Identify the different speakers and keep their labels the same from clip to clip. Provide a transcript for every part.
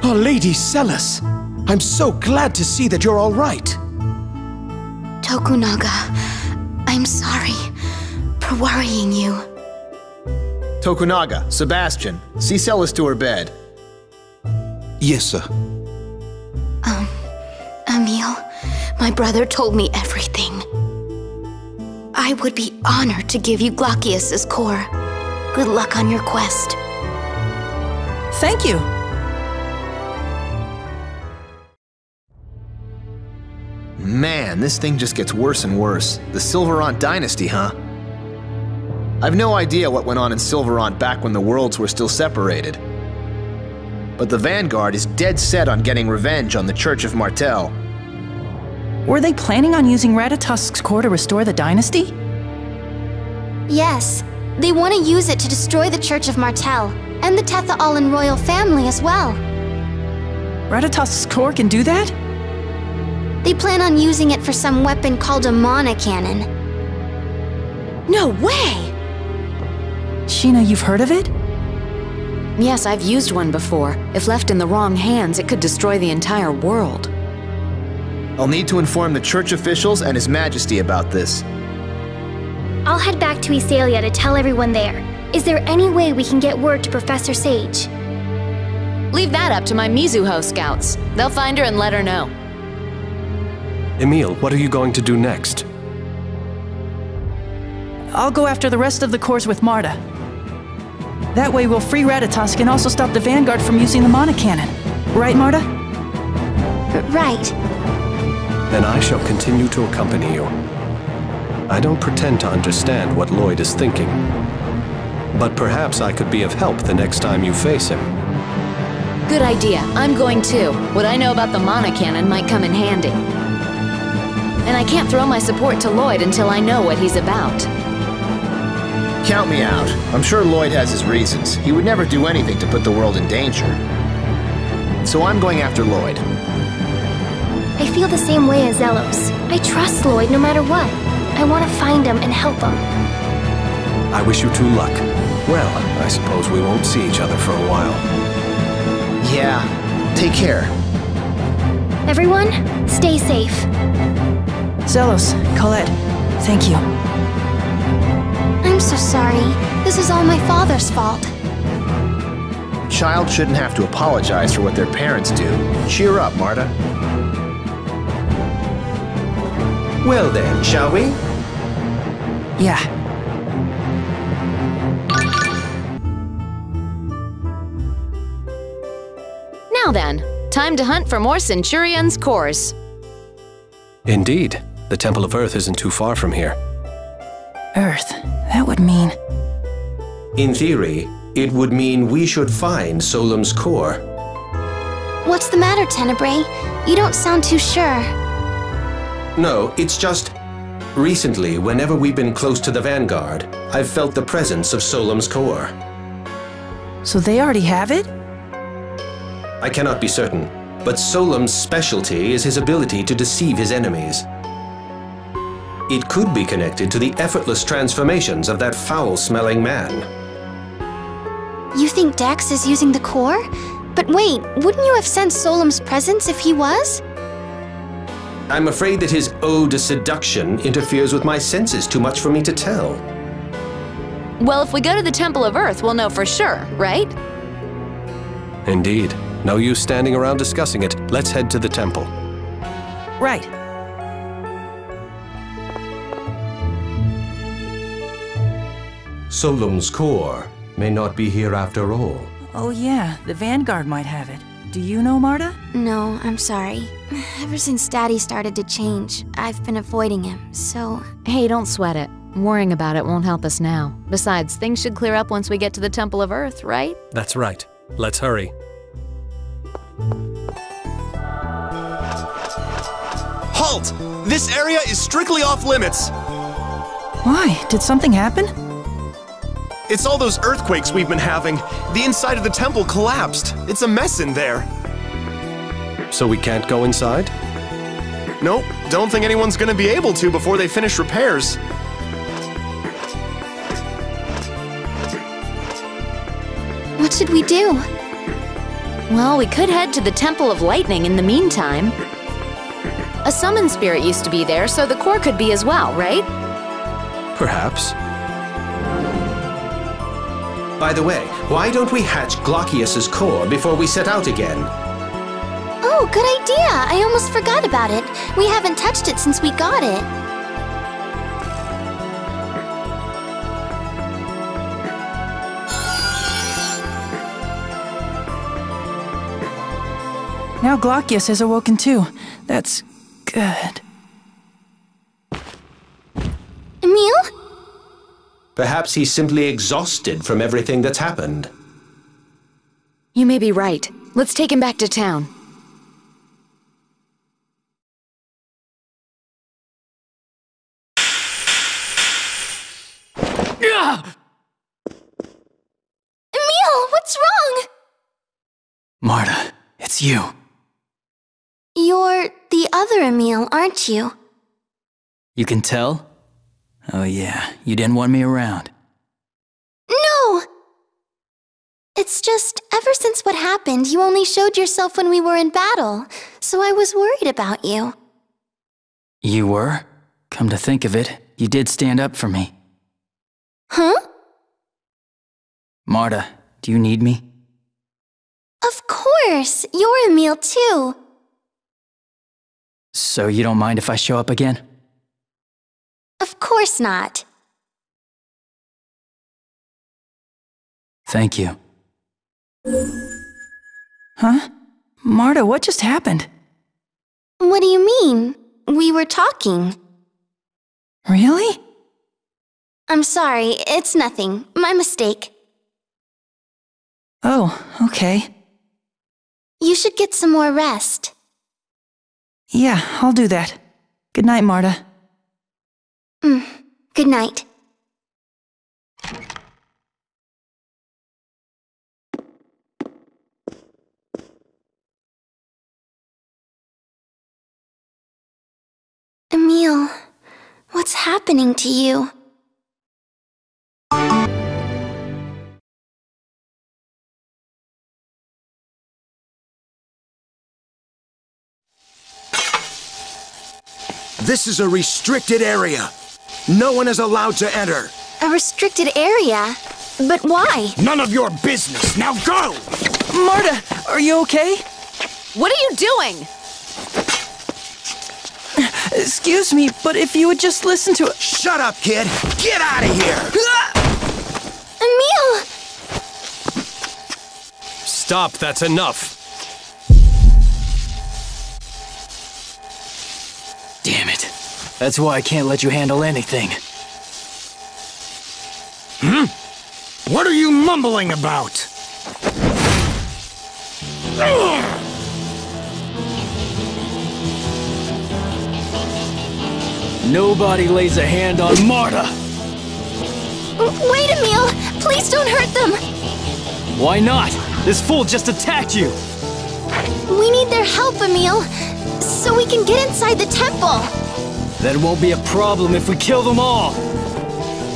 Speaker 1: Oh, Lady Celis, I'm so glad to see that you're all right.
Speaker 2: Tokunaga, I'm sorry for worrying you.
Speaker 3: Tokunaga, Sebastian, see Celis to her bed.
Speaker 1: Yes, sir.
Speaker 2: Emil, my brother told me everything. I would be honored to give you Glaucius's core. Good luck on your quest.
Speaker 4: Thank you.
Speaker 3: Man, this thing just gets worse and worse. The Silverant dynasty, huh? I've no idea what went on in Silverant back when the worlds were still separated. But the Vanguard is dead set on getting revenge on the Church of Martel.
Speaker 4: Were they planning on using Ratatosk's core to restore the dynasty?
Speaker 2: Yes, they want to use it to destroy the Church of Martel, and the Tetha'alan royal family as well.
Speaker 4: Ratatosk's core can do that?
Speaker 2: They plan on using it for some weapon called a mana cannon.
Speaker 5: No way!
Speaker 4: Sheena, you've heard of it?
Speaker 5: Yes, I've used one before. If left in the wrong hands, it could destroy the entire world.
Speaker 3: I'll need to inform the church officials and His Majesty about this.
Speaker 6: I'll head back to Isalia to tell everyone there. Is there any way we can get word to Professor Sage?
Speaker 5: Leave that up to my Mizuho scouts. They'll find her and let her know.
Speaker 7: Emil, what are you going to do next?
Speaker 4: I'll go after the rest of the cores with Marta. That way we'll free Ratatosk and also stop the Vanguard from using the mana cannon. Right, Marta?
Speaker 2: Right.
Speaker 7: Then I shall continue to accompany you. I don't pretend to understand what Lloyd is thinking, but perhaps I could be of help the next time you face him.
Speaker 5: Good idea. I'm going too. What I know about the mana cannon might come in handy. And I can't throw my support to Lloyd until I know what he's about.
Speaker 3: Count me out. I'm sure Lloyd has his reasons. He would never do anything to put the world in danger. So I'm going after Lloyd.
Speaker 6: I feel the same way as Zelos. I trust Lloyd no matter what. I want to find him and help him.
Speaker 7: I wish you two luck. Well, I suppose we won't see each other for a while.
Speaker 3: Yeah, take care.
Speaker 6: Everyone, stay safe.
Speaker 4: Zelos, Colette, thank you.
Speaker 2: I'm so sorry. This is all my father's fault.
Speaker 3: A child shouldn't have to apologize for what their parents do. Cheer up, Marta.
Speaker 8: Well then, shall we?
Speaker 4: Yeah.
Speaker 5: Now then, time to hunt for more Centurion's cores.
Speaker 7: Indeed. The Temple of Earth isn't too far from here.
Speaker 4: Earth, that would mean...
Speaker 8: In theory, it would mean we should find Solemn's core.
Speaker 2: What's the matter, Tenebrae? You don't sound too sure.
Speaker 8: No, it's just... Recently, whenever we've been close to the Vanguard, I've felt the presence of Solemn's core.
Speaker 4: So they already have it?
Speaker 8: I cannot be certain, but Solemn's specialty is his ability to deceive his enemies. It could be connected to the effortless transformations of that foul-smelling man.
Speaker 2: You think Dex is using the core? But wait, wouldn't you have sensed Solemn's presence if he was?
Speaker 8: I'm afraid that his ode to seduction interferes with my senses too much for me to tell.
Speaker 5: Well, if we go to the Temple of Earth, we'll know for sure, right?
Speaker 7: Indeed. No use standing around discussing it. Let's head to the temple.
Speaker 4: Right.
Speaker 8: Solemn's core may not be here after all.
Speaker 4: Oh yeah, the Vanguard might have it. Do you know, Marta?
Speaker 2: No, I'm sorry. Ever since Daddy started to change, I've been avoiding him, so...
Speaker 5: Hey, don't sweat it. Worrying about it won't help us now. Besides, things should clear up once we get to the Temple of Earth, right?
Speaker 7: That's right. Let's hurry.
Speaker 9: Halt! This area is strictly off limits!
Speaker 4: Why? Did something happen?
Speaker 9: It's all those earthquakes we've been having. The inside of the temple collapsed. It's a mess in there.
Speaker 7: So we can't go inside?
Speaker 9: Nope, don't think anyone's gonna be able to before they finish repairs.
Speaker 2: What should we do?
Speaker 5: Well, we could head to the Temple of Lightning in the meantime. A summon spirit used to be there, so the core could be as well, right?
Speaker 7: Perhaps.
Speaker 8: By the way, why don't we hatch Glockius's core before we set out again?
Speaker 6: Oh, good idea! I almost forgot about it. We haven't touched it since we got it.
Speaker 4: Now Glockius has awoken too. That's good.
Speaker 6: Emil?
Speaker 8: Perhaps he's simply exhausted from everything that's happened.
Speaker 5: You may be right. Let's take him back to town.
Speaker 6: Emil, what's wrong?
Speaker 1: Marta, it's you.
Speaker 6: You're the other Emil, aren't you?
Speaker 1: You can tell? Oh yeah, you didn't want me around.
Speaker 6: No! It's just, ever since what happened, you only showed yourself when we were in battle, so I was worried about you.
Speaker 1: You were? Come to think of it, you did stand up for me.
Speaker 6: Huh?
Speaker 1: Marta, do you need me?
Speaker 6: Of course! You're Emil too.
Speaker 1: So you don't mind if I show up again?
Speaker 6: Of course not.
Speaker 1: Thank you.
Speaker 4: Huh? Marta, what just happened?
Speaker 6: What do you mean? We were talking.
Speaker 4: Really?
Speaker 6: I'm sorry, it's nothing. My mistake.
Speaker 4: Oh, okay.
Speaker 6: You should get some more rest.
Speaker 4: Yeah, I'll do that. Good night, Marta.
Speaker 6: Good night. Emil, what's happening to you?
Speaker 10: This is a restricted area. No one is allowed to enter.
Speaker 6: A restricted area? But why?
Speaker 10: None of your business. Now go!
Speaker 4: Marta, are you okay?
Speaker 5: What are you doing?
Speaker 4: Excuse me, but if you would just listen to it.
Speaker 10: Shut up, kid! Get out of here!
Speaker 6: Emil!
Speaker 7: Stop, that's enough.
Speaker 1: Damn it. That's why I can't let you handle anything.
Speaker 10: What are you mumbling about?
Speaker 1: Nobody lays a hand on Marta!
Speaker 6: Wait, Emil! Please don't hurt them!
Speaker 1: Why not? This fool just attacked you!
Speaker 6: We need their help, Emil, so we can get inside the temple!
Speaker 1: That won't be a problem if we kill them all!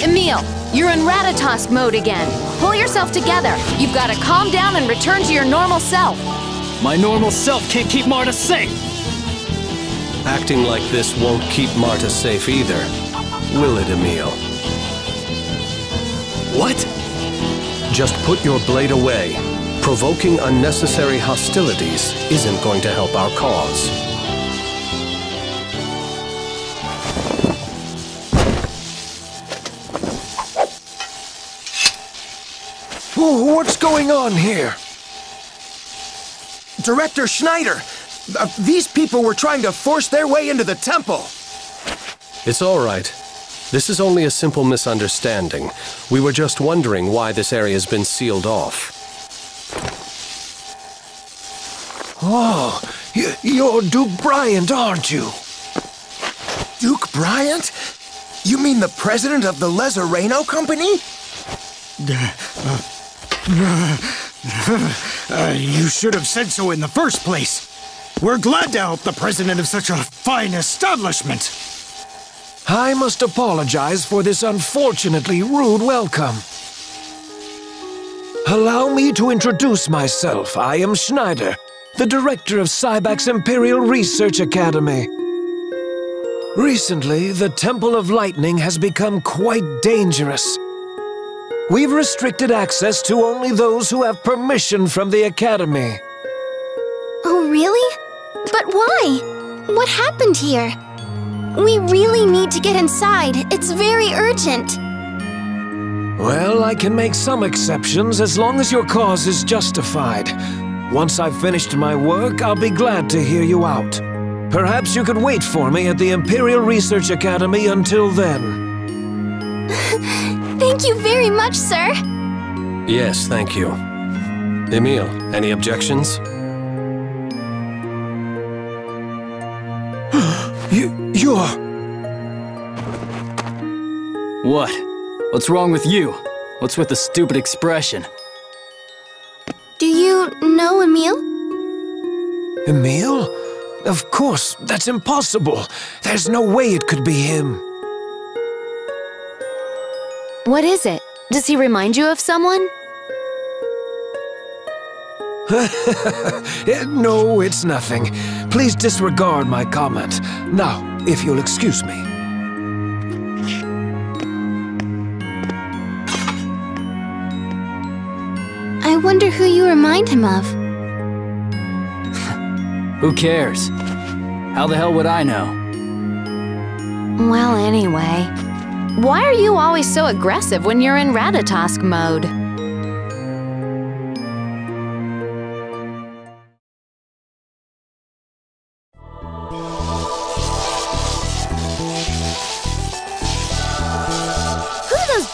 Speaker 5: Emil, you're in Ratatosk mode again. Pull yourself together. You've got to calm down and return to your normal self.
Speaker 1: My normal self can't keep Marta safe!
Speaker 7: Acting like this won't keep Marta safe either. Will it, Emil?
Speaker 1: What?
Speaker 7: Just put your blade away. Provoking unnecessary hostilities isn't going to help our cause.
Speaker 10: Oh, what's going on here? Director Schneider! These people were trying to force their way into the temple!
Speaker 7: It's all right. This is only a simple misunderstanding. We were just wondering why this area's been sealed off.
Speaker 10: Oh, you're Duke Bryant, aren't you? Duke Bryant? You mean the president of the Lezareno Company? You should have said so in the first place. We're glad to help the president of such a fine establishment. I must apologize for this unfortunately rude welcome. Allow me to introduce myself. I am Schneider, the director of Cybak's Imperial Research Academy. Recently, the Temple of Lightning has become quite dangerous. We've restricted access to only those who have permission from the Academy.
Speaker 6: Oh, really? But why? What happened here? We really need to get inside. It's very urgent.
Speaker 10: Well, I can make some exceptions as long as your cause is justified. Once I've finished my work, I'll be glad to hear you out. Perhaps you could wait for me at the Imperial Research Academy until then.
Speaker 6: Thank you very much, sir.
Speaker 7: Yes, thank you. Emil, any objections?
Speaker 10: You're...
Speaker 1: What? What's wrong with you? What's with the stupid expression?
Speaker 6: Do you know Emil?
Speaker 10: Emil? Of course, that's impossible. There's no way it could be him.
Speaker 5: What is it? Does he remind you of someone?
Speaker 10: No, it's nothing. Please disregard my comment. Now, if you'll excuse me.
Speaker 6: I wonder who you remind him of.
Speaker 1: Who cares? How the hell would I know?
Speaker 5: Well, anyway. Why are you always so aggressive when you're in Ratatosk mode?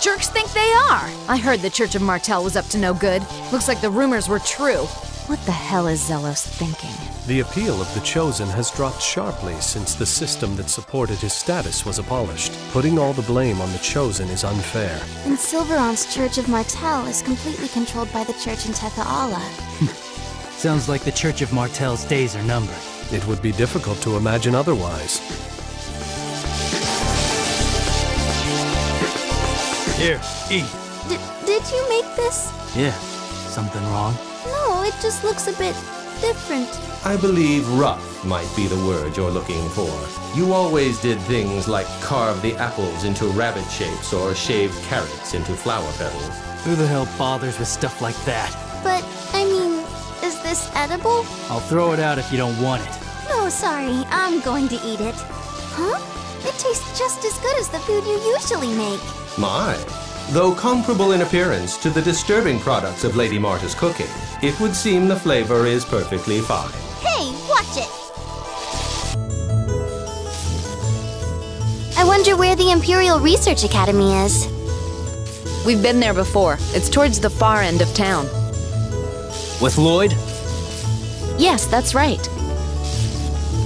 Speaker 5: Jerks think they are. I heard the Church of Martel was up to no good. Looks like the rumors were true. What the hell is Zelos thinking?
Speaker 7: The appeal of the Chosen has dropped sharply since the system that supported his status was abolished. Putting all the blame on the Chosen is unfair.
Speaker 6: And Silveron's Church of Martel is completely controlled by the church in Tethaala.
Speaker 11: Sounds like the Church of Martel's days are numbered.
Speaker 7: It would be difficult to imagine otherwise.
Speaker 11: Here, eat.
Speaker 6: Did you make this?
Speaker 11: Yeah. Something wrong?
Speaker 6: No, it just looks a bit different.
Speaker 8: I believe rough might be the word you're looking for. You always did things like carve the apples into rabbit shapes or shave carrots into flower petals.
Speaker 11: Who the hell bothers with stuff like that?
Speaker 6: But, I mean, is this edible?
Speaker 11: I'll throw it out if you don't want it.
Speaker 6: No, sorry, I'm going to eat it. Huh? It tastes just as good as the food you usually make.
Speaker 8: My. Though comparable in appearance to the disturbing products of Lady Marta's cooking, it would seem the flavor is perfectly fine.
Speaker 6: Hey, watch it! I wonder where the Imperial Research Academy is.
Speaker 5: We've been there before. It's towards the far end of town.
Speaker 1: With Lloyd?
Speaker 5: Yes, that's right.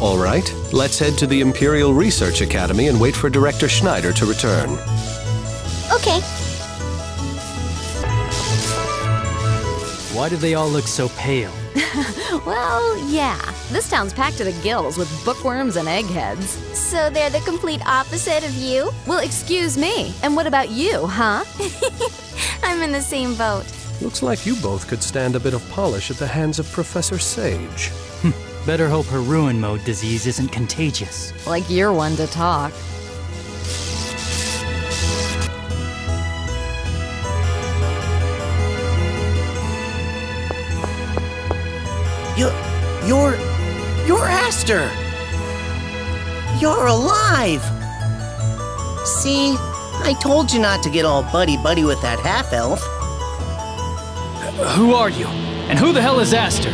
Speaker 7: All right, let's head to the Imperial Research Academy and wait for Director Schneider to return.
Speaker 6: Okay.
Speaker 11: Why do they all look so pale?
Speaker 5: Well, yeah. This town's packed to the gills with bookworms and eggheads.
Speaker 6: So they're the complete opposite of you?
Speaker 5: Well, excuse me. And what about you, huh?
Speaker 6: I'm in the same boat.
Speaker 7: Looks like you both could stand a bit of polish at the hands of Professor Sage.
Speaker 11: Better hope her ruin mode disease isn't contagious.
Speaker 5: Like you're one to talk.
Speaker 12: You're Aster! You're alive! See, I told you not to get all buddy-buddy with that half-elf.
Speaker 1: Who are you? And who the hell is Aster?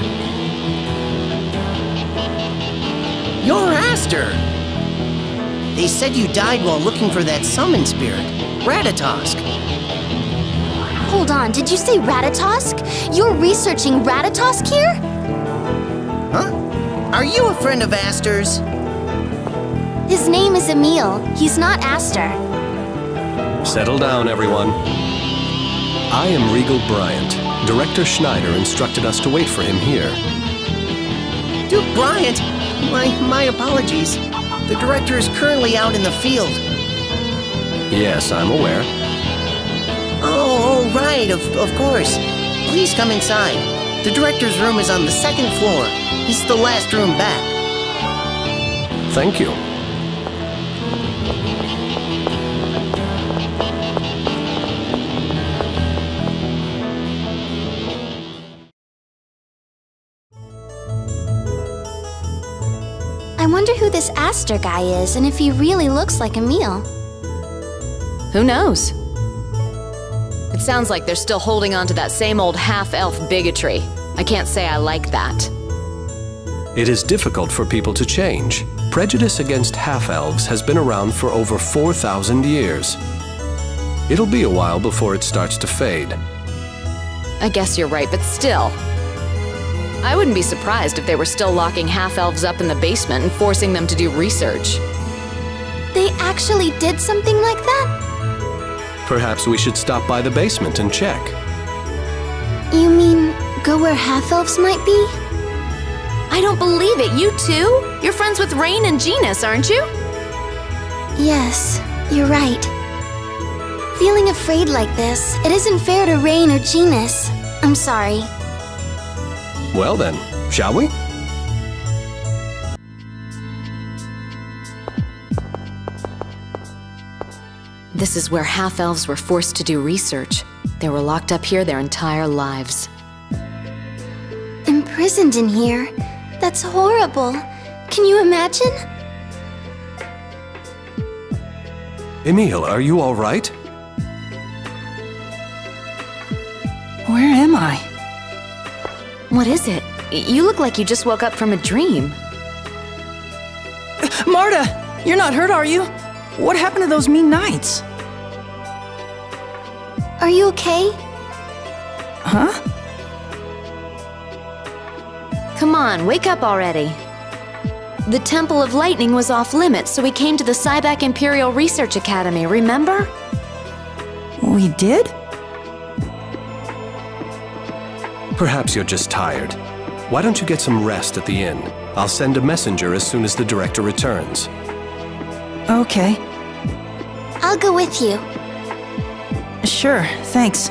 Speaker 12: You're Aster! They said you died while looking for that summon spirit, Ratatosk.
Speaker 6: Hold on, did you say Ratatosk? You're researching Ratatosk here?
Speaker 12: Huh? Are you a friend of Aster's?
Speaker 6: His name is Emil. He's not Aster.
Speaker 7: Settle down, everyone. I am Regal Bryant. Director Schneider instructed us to wait for him here.
Speaker 12: Duke Bryant? My apologies. The director is currently out in the field.
Speaker 7: Yes, I'm aware.
Speaker 12: Oh, right, of course. Please come inside. The director's room is on the second floor. It's the last room back.
Speaker 7: Thank you.
Speaker 6: I wonder who this Aster guy is and if he really looks like Emil.
Speaker 5: Who knows? It sounds like they're still holding on to that same old half-elf bigotry. I can't say I like that.
Speaker 7: It is difficult for people to change. Prejudice against half-elves has been around for over 4,000 years. It'll be a while before it starts to fade.
Speaker 5: I guess you're right, but still. I wouldn't be surprised if they were still locking half-elves up in the basement and forcing them to do research.
Speaker 6: They actually did something like that?
Speaker 7: Perhaps we should stop by the basement and check.
Speaker 6: You mean, go where half-elves might be?
Speaker 5: I don't believe it, you too? You're friends with Rain and Genus, aren't you?
Speaker 6: Yes, you're right. Feeling afraid like this, it isn't fair to Rain or Genus. I'm sorry.
Speaker 7: Well then, shall we?
Speaker 5: This is where half-elves were forced to do research. They were locked up here their entire lives.
Speaker 6: Imprisoned in here? That's horrible. Can you imagine?
Speaker 7: Emil, are you all right?
Speaker 4: Where am I?
Speaker 5: What is it? You look like you just woke up from a dream.
Speaker 4: Marta! You're not hurt, are you? What happened to those mean knights?
Speaker 6: Are you okay?
Speaker 4: Huh?
Speaker 5: Come on, wake up already. The Temple of Lightning was off limits, so we came to the Cybac Imperial Research Academy, remember?
Speaker 4: We did?
Speaker 7: Perhaps you're just tired. Why don't you get some rest at the inn? I'll send a messenger as soon as the director returns.
Speaker 4: Okay.
Speaker 6: I'll go with you.
Speaker 4: Sure, thanks.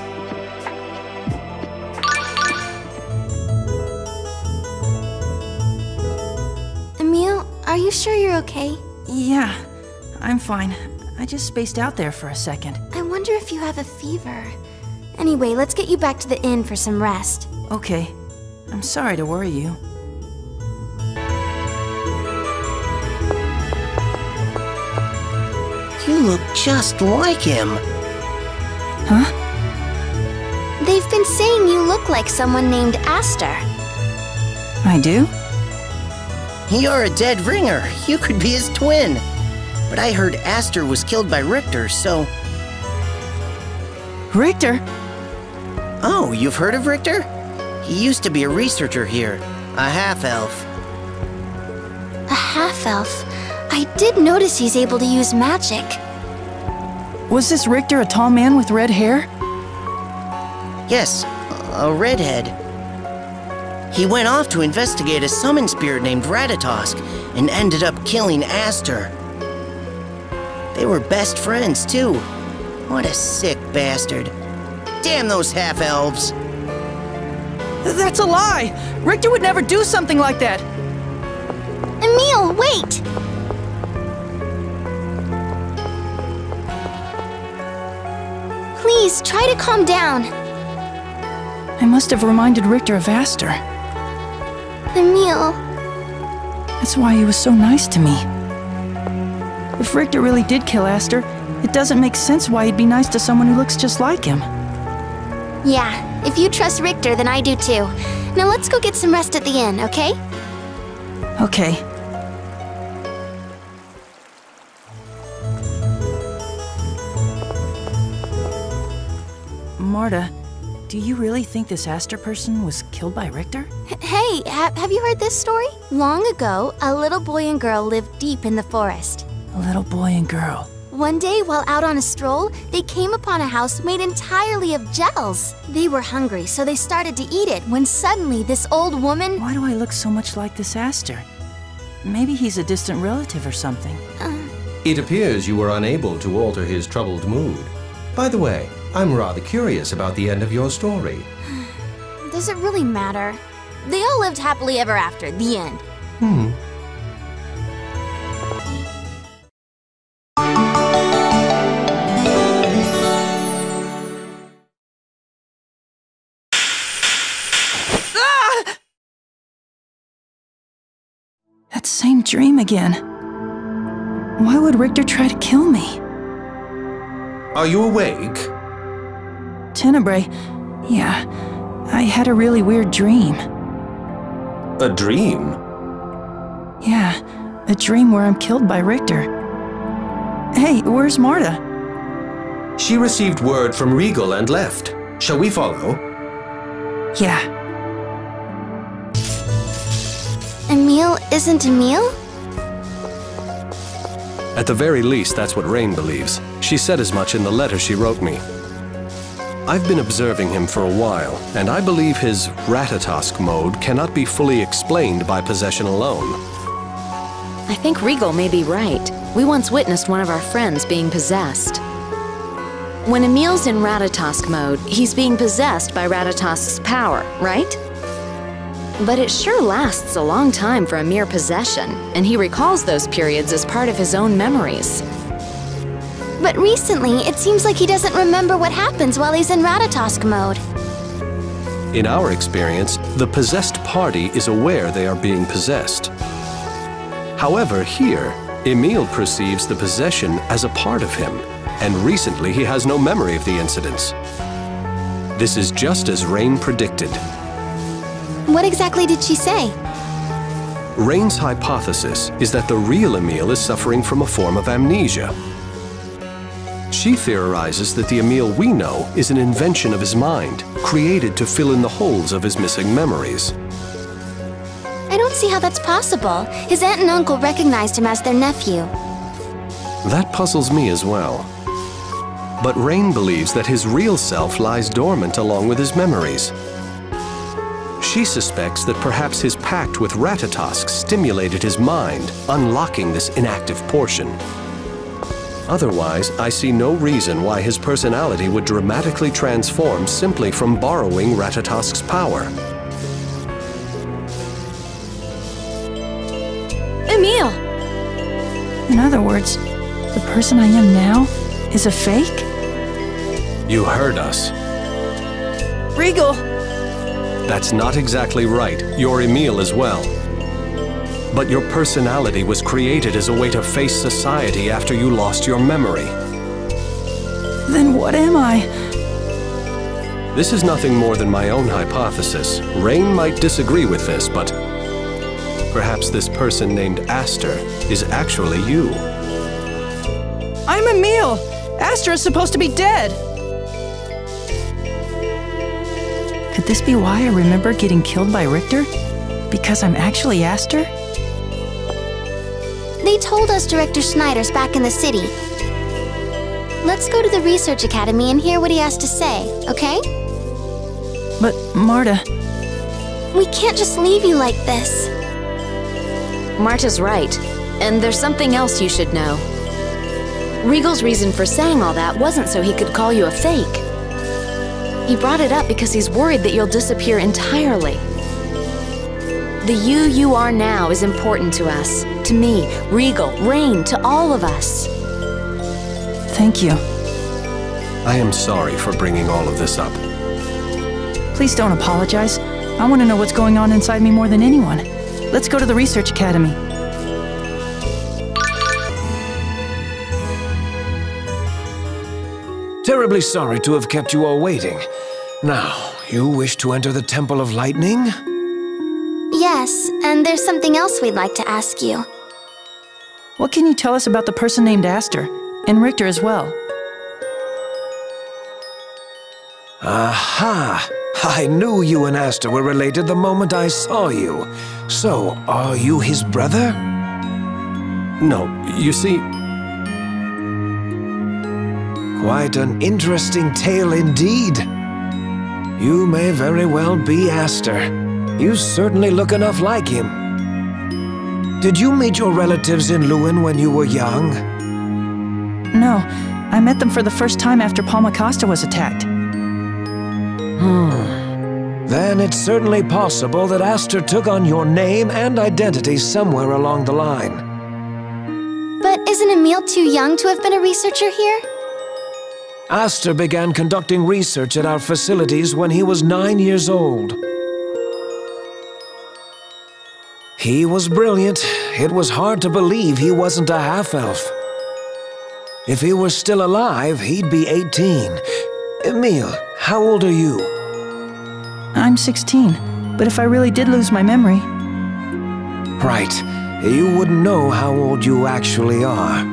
Speaker 6: Emil, are you sure you're okay?
Speaker 4: Yeah, I'm fine. I just spaced out there for a second.
Speaker 6: I wonder if you have a fever. Anyway, let's get you back to the inn for some rest.
Speaker 4: Okay. I'm sorry to worry you.
Speaker 12: You look just like him.
Speaker 4: Huh?
Speaker 6: They've been saying you look like someone named Aster.
Speaker 4: I do?
Speaker 12: You're a dead ringer. You could be his twin. But I heard Aster was killed by Richter, so...
Speaker 4: Richter?
Speaker 12: Oh, you've heard of Richter? He used to be a researcher here, a half-elf.
Speaker 6: A half-elf? I did notice he's able to use magic.
Speaker 4: Was this Richter a tall man with red hair?
Speaker 12: Yes, a redhead. He went off to investigate a summon spirit named Ratatosk and ended up killing Aster. They were best friends, too. What a sick bastard. Damn those half-elves!
Speaker 4: That's a lie! Richter would never do something like that!
Speaker 6: Emil, wait! Please, try to calm down.
Speaker 4: I must have reminded Richter of Aster.
Speaker 6: Emil.
Speaker 4: That's why he was so nice to me. If Richter really did kill Aster, it doesn't make sense why he'd be nice to someone who looks just like him.
Speaker 6: Yeah, if you trust Richter, then I do too. Now let's go get some rest at the inn, okay?
Speaker 4: Okay. Marta, do you really think this Aster person was killed by Richter?
Speaker 6: Hey, have you heard this story? Long ago, a little boy and girl lived deep in the forest.
Speaker 4: A little boy and girl.
Speaker 6: One day, while out on a stroll, they came upon a house made entirely of gels. They were hungry, so they started to eat it when suddenly this old woman...
Speaker 4: Why do I look so much like this Aster? Maybe he's a distant relative or something.
Speaker 8: It appears you were unable to alter his troubled mood. By the way, I'm rather curious about the end of your story.
Speaker 6: Does it really matter? They all lived happily ever after. The end.
Speaker 4: That same dream again. Why would Richter try to kill me?
Speaker 8: Are you awake?
Speaker 4: Tenebrae, yeah, I had a really weird dream.
Speaker 8: A dream?
Speaker 4: Yeah, a dream where I'm killed by Richter. Hey, where's Marta?
Speaker 8: She received word from Regal and left. Shall we follow?
Speaker 4: Yeah.
Speaker 6: Emil isn't Emil?
Speaker 7: At the very least, that's what Rain believes. She said as much in the letter she wrote me. I've been observing him for a while, and I believe his Ratatosk mode cannot be fully explained by possession alone.
Speaker 5: I think Regal may be right. We once witnessed one of our friends being possessed. When Emil's in Ratatosk mode, he's being possessed by Ratatosk's power, right? But it sure lasts a long time for a mere possession, and he recalls those periods as part of his own memories.
Speaker 6: But recently, it seems like he doesn't remember what happens while he's in Ratatosk mode.
Speaker 7: In our experience, the possessed party is aware they are being possessed. However, here, Emil perceives the possession as a part of him, and recently he has no memory of the incidents. This is just as Rain predicted.
Speaker 6: What exactly did she say?
Speaker 7: Rain's hypothesis is that the real Emil is suffering from a form of amnesia. She theorizes that the Emil we know is an invention of his mind, created to fill in the holes of his missing memories.
Speaker 6: I don't see how that's possible. His aunt and uncle recognized him as their nephew.
Speaker 7: That puzzles me as well. But Rain believes that his real self lies dormant along with his memories. She suspects that perhaps his pact with Ratatosk stimulated his mind, unlocking this inactive portion. Otherwise, I see no reason why his personality would dramatically transform simply from borrowing Ratatosk's power.
Speaker 5: Emil!
Speaker 4: In other words, the person I am now is a fake?
Speaker 7: You heard us.
Speaker 4: Regal!
Speaker 7: That's not exactly right. You're Emil as well. But your personality was created as a way to face society after you lost your memory.
Speaker 4: Then what am I?
Speaker 7: This is nothing more than my own hypothesis. Rain might disagree with this, but perhaps this person named Aster is actually you.
Speaker 4: I'm Emil! Aster is supposed to be dead! Could this be why I remember getting killed by Richter? Because I'm actually Aster?
Speaker 6: They told us Director Schneider's back in the city. Let's go to the Research Academy and hear what he has to say, okay?
Speaker 4: But, Marta...
Speaker 6: We can't just leave you like this.
Speaker 5: Marta's right. And there's something else you should know. Regal's reason for saying all that wasn't so he could call you a fake. He brought it up because he's worried that you'll disappear entirely. The you are now is important to us. To me, Regal, Rain, to all of us.
Speaker 4: Thank you.
Speaker 7: I am sorry for bringing all of this up.
Speaker 4: Please don't apologize. I want to know what's going on inside me more than anyone. Let's go to the Research Academy.
Speaker 10: Terribly sorry to have kept you all waiting. Now, you wish to enter the Temple of Lightning?
Speaker 6: Yes, and there's something else we'd like to ask you.
Speaker 4: What can you tell us about the person named Aster, and Richter as well?
Speaker 10: Aha! I knew you and Aster were related the moment I saw you. So, are you his brother?
Speaker 7: No, you see...
Speaker 10: Quite an interesting tale indeed. You may very well be Aster. You certainly look enough like him. Did you meet your relatives in Lewin when you were young?
Speaker 4: No, I met them for the first time after Palma Costa was attacked.
Speaker 10: then it's certainly possible that Aster took on your name and identity somewhere along the line.
Speaker 6: But isn't Emil too young to have been a researcher here?
Speaker 10: Aster began conducting research at our facilities when he was 9 years old. He was brilliant. It was hard to believe he wasn't a half-elf. If he were still alive, he'd be 18. Emil, how old are you?
Speaker 4: I'm 16, but if I really did lose my memory...
Speaker 10: Right. You wouldn't know how old you actually are.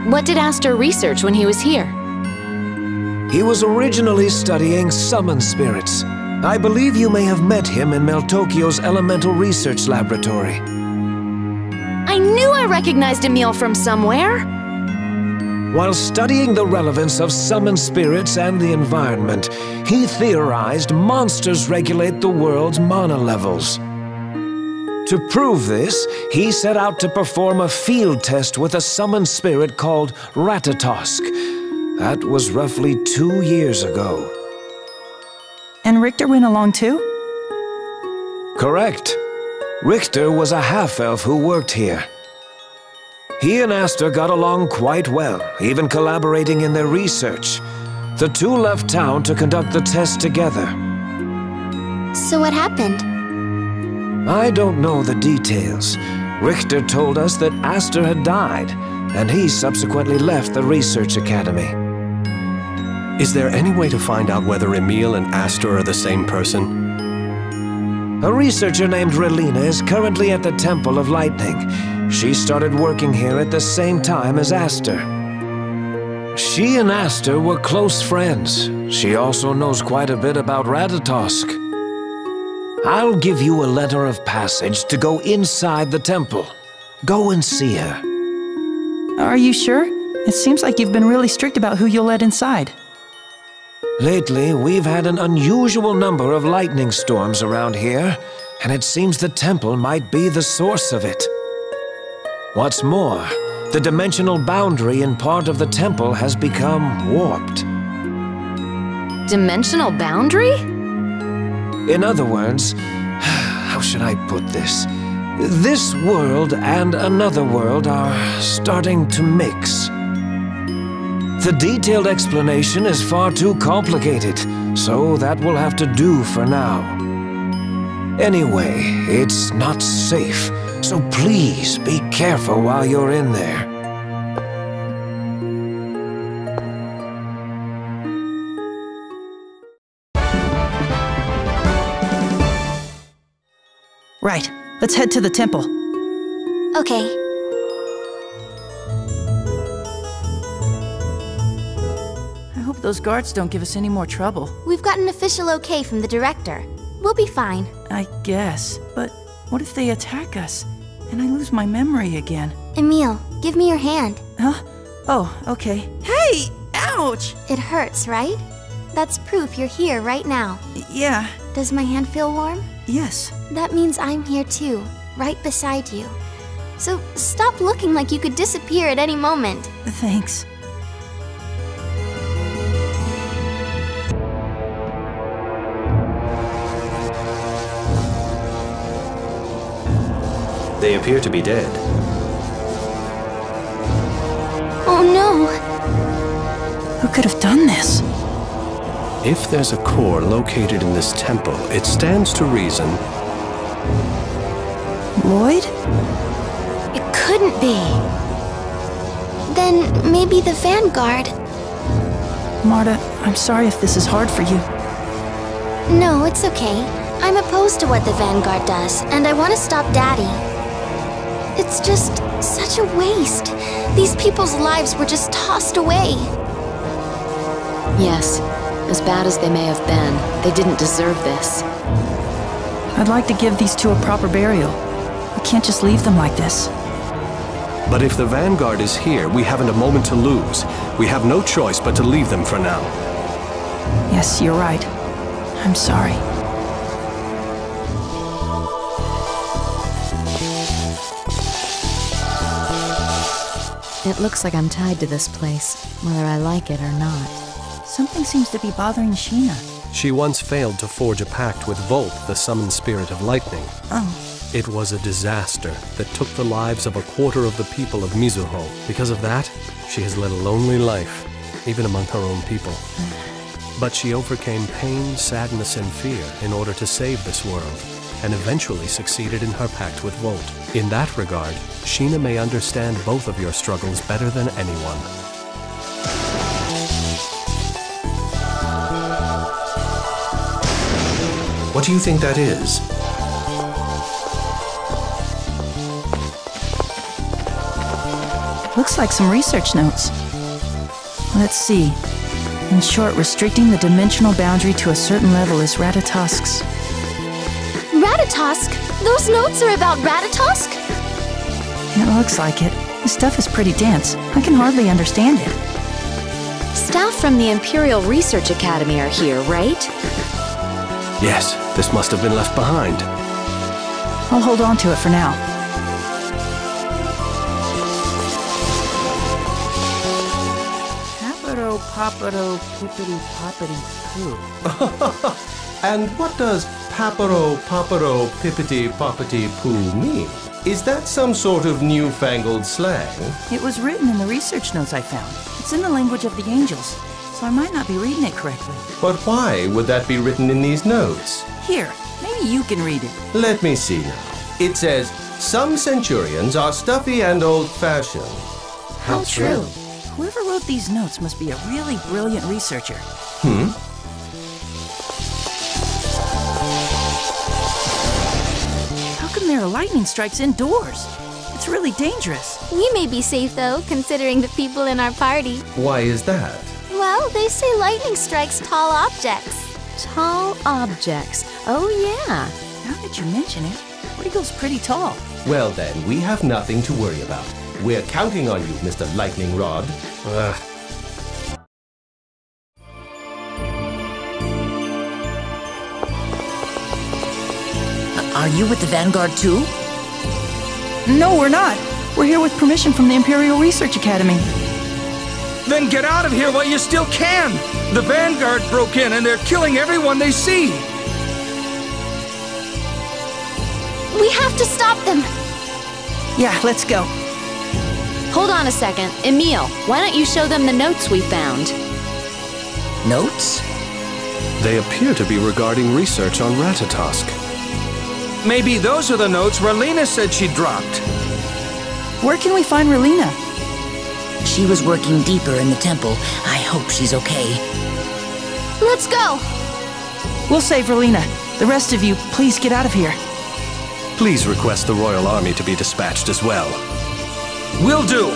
Speaker 5: What did Aster research when he was here?
Speaker 10: He was originally studying summon spirits. I believe you may have met him in Meltokyo's Elemental Research Laboratory.
Speaker 5: I knew I recognized Emil from somewhere!
Speaker 10: While studying the relevance of summoned spirits and the environment, he theorized monsters regulate the world's mana levels. To prove this, he set out to perform a field test with a summoned spirit called Ratatosk. That was roughly 2 years ago.
Speaker 4: And Richter went along too?
Speaker 10: Correct. Richter was a half-elf who worked here. He and Aster got along quite well, even collaborating in their research. The two left town to conduct the test together.
Speaker 6: So what happened?
Speaker 10: I don't know the details. Richter told us that Aster had died, and he subsequently left the research academy.
Speaker 7: Is there any way to find out whether Emil and Aster are the same person?
Speaker 10: A researcher named Relina is currently at the Temple of Lightning. She started working here at the same time as Aster. She and Aster were close friends. She also knows quite a bit about Ratatosk. I'll give you a letter of passage to go inside the temple. Go and see her.
Speaker 4: Are you sure? It seems like you've been really strict about who you'll let inside.
Speaker 10: Lately, we've had an unusual number of lightning storms around here, and it seems the temple might be the source of it. What's more, the dimensional boundary in part of the temple has become warped.
Speaker 5: Dimensional boundary?
Speaker 10: In other words, how should I put this? This world and another world are starting to mix. The detailed explanation is far too complicated, so that will have to do for now. Anyway, it's not safe, so please be careful while you're in there.
Speaker 4: Right, let's head to the temple.
Speaker 6: Okay.
Speaker 4: I hope those guards don't give us any more trouble.
Speaker 6: We've got an official okay from the director. We'll be fine.
Speaker 4: I guess, but what if they attack us? And I lose my memory again?
Speaker 6: Emil, give me your hand.
Speaker 4: Huh? Oh, okay. Hey! Ouch!
Speaker 6: It hurts, right? That's proof you're here right now.
Speaker 4: Yeah.
Speaker 6: Does my hand feel warm?
Speaker 4: Yes.
Speaker 6: That means I'm here too, right beside you. So stop looking like you could disappear at any moment.
Speaker 4: Thanks.
Speaker 8: They appear to be dead.
Speaker 6: Oh no!
Speaker 4: Who could have done this?
Speaker 7: If there's a core located in this temple, it stands to reason...
Speaker 4: Lloyd?
Speaker 6: It couldn't be. Then maybe the Vanguard.
Speaker 4: Marta, I'm sorry if this is hard for you.
Speaker 6: No, it's okay. I'm opposed to what the Vanguard does, and I want to stop Daddy. It's just such a waste. These people's lives were just tossed away.
Speaker 5: Yes, as bad as they may have been, they didn't deserve this.
Speaker 4: I'd like to give these two a proper burial. We can't just leave them like this.
Speaker 7: But if the Vanguard is here, we haven't a moment to lose. We have no choice but to leave them for now.
Speaker 4: Yes, you're right. I'm sorry.
Speaker 5: It looks like I'm tied to this place, whether I like it or not.
Speaker 4: Something seems to be bothering Sheena.
Speaker 7: She once failed to forge a pact with Volt, the summoned spirit of lightning.
Speaker 4: Oh.
Speaker 7: It was a disaster that took the lives of a quarter of the people of Mizuho. Because of that, she has led a lonely life, even among her own people. But she overcame pain, sadness, and fear in order to save this world, and eventually succeeded in her pact with Volt. In that regard, Sheena may understand both of your struggles better than anyone.
Speaker 8: What do you think that is?
Speaker 4: Looks like some research notes. Let's see. In short, restricting the dimensional boundary to a certain level is Ratatosk's.
Speaker 6: Ratatosk? Those notes are about Ratatosk?
Speaker 4: It looks like it. The stuff is pretty dense. I can hardly understand it.
Speaker 5: Staff from the Imperial Research Academy are here, right?
Speaker 7: Yes, this must have been left behind.
Speaker 4: I'll hold on to it for now. Papado, pippity, poppity, poo.
Speaker 8: And what does paparo, pippity, poppity, poo mean? Is that some sort of newfangled slang?
Speaker 4: It was written in the research notes I found. It's in the language of the angels, so I might not be reading it correctly.
Speaker 8: But why would that be written in these notes?
Speaker 4: Here, maybe you can read it.
Speaker 8: Let me see now. It says, some centurions are stuffy and old-fashioned.
Speaker 4: How true. Whoever wrote these notes must be a really brilliant researcher. How come there are lightning strikes indoors? It's really dangerous.
Speaker 6: We may be safe, though, considering the people in our party.
Speaker 8: Why is that?
Speaker 6: Well, they say lightning strikes tall objects.
Speaker 5: Tall objects. Oh, yeah.
Speaker 4: Now that you mention it, Regal's pretty tall.
Speaker 8: Well then, we have nothing to worry about. We're counting on you, Mr. Lightning Rod.
Speaker 13: Are you with the Vanguard too?
Speaker 4: No, we're not. We're here with permission from the Imperial Research Academy.
Speaker 14: Then get out of here while you still can! The Vanguard broke in and they're killing everyone they see!
Speaker 6: We have to stop them!
Speaker 4: Yeah, let's go.
Speaker 5: Hold on a second. Emil, why don't you show them the notes we found?
Speaker 13: Notes?
Speaker 7: They appear to be regarding research on Ratatosk.
Speaker 14: Maybe those are the notes Relina said she dropped.
Speaker 4: Where can we find Relina?
Speaker 13: She was working deeper in the temple. I hope she's okay.
Speaker 6: Let's go!
Speaker 4: We'll save Relina. The rest of you, please get out of here.
Speaker 7: Please request the Royal Army to be dispatched as well.
Speaker 14: Will do!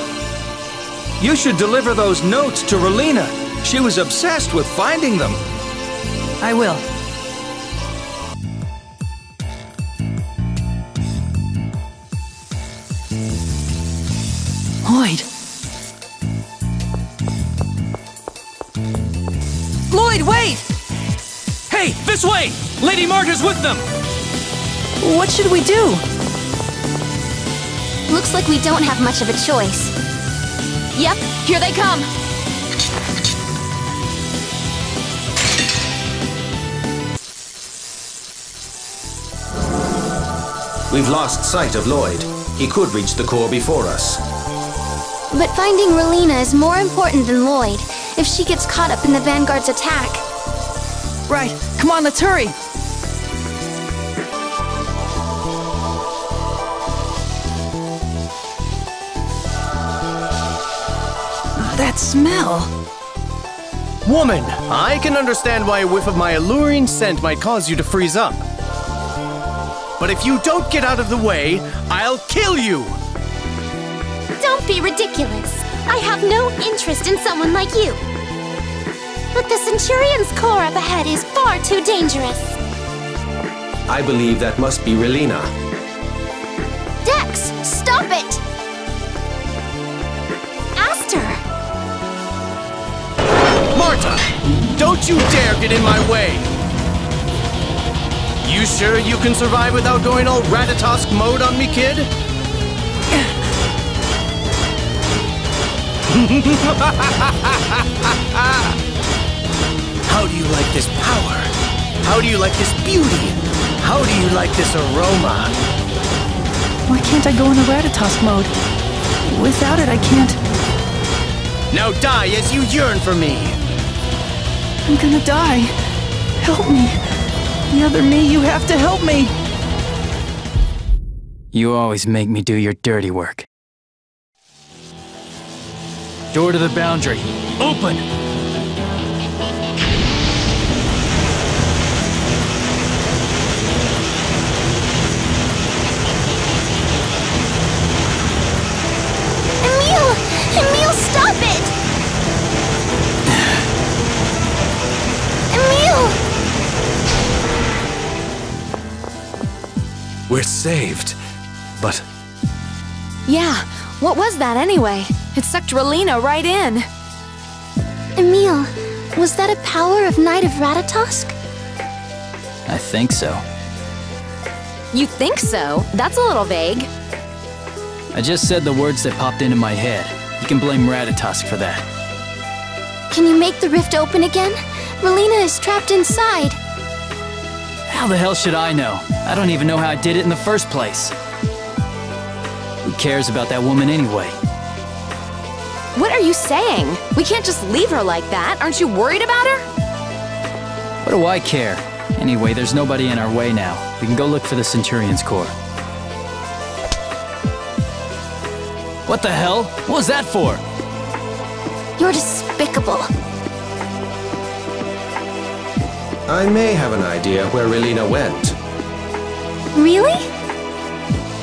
Speaker 14: You should deliver those notes to Relina. She was obsessed with finding them.
Speaker 4: I will. Lloyd! Lloyd, wait!
Speaker 14: Hey, this way! Lady Marta's with them!
Speaker 4: What should we do?
Speaker 6: Looks like we don't have much of a choice.
Speaker 5: Yep, here they come!
Speaker 8: We've lost sight of Lloyd. He could reach the core before us.
Speaker 6: But finding Relina is more important than Lloyd, if she gets caught up in the Vanguard's attack.
Speaker 4: Right, come on, let's hurry! That smell!
Speaker 3: Woman, I can understand why a whiff of my alluring scent might cause you to freeze up. But if you don't get out of the way, I'll kill you!
Speaker 6: Don't be ridiculous. I have no interest in someone like you. But the Centurion's core up ahead is far too dangerous.
Speaker 8: I believe that must be Relina.
Speaker 6: Dex, stop it! Aster!
Speaker 3: Marta! Don't you dare get in my way! You sure you can survive without going all Ratatosk mode on me, kid? How do you like this power?
Speaker 12: How do you like this beauty? How do you like this aroma?
Speaker 4: Why can't I go into Ratatosk mode? Without it, I can't...
Speaker 12: Now die as you yearn for me!
Speaker 4: I'm gonna die. Help me. The other me, you have to help me.
Speaker 1: You always make me do your dirty work. Door to the boundary. Open!
Speaker 6: Emil, stop it! Emil!
Speaker 7: We're saved, but...
Speaker 5: Yeah, what was that anyway? It sucked Relina right in.
Speaker 6: Emil, was that a power of Knight of Ratatosk?
Speaker 1: I think so.
Speaker 5: You think so? That's a little vague.
Speaker 1: I just said the words that popped into my head. You can blame Ratatosk for that.
Speaker 6: Can you make the rift open again? Relina is trapped inside.
Speaker 1: How the hell should I know? I don't even know how I did it in the first place. Who cares about that woman anyway?
Speaker 5: What are you saying? We can't just leave her like that. Aren't you worried about her?
Speaker 1: What do I care? Anyway, there's nobody in our way now. We can go look for the Centurion's Core. What the hell? What was that for?
Speaker 6: You're despicable.
Speaker 8: I may have an idea where Relina went.
Speaker 6: Really?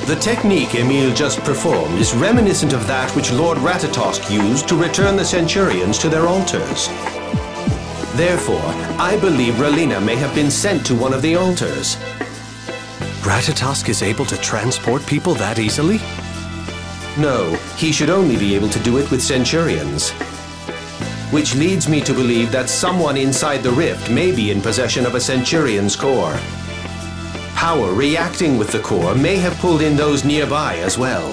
Speaker 8: The technique Emil just performed is reminiscent of that which Lord Ratatosk used to return the Centurions to their altars. Therefore, I believe Relina may have been sent to one of the altars.
Speaker 7: Ratatosk is able to transport people that easily?
Speaker 8: No, he should only be able to do it with Centurions. Which leads me to believe that someone inside the rift may be in possession of a Centurion's core. Power reacting with the core may have pulled in those nearby as well.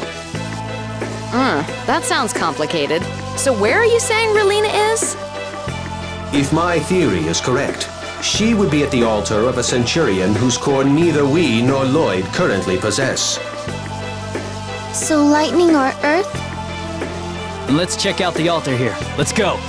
Speaker 5: That sounds complicated. So where are you saying Relina is?
Speaker 8: If my theory is correct, she would be at the altar of a Centurion whose core neither we nor Lloyd currently possess.
Speaker 6: So lightning or earth?
Speaker 1: And let's check out the altar here. Let's go.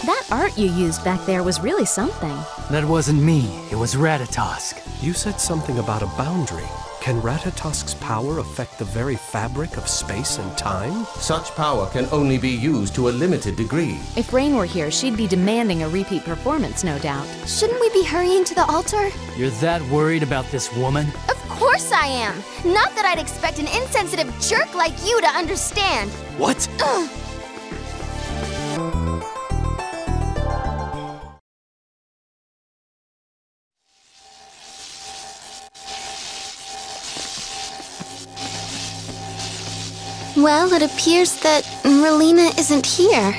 Speaker 5: That art you used back there was really something.
Speaker 11: That wasn't me. It was Ratatosk.
Speaker 7: You said something about a boundary. Can Ratatosk's power affect the very fabric of space and time?
Speaker 8: Such power can only be used to a limited degree.
Speaker 5: If Rain were here, she'd be demanding a repeat performance, no doubt.
Speaker 6: Shouldn't we be hurrying to the altar?
Speaker 1: You're that worried about this woman?
Speaker 6: Of course I am! Not that I'd expect an insensitive jerk like you to understand.
Speaker 1: What?
Speaker 6: Well, it appears that Relina isn't here.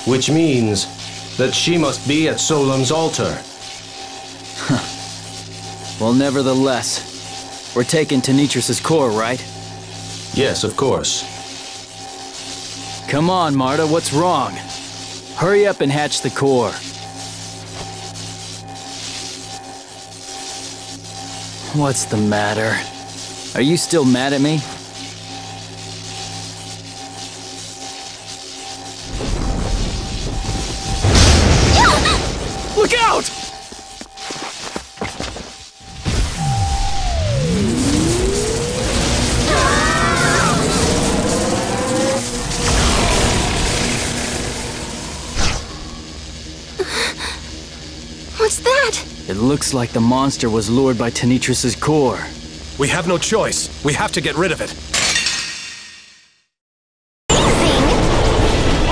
Speaker 8: Which means that she must be at Solemn's altar.
Speaker 1: Well, nevertheless, we're taking Tanitrus's core, right?
Speaker 8: Yes, of course.
Speaker 1: Come on, Marta, what's wrong? Hurry up and hatch the core. What's the matter? Are you still mad at me? Look out!
Speaker 6: What's that?
Speaker 1: It looks like the monster was lured by Tanitrus's core.
Speaker 9: We have no choice. We have to get rid of it.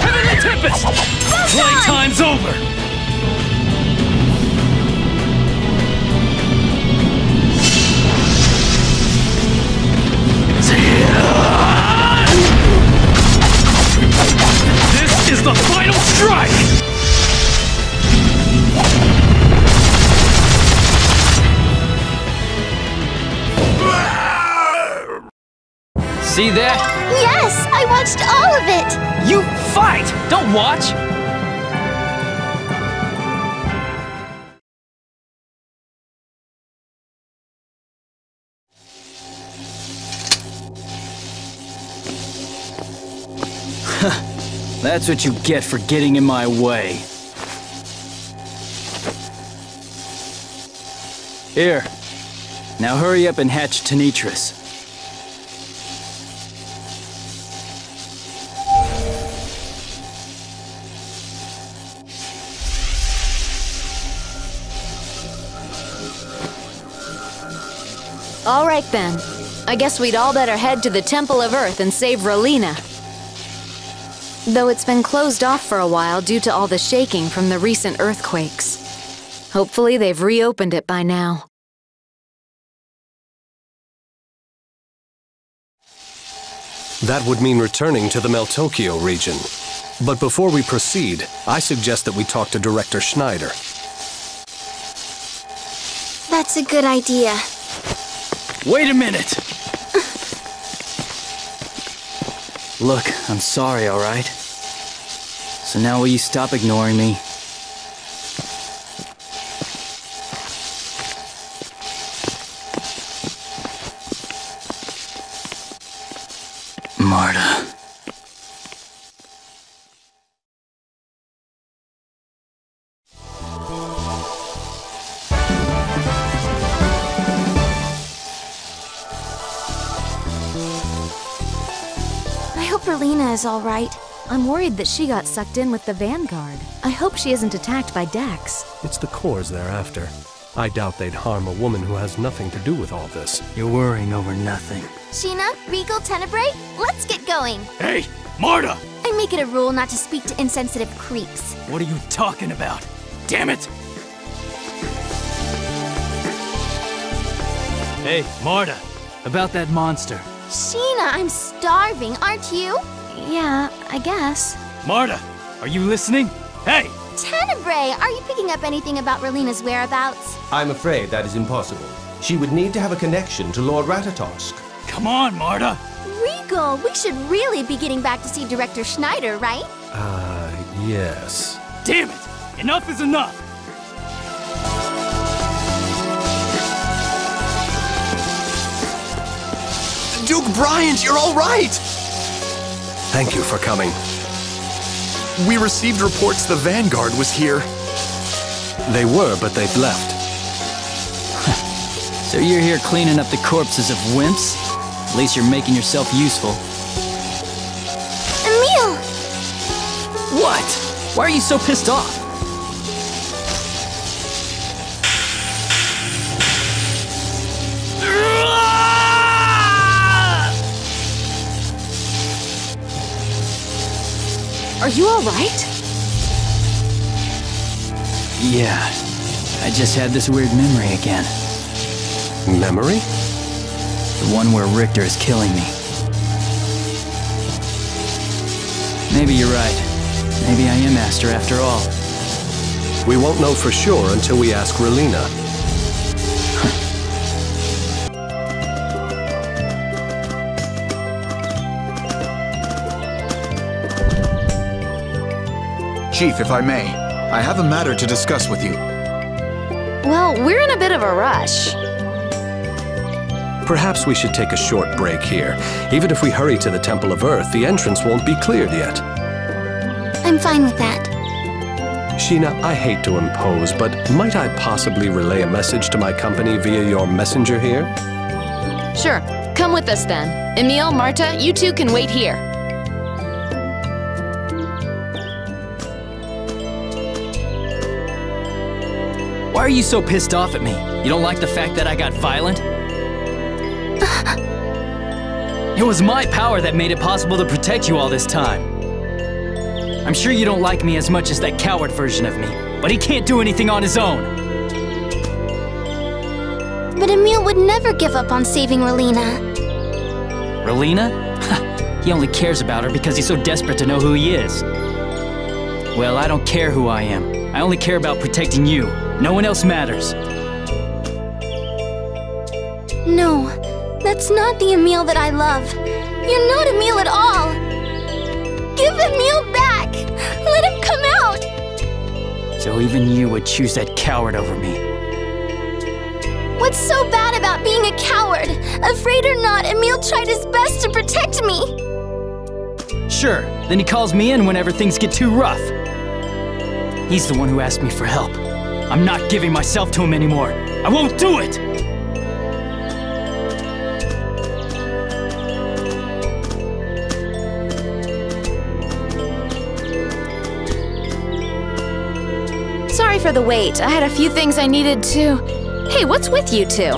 Speaker 1: Heavenly Tempest! Playtime's over! This is the final strike! see that?
Speaker 6: Yes, I watched all of it!
Speaker 1: You fight! Don't watch! That's what you get for getting in my way. Here. Now hurry up and hatch Tenitris.
Speaker 5: All right then. I guess we'd all better head to the Temple of Earth and save Relina. Though it's been closed off for a while due to all the shaking from the recent earthquakes. Hopefully they've reopened it by now.
Speaker 7: That would mean returning to the Meltokyo region. But before we proceed, I suggest that we talk to Director Schneider.
Speaker 6: That's a good idea.
Speaker 1: Wait a minute! Look, I'm sorry, all right? So now will you stop ignoring me? Marta.
Speaker 6: I hope Relina is all right.
Speaker 5: I'm worried that she got sucked in with the Vanguard. I hope she isn't attacked by Dex.
Speaker 7: It's the cores they're after. I doubt they'd harm a woman who has nothing to do with all this.
Speaker 1: You're worrying over nothing.
Speaker 6: Sheena, Regal, Tenebrae, let's get going.
Speaker 1: Hey, Marta!
Speaker 6: I make it a rule not to speak to insensitive creeps.
Speaker 1: What are you talking about? Damn it! Hey, Marta, about that monster.
Speaker 6: Sheena, I'm starving, aren't you?
Speaker 5: Yeah, I guess.
Speaker 1: Marta, are you listening? Hey!
Speaker 6: Tenebrae, are you picking up anything about Relina's whereabouts?
Speaker 8: I'm afraid that is impossible. She would need to have a connection to Lord Ratatosk.
Speaker 1: Come on, Marta!
Speaker 6: Regal, we should really be getting back to see Director Schneider, right?
Speaker 7: Yes.
Speaker 1: Damn it! Enough is enough!
Speaker 9: Duke Bryant, you're all right!
Speaker 7: Thank you for coming.
Speaker 9: We received reports the Vanguard was here.
Speaker 7: They were, but they've left.
Speaker 1: So you're here cleaning up the corpses of wimps? At least you're making yourself useful.
Speaker 6: Emil!
Speaker 1: What? Why are you so pissed off?
Speaker 5: Are you all right?
Speaker 1: Yeah, I just had this weird memory again.
Speaker 7: Memory?
Speaker 1: The one where Richter is killing me. Maybe you're right. Maybe I am Aster after all.
Speaker 7: We won't know for sure until we ask Relina.
Speaker 15: Chief, if I may, I have a matter to discuss with you.
Speaker 5: Well, we're in a bit of a rush.
Speaker 7: Perhaps we should take a short break here. Even if we hurry to the Temple of Earth, the entrance won't be cleared yet.
Speaker 6: I'm fine with that.
Speaker 7: Sheena, I hate to impose, but might I possibly relay a message to my company via your messenger here?
Speaker 5: Sure. Come with us then. Emil, Marta, you two can wait here.
Speaker 1: Why are you so pissed off at me? You don't like the fact that I got violent? It was my power that made it possible to protect you all this time. I'm sure you don't like me as much as that coward version of me, but he can't do anything on his own.
Speaker 6: But Emil would never give up on saving Relina.
Speaker 1: Relina? He only cares about her because he's so desperate to know who he is. Well, I don't care who I am. I only care about protecting you. No one else matters.
Speaker 6: No, that's not the Emil that I love. You're not Emil at all. Give Emil back. Let him come out.
Speaker 1: So even you would choose that coward over me.
Speaker 6: What's so bad about being a coward? Afraid or not, Emil tried his best to protect me.
Speaker 1: Sure, then he calls me in whenever things get too rough. He's the one who asked me for help. I'm not giving myself to him anymore. I won't do it!
Speaker 5: Sorry for the wait. I had a few things I needed to... Hey, what's with you two?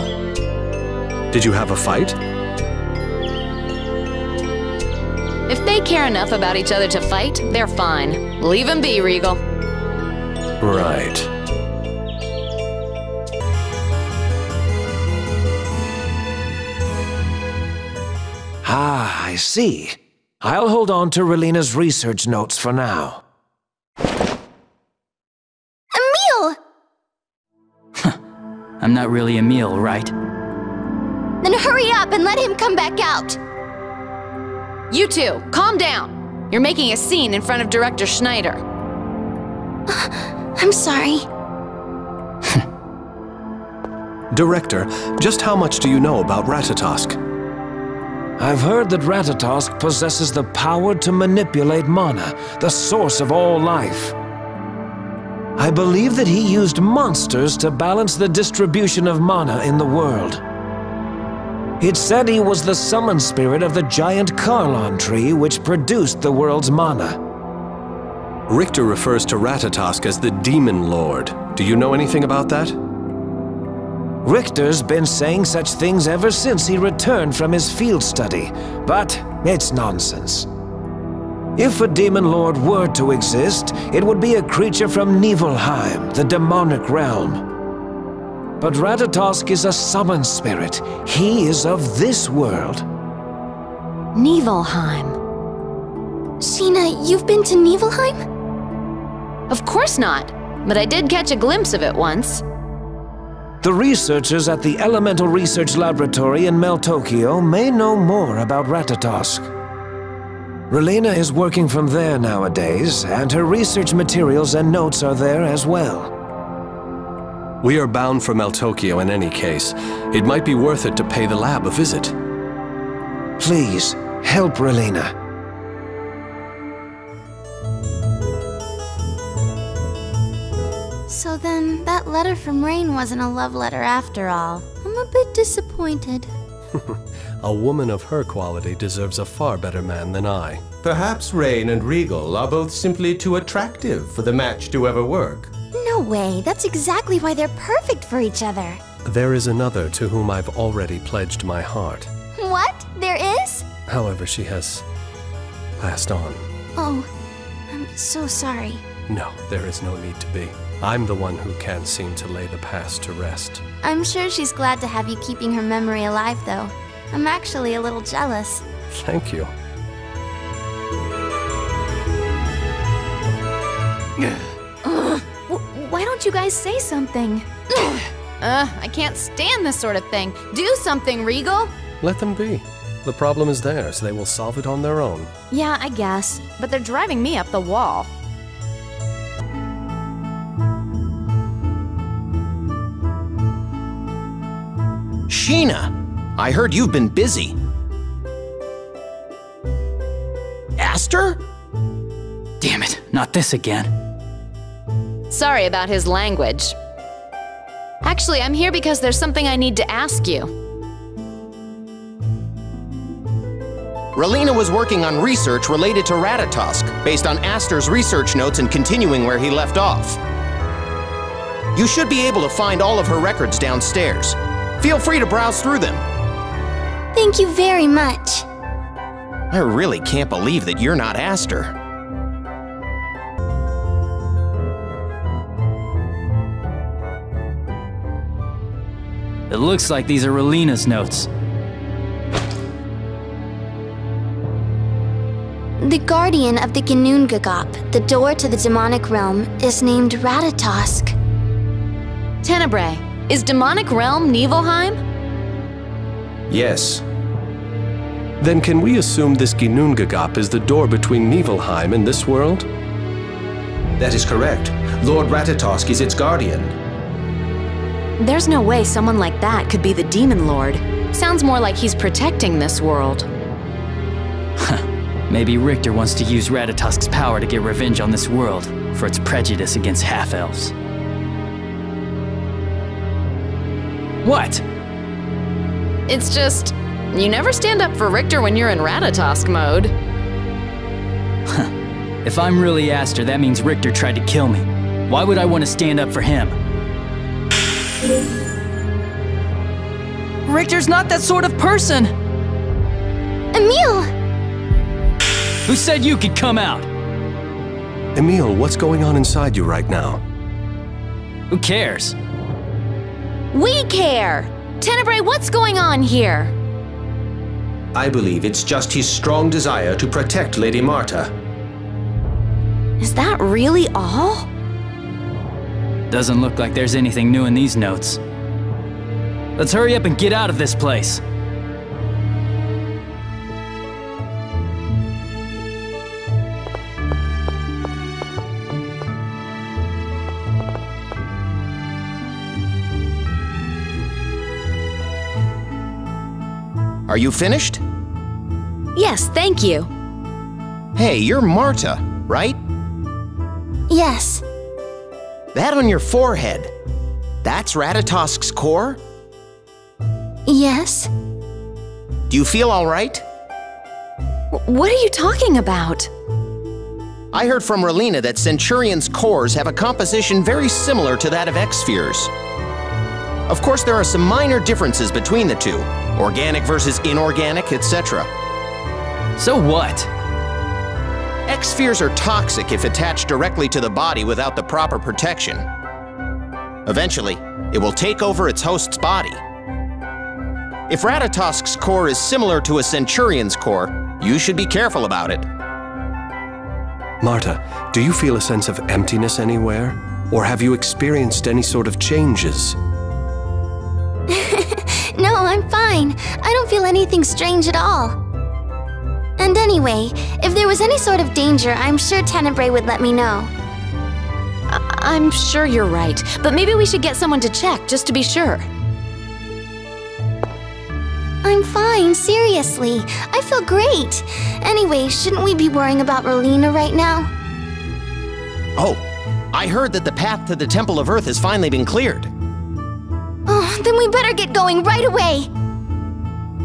Speaker 7: Did you have a fight?
Speaker 5: If they care enough about each other to fight, they're fine. Leave them be, Regal.
Speaker 7: Right.
Speaker 10: Ah, I see. I'll hold on to Relina's research notes for now.
Speaker 6: Emil!
Speaker 1: I'm not really Emil, right?
Speaker 6: Then hurry up and let him come back out.
Speaker 5: You two, calm down. You're making a scene in front of Director Schneider.
Speaker 6: I'm sorry.
Speaker 7: Director, just how much do you know about Ratatosk?
Speaker 10: I've heard that Ratatosk possesses the power to manipulate mana, the source of all life. I believe that he used monsters to balance the distribution of mana in the world. It's said he was the summon spirit of the giant Carlon tree which produced the world's mana.
Speaker 7: Richter refers to Ratatosk as the Demon Lord. Do you know anything about that?
Speaker 10: Richter's been saying such things ever since he returned from his field study, but it's nonsense. If a Demon Lord were to exist, it would be a creature from Niflheim, the demonic realm. But Ratatosk is a summon spirit. He is of this world.
Speaker 5: Niflheim.
Speaker 6: Sheena, you've been to Niflheim?
Speaker 5: Of course not, but I did catch a glimpse of it once.
Speaker 10: The researchers at the Elemental Research Laboratory in Meltokio may know more about Ratatosk. Relina is working from there nowadays, and her research materials and notes are there as well.
Speaker 7: We are bound for Meltokio in any case. It might be worth it to pay the lab a visit.
Speaker 10: Please, help Relina.
Speaker 6: So then, that letter from Rain wasn't a love letter after all. I'm a bit disappointed.
Speaker 7: A woman of her quality deserves a far better man than I.
Speaker 8: Perhaps Rain and Regal are both simply too attractive for the match to ever work.
Speaker 6: No way, that's exactly why they're perfect for each other.
Speaker 7: There is another to whom I've already pledged my heart.
Speaker 6: What? There is?
Speaker 7: However, she has passed on.
Speaker 6: Oh, I'm so sorry.
Speaker 7: No, there is no need to be. I'm the one who can't seem to lay the past to rest.
Speaker 6: I'm sure she's glad to have you keeping her memory alive, though. I'm actually a little jealous.
Speaker 7: Thank you.
Speaker 5: Why don't you guys say something? I can't stand this sort of thing. Do something, Regal!
Speaker 7: Let them be. The problem is theirs. They will solve it on their own.
Speaker 5: Yeah, I guess. But they're driving me up the wall.
Speaker 3: Sheena! I heard you've been busy. Aster?
Speaker 1: Damn it, not this again.
Speaker 5: Sorry about his language. Actually, I'm here because there's something I need to ask you.
Speaker 3: Relina was working on research related to Ratatosk, based on Aster's research notes and continuing where he left off. You should be able to find all of her records downstairs. Feel free to browse through them.
Speaker 6: Thank you very much.
Speaker 3: I really can't believe that you're not Aster.
Speaker 1: It looks like these are Relina's notes.
Speaker 6: The guardian of the Ginnungagap, the door to the demonic realm, is named Ratatosk.
Speaker 5: Tenebrae, is demonic realm Niflheim?
Speaker 8: Yes.
Speaker 7: Then can we assume this Ginnungagap is the door between Niflheim and this world?
Speaker 8: That is correct. Lord Ratatosk is its guardian.
Speaker 5: There's no way someone like that could be the Demon Lord. Sounds more like he's protecting this world.
Speaker 1: Maybe Richter wants to use Ratatosk's power to get revenge on this world for its prejudice against half-elves. What?
Speaker 5: It's just, you never stand up for Richter when you're in Ratatosk mode.
Speaker 1: If I'm really Aster, that means Richter tried to kill me. Why would I want to stand up for him?
Speaker 4: Richter's not that sort of person!
Speaker 6: Emil!
Speaker 1: Who said you could come out?
Speaker 7: Emil, what's going on inside you right now?
Speaker 1: Who cares?
Speaker 5: We care! Tenebrae, what's going on here?
Speaker 8: I believe it's just his strong desire to protect Lady Marta.
Speaker 5: Is that really all?
Speaker 1: Doesn't look like there's anything new in these notes. Let's hurry up and get out of this place.
Speaker 16: Are you finished?
Speaker 5: Yes, thank you.
Speaker 16: Hey, you're Marta, right?
Speaker 6: Yes.
Speaker 16: That on your forehead, that's Ratatosk's core?
Speaker 6: Yes.
Speaker 16: Do you feel all right?
Speaker 5: What are you talking about?
Speaker 16: I heard from Relina that Centurion's cores have a composition very similar to that of X-Spheres. Of course, there are some minor differences between the two, organic versus inorganic, etc.
Speaker 1: So what?
Speaker 16: X-Spheres are toxic if attached directly to the body without the proper protection. Eventually, it will take over its host's body. If Ratatosk's core is similar to a Centurion's core, you should be careful about it.
Speaker 7: Marta, do you feel a sense of emptiness anywhere? Or have you experienced any sort of changes?
Speaker 6: No, I'm fine. I don't feel anything strange at all. And anyway, if there was any sort of danger, I'm sure Tenebrae would let me know.
Speaker 5: I'm sure you're right, but maybe we should get someone to check, just to be sure.
Speaker 6: I'm fine, seriously. I feel great. Anyway, shouldn't we be worrying about Relina right now?
Speaker 16: Oh, I heard that the path to the Temple of Earth has finally been cleared.
Speaker 6: Oh, then we better get going right away.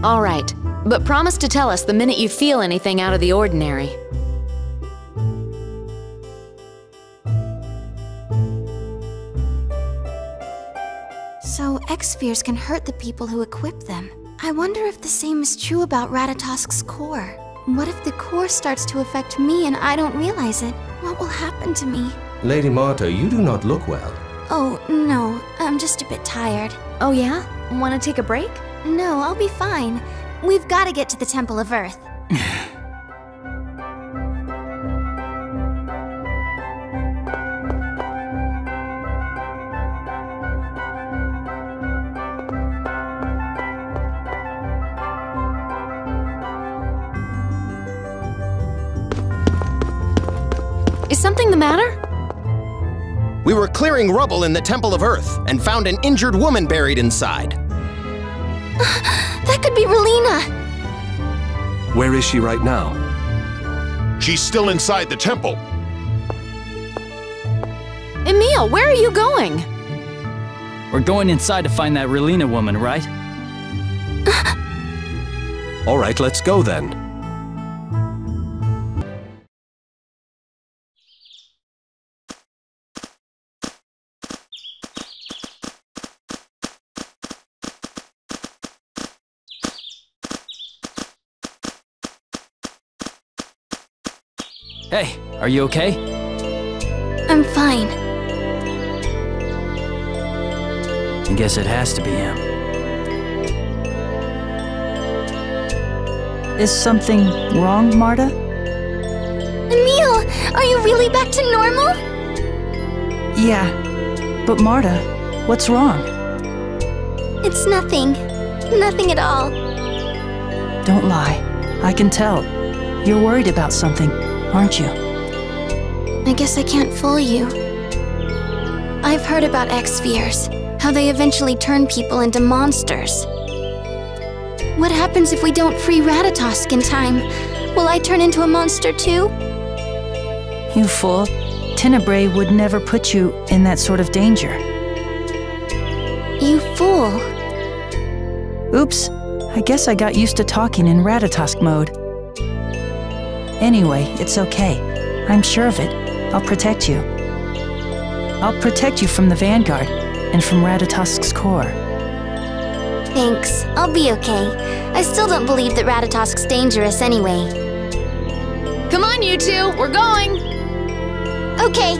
Speaker 5: All right, but promise to tell us the minute you feel anything out of the ordinary.
Speaker 2: So X-Spheres can hurt the people who equip them. I wonder if the same is true about Ratatosk's core. What if the core starts to affect me and I don't realize it? What will happen to me?
Speaker 8: Lady Marta, you do not look well.
Speaker 2: Oh, no, I'm just a bit tired.
Speaker 5: Oh yeah? Want to take a break?
Speaker 2: No, I'll be fine. We've got to get to the Temple of Earth.
Speaker 5: Is something the matter?
Speaker 16: We were clearing rubble in the Temple of Earth and found an injured woman buried inside.
Speaker 6: That could be Relina.
Speaker 7: Where is she right now?
Speaker 17: She's still inside the temple.
Speaker 5: Emil, where are you going?
Speaker 1: We're going inside to find that Relina woman, right?
Speaker 7: All right, let's go then.
Speaker 1: Hey, are you okay?
Speaker 2: I'm fine.
Speaker 1: I guess it has to be him.
Speaker 4: Is something wrong, Marta?
Speaker 6: Emil, are you really back to normal?
Speaker 4: Yeah, but Marta, what's wrong?
Speaker 6: It's nothing. Nothing at all.
Speaker 4: Don't lie. I can tell. You're worried about something, aren't you?
Speaker 2: I guess I can't fool you. I've heard about X-Spheres, how they eventually turn people into monsters. What happens if we don't free Ratatosk in time? Will I turn into a monster too?
Speaker 4: You fool. Tenebrae would never put you in that sort of danger.
Speaker 2: You fool.
Speaker 4: Oops. I guess I got used to talking in Ratatosk mode. Anyway, it's okay. I'm sure of it. I'll protect you. I'll protect you from the Vanguard and from Ratatosk's core.
Speaker 6: Thanks. I'll be okay. I still don't believe that Ratatosk's dangerous anyway.
Speaker 5: Come on, you two! We're going!
Speaker 6: Okay.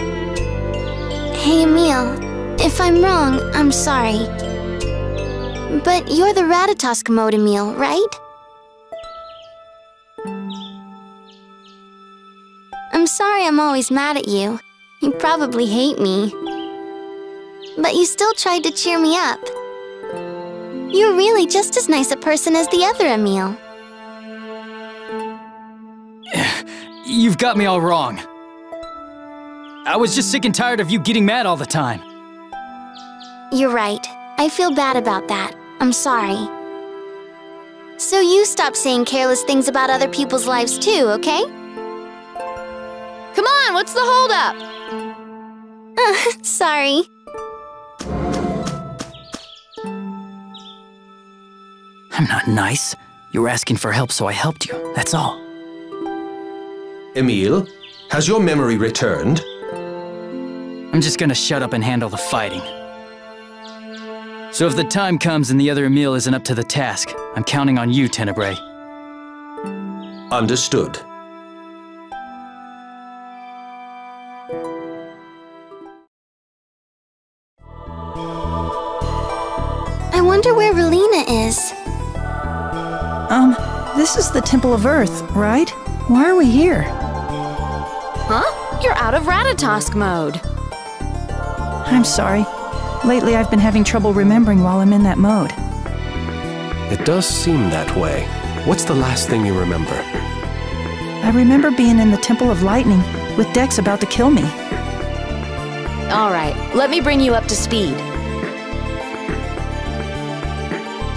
Speaker 6: Hey, Emil. If I'm wrong, I'm sorry. But you're the Ratatosk mode, Emil, right? I'm sorry I'm always mad at you. You probably hate me. But you still tried to cheer me up. You're really just as nice a person as the other Emil.
Speaker 1: You've got me all wrong. I was just sick and tired of you getting mad all the time.
Speaker 6: You're right. I feel bad about that. I'm sorry. So you stop saying careless things about other people's lives too, okay?
Speaker 5: Come on, what's the holdup?
Speaker 6: Sorry.
Speaker 1: I'm not nice. You were asking for help, so I helped you. That's all.
Speaker 8: Emil, has your memory returned?
Speaker 1: I'm just gonna shut up and handle the fighting. So if the time comes and the other Emil isn't up to the task, I'm counting on you, Tenebrae.
Speaker 8: Understood.
Speaker 2: I wonder where Relina is.
Speaker 4: This is the Temple of Earth, right? Why are we here?
Speaker 5: Huh? You're out of Ratatosk mode.
Speaker 4: I'm sorry. Lately I've been having trouble remembering while I'm in that mode.
Speaker 7: It does seem that way. What's the last thing you remember?
Speaker 4: I remember being in the Temple of Lightning with Dex about to kill me.
Speaker 5: All right, let me bring you up to speed.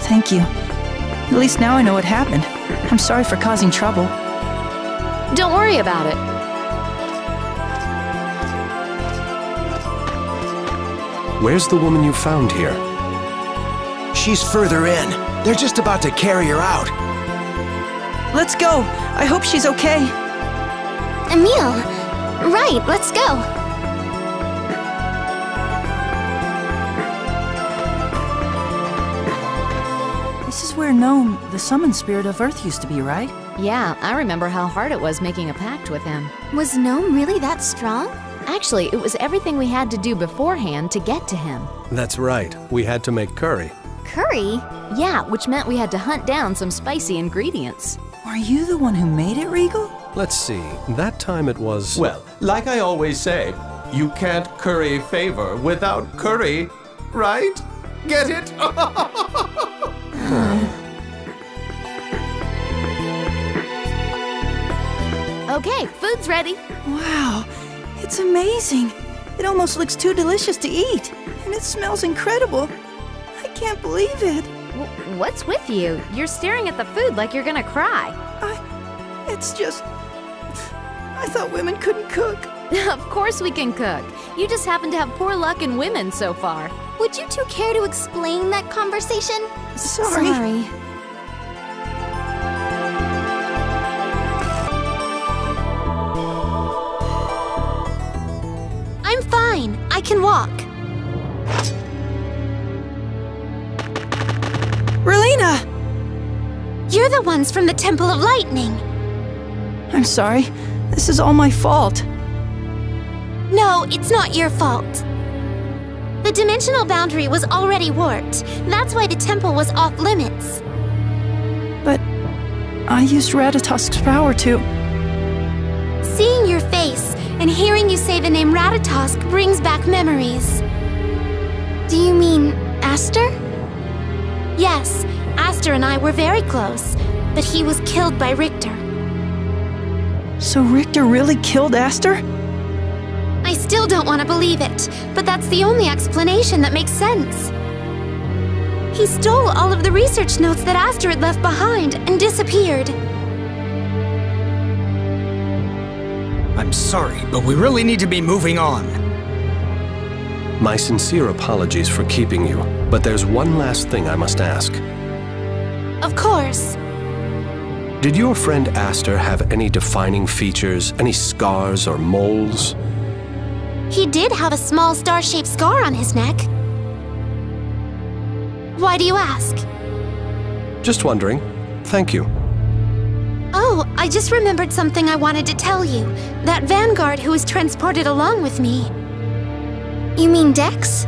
Speaker 4: Thank you. At least now I know what happened. I'm sorry for causing trouble.
Speaker 5: Don't worry about it.
Speaker 7: Where's the woman you found here?
Speaker 14: She's further in. They're just about to carry her out.
Speaker 4: Let's go. I hope she's okay.
Speaker 2: Emil! Right, let's go.
Speaker 4: This is where Gnome, the summoned spirit of Earth, used to be, right?
Speaker 5: Yeah, I remember how hard it was making a pact with him.
Speaker 2: Was Gnome really that strong?
Speaker 5: Actually, it was everything we had to do beforehand to get to him.
Speaker 7: That's right. We had to make curry.
Speaker 2: Curry?
Speaker 5: Yeah, which meant we had to hunt down some spicy ingredients.
Speaker 4: Are you the one who made it, Regal?
Speaker 7: Let's see. That time it was...
Speaker 18: Well, like I always say, you can't curry favor without curry, right? Get it?
Speaker 5: Okay, food's ready.
Speaker 4: Wow, it's amazing. It almost looks too delicious to eat. And it smells incredible. I can't believe it.
Speaker 5: What's with you? You're staring at the food like you're gonna cry.
Speaker 4: It's just... I thought women couldn't cook.
Speaker 5: Of course we can cook. You just happen to have poor luck in women so far.
Speaker 2: Would you two care to explain that conversation?
Speaker 4: Sorry.
Speaker 2: I'm fine. I can walk.
Speaker 4: Relina!
Speaker 2: You're the ones from the Temple of Lightning.
Speaker 4: I'm sorry. This is all my fault.
Speaker 2: No, it's not your fault. The dimensional boundary was already warped. That's why the temple was off limits.
Speaker 4: But I used Ratatosk's power to...
Speaker 2: Seeing your face and hearing you say the name Ratatosk brings back memories. Do you mean Aster? Yes, Aster and I were very close.
Speaker 6: but he was killed by Richter.
Speaker 4: So Richter really killed Aster?
Speaker 6: I still don't want to believe it, but that's the only explanation that makes sense. He stole all of the research notes that Aster had left behind and disappeared.
Speaker 19: I'm sorry, but we really need to be moving on.
Speaker 7: My sincere apologies for keeping you, but there's one last thing I must ask.
Speaker 6: Of course.
Speaker 7: Did your friend Aster have any defining features, any scars or moles?
Speaker 6: He did have a small star-shaped scar on his neck. Why do you ask?
Speaker 7: Just wondering. Thank you.
Speaker 6: Oh, I just remembered something I wanted to tell you. That vanguard who was transported along with me.
Speaker 2: You mean Dex?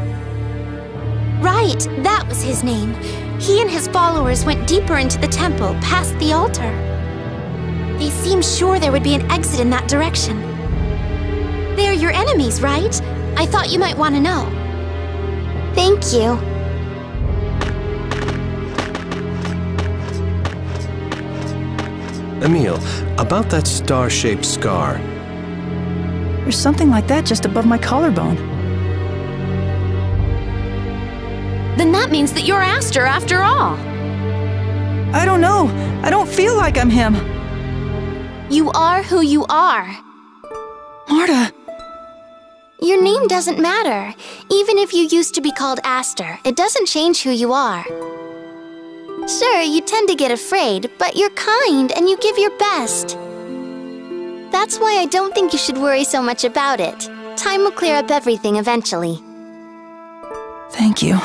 Speaker 6: Right, that was his name. He and his followers went deeper into the temple, past the altar. They seemed sure there would be an exit in that direction. They're your enemies, right? I thought you might want to know.
Speaker 2: Thank you.
Speaker 7: Emil, about that star-shaped scar.
Speaker 4: There's something like that just above my collarbone.
Speaker 5: Then that means that you're Aster after all.
Speaker 4: I don't know. I don't feel like I'm him.
Speaker 2: You are who you are.
Speaker 4: Marta!
Speaker 2: Your name doesn't matter. Even if you used to be called Aster, it doesn't change who you are. Sure, you tend to get afraid, but you're kind and you give your best. That's why I don't think you should worry so much about it. Time will clear up everything eventually.
Speaker 4: Thank you.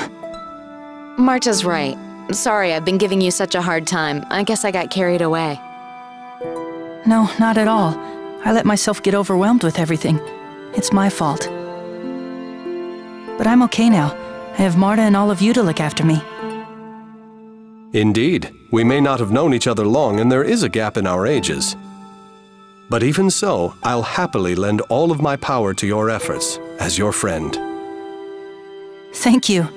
Speaker 5: Marta's right. Sorry I've been giving you such a hard time. I guess I got carried away.
Speaker 4: No, not at all. I let myself get overwhelmed with everything. It's my fault. But I'm okay now. I have Marta and all of you to look after me.
Speaker 7: Indeed, we may not have known each other long, and there is a gap in our ages. But even so, I'll happily lend all of my power to your efforts, as your friend.
Speaker 4: Thank you.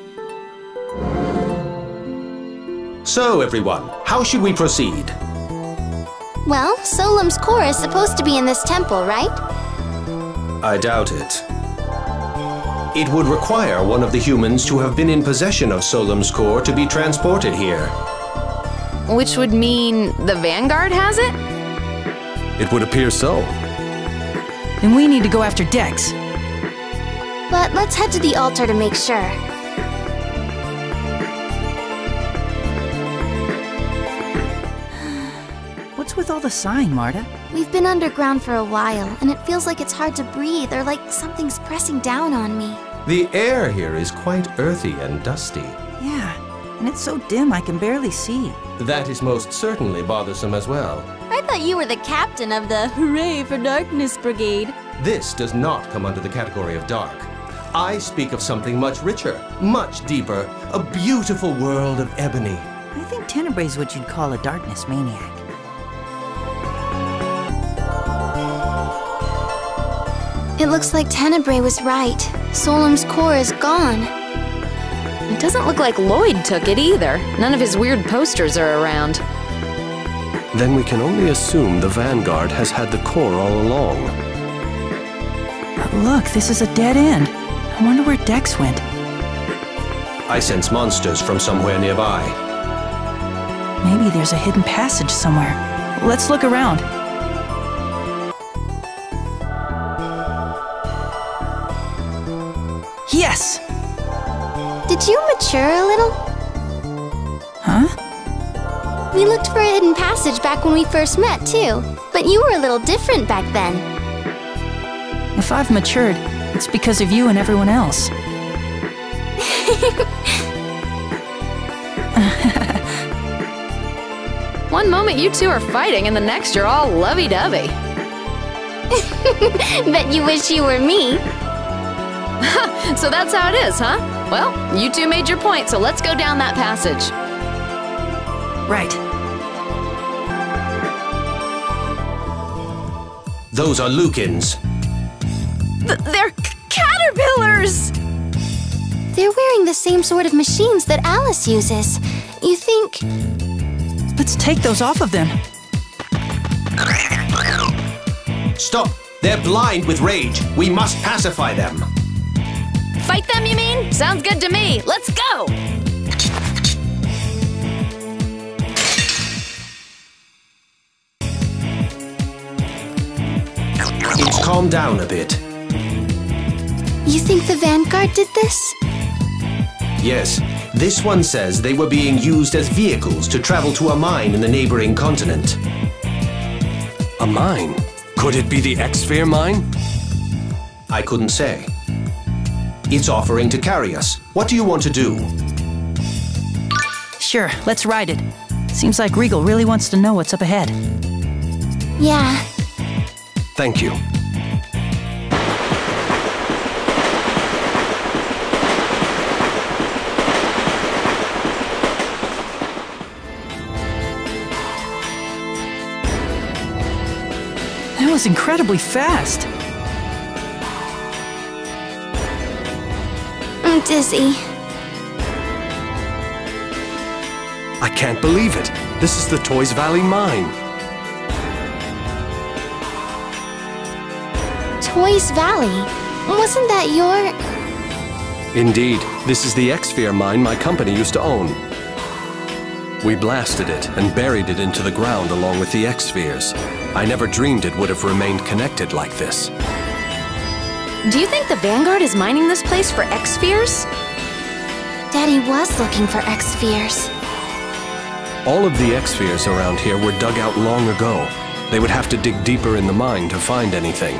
Speaker 8: So, everyone, how should we proceed?
Speaker 2: Well, Solemn's core is supposed to be in this temple, right?
Speaker 8: I doubt it. It would require one of the humans to have been in possession of Solemn's core to be transported here.
Speaker 5: Which would mean the Vanguard has it?
Speaker 7: It would appear so.
Speaker 4: Then we need to go after Dex.
Speaker 2: But let's head to the altar to make sure.
Speaker 4: What's with all the sighing, Marta?
Speaker 2: We've been underground for a while, and it feels like it's hard to breathe or like something's pressing down on me.
Speaker 18: The air here is quite earthy and dusty.
Speaker 4: Yeah, and it's so dim I can barely see.
Speaker 18: That is most certainly bothersome as well.
Speaker 20: I thought you were the captain of the Hooray for Darkness Brigade.
Speaker 18: This does not come under the category of dark. I speak of something much richer, much deeper, a beautiful world of ebony.
Speaker 4: I think Tenebrae's what you'd call a darkness maniac.
Speaker 2: It looks like Tenebrae was right. Solemn's core is gone.
Speaker 5: It doesn't look like Lloyd took it either. None of his weird posters are around.
Speaker 7: Then we can only assume the Vanguard has had the core all along.
Speaker 4: But look, this is a dead end. I wonder where Dex went.
Speaker 8: I sense monsters from somewhere nearby.
Speaker 4: Maybe there's a hidden passage somewhere. Let's look around. Yes!
Speaker 2: Did you mature a little?
Speaker 4: Huh?
Speaker 2: We looked for a hidden passage back when we first met, too. But you were a little different back then.
Speaker 4: If I've matured, it's because of you and everyone else.
Speaker 5: One moment you two are fighting, and the next you're all lovey-dovey.
Speaker 2: Bet you wish you were me.
Speaker 5: So that's how it is, huh? Well, you two made your point, so let's go down that passage.
Speaker 4: Right.
Speaker 8: Those are Lucans.
Speaker 20: They're caterpillars!
Speaker 2: They're wearing the same sort of machines that Alice uses. You think...
Speaker 4: Let's take those off of them.
Speaker 8: Stop! They're blind with rage. We must pacify them.
Speaker 5: Fight them, you mean? Sounds good to me. Let's go!
Speaker 8: It's calmed down a bit.
Speaker 2: You think the Vanguard did this?
Speaker 8: Yes. This one says they were being used as vehicles to travel to a mine in the neighboring continent.
Speaker 7: A mine? Could it be the X-Sphere mine?
Speaker 8: I couldn't say. It's offering to carry us. What do you want to do?
Speaker 4: Sure, let's ride it. Seems like Regal really wants to know what's up ahead.
Speaker 2: Yeah.
Speaker 7: Thank you.
Speaker 4: That was incredibly fast.
Speaker 2: I'm dizzy.
Speaker 7: I can't believe it. This is the Toys Valley mine.
Speaker 2: Toys Valley? Wasn't that your...
Speaker 7: Indeed, this is the X-Sphere mine my company used to own. We blasted it and buried it into the ground along with the X-Spheres. I never dreamed it would have remained connected like this.
Speaker 5: Do you think the Vanguard is mining this place for X-Spheres?
Speaker 2: Daddy was looking for X-Spheres.
Speaker 7: All of the X-Spheres around here were dug out long ago. They would have to dig deeper in the mine to find anything.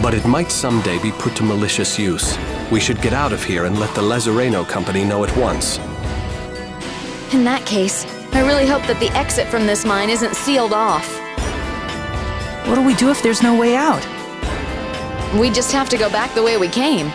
Speaker 7: But it might someday be put to malicious use. We should get out of here and let the Lazzareno company know at once.
Speaker 5: In that case, I really hope that the exit from this mine isn't sealed off.
Speaker 4: What do we do if there's no way out?
Speaker 5: We just have to go back the way we came.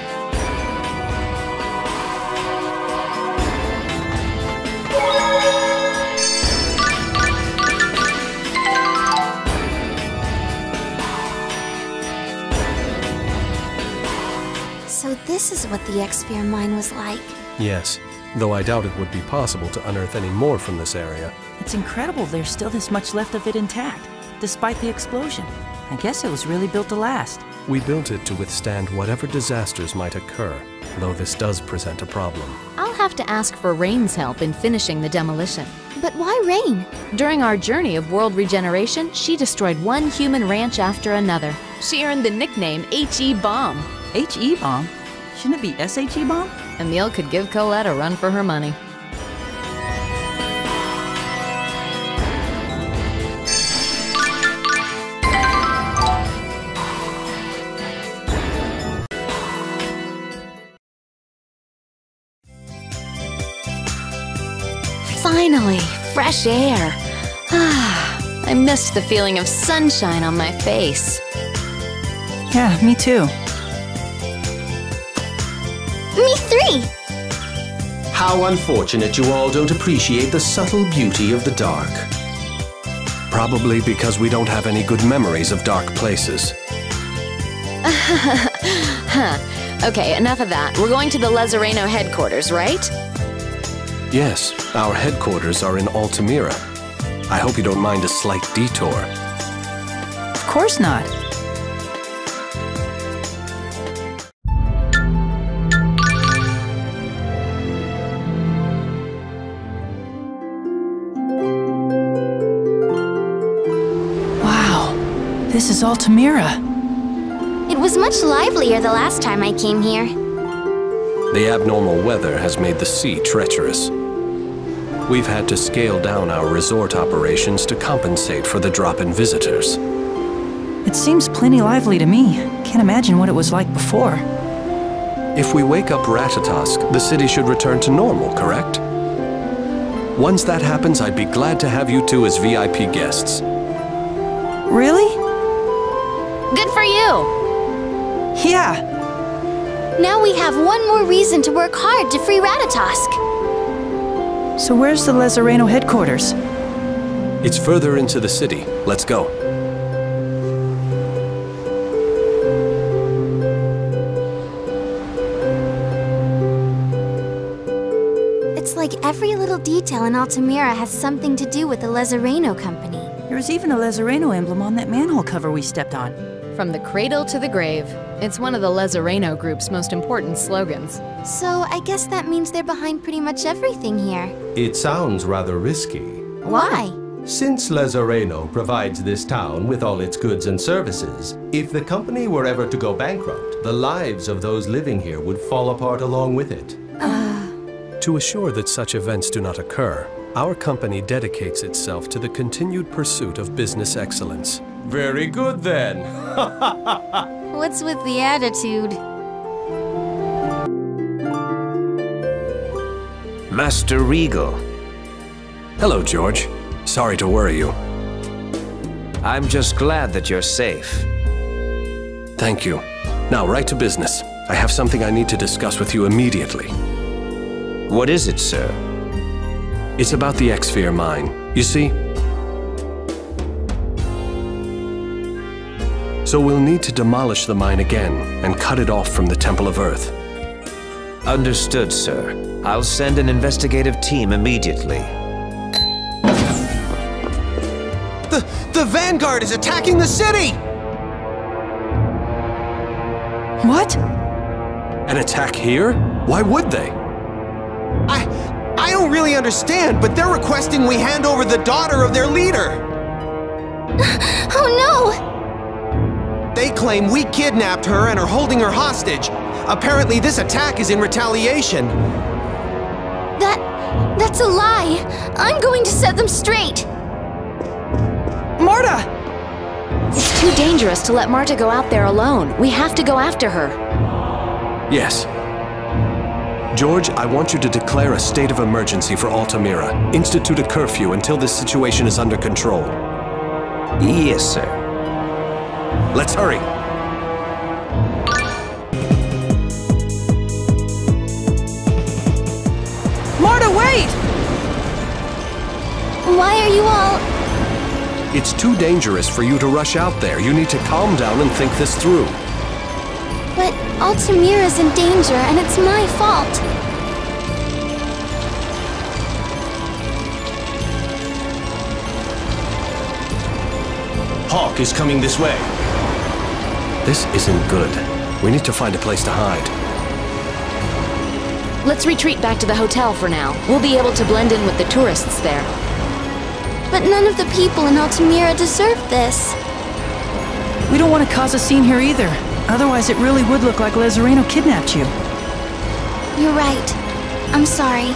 Speaker 2: So this is what the X-Sphere mine was like.
Speaker 7: Yes, though I doubt it would be possible to unearth any more from this area.
Speaker 4: It's incredible there's still this much left of it intact, despite the explosion. I guess it was really built to last.
Speaker 7: We built it to withstand whatever disasters might occur, though this does present a problem.
Speaker 5: I'll have to ask for Rain's help in finishing the demolition.
Speaker 2: But why Rain?
Speaker 5: During our journey of world regeneration, she destroyed one human ranch after another. She earned the nickname H.E. Bomb.
Speaker 4: H.E. Bomb? Shouldn't it be S.H.E. Bomb?
Speaker 5: Emile could give Colette a run for her money. Finally, fresh air. I missed the feeling of sunshine on my face.
Speaker 4: Yeah, me too.
Speaker 2: Me three!
Speaker 8: How unfortunate you all don't appreciate the subtle beauty of the dark.
Speaker 7: Probably because we don't have any good memories of dark places.
Speaker 5: Okay, enough of that. We're going to the Lazzareno headquarters, right?
Speaker 7: Yes, our headquarters are in Altamira. I hope you don't mind a slight detour.
Speaker 4: Of course not. Wow, this is Altamira.
Speaker 2: It was much livelier the last time I came here.
Speaker 7: The abnormal weather has made the sea treacherous. We've had to scale down our resort operations to compensate for the drop in visitors.
Speaker 4: It seems plenty lively to me. Can't imagine what it was like before.
Speaker 7: If we wake up Ratatosk, the city should return to normal, correct? Once that happens, I'd be glad to have you two as VIP guests.
Speaker 4: Really?
Speaker 5: Good for you!
Speaker 4: Yeah!
Speaker 2: Now we have one more reason to work hard to free Ratatosk.
Speaker 4: So where's the Lazzareno headquarters?
Speaker 7: It's further into the city. Let's go.
Speaker 2: It's like every little detail in Altamira has something to do with the Lezareno company.
Speaker 4: There was even a Lezareno emblem on that manhole cover we stepped on.
Speaker 5: From the cradle to the grave. It's one of the Lezareno group's most important slogans.
Speaker 2: So I guess that means they're behind pretty much everything here.
Speaker 18: It sounds rather risky.
Speaker 2: Why?
Speaker 18: Since Lezareno provides this town with all its goods and services, if the company were ever to go bankrupt, the lives of those living here would fall apart along with it.
Speaker 7: To assure that such events do not occur, our company dedicates itself to the continued pursuit of business excellence.
Speaker 18: Very good then.
Speaker 20: What's with the attitude?
Speaker 21: Master Regal.
Speaker 7: Hello, George. Sorry to worry you.
Speaker 21: I'm just glad that you're safe.
Speaker 7: Thank you. Now, right to business. I have something I need to discuss with you immediately.
Speaker 21: What is it, sir?
Speaker 7: It's about the X-Sphere mine. You see? So we'll need to demolish the mine again and cut it off from the Temple of Earth.
Speaker 21: Understood, sir. I'll send an investigative team immediately.
Speaker 8: The Vanguard is attacking the city!
Speaker 7: What? An attack here? Why would they?
Speaker 8: I don't really understand, but they're requesting we hand over the daughter of their leader!
Speaker 2: Oh no!
Speaker 8: They claim we kidnapped her and are holding her hostage. Apparently this attack is in retaliation.
Speaker 2: That's a lie! I'm going to set them straight!
Speaker 4: Marta!
Speaker 5: It's too dangerous to let Marta go out there alone. We have to go after her.
Speaker 7: Yes. George, I want you to declare a state of emergency for Altamira. Institute a curfew until this situation is under control.
Speaker 21: Yes, sir.
Speaker 7: Let's hurry.
Speaker 4: Marta, wait!
Speaker 2: Why are you all...
Speaker 7: It's too dangerous for you to rush out there. You need to calm down and think this through.
Speaker 2: But Altamira's in danger, and it's my fault.
Speaker 8: Hawk is coming this way.
Speaker 7: This isn't good. We need to find a place to hide.
Speaker 5: Let's retreat back to the hotel for now. We'll be able to blend in with the tourists there.
Speaker 2: But none of the people in Altamira deserve this.
Speaker 4: We don't want to cause a scene here either. Otherwise, it really would look like Lezareno kidnapped you.
Speaker 2: You're right. I'm sorry.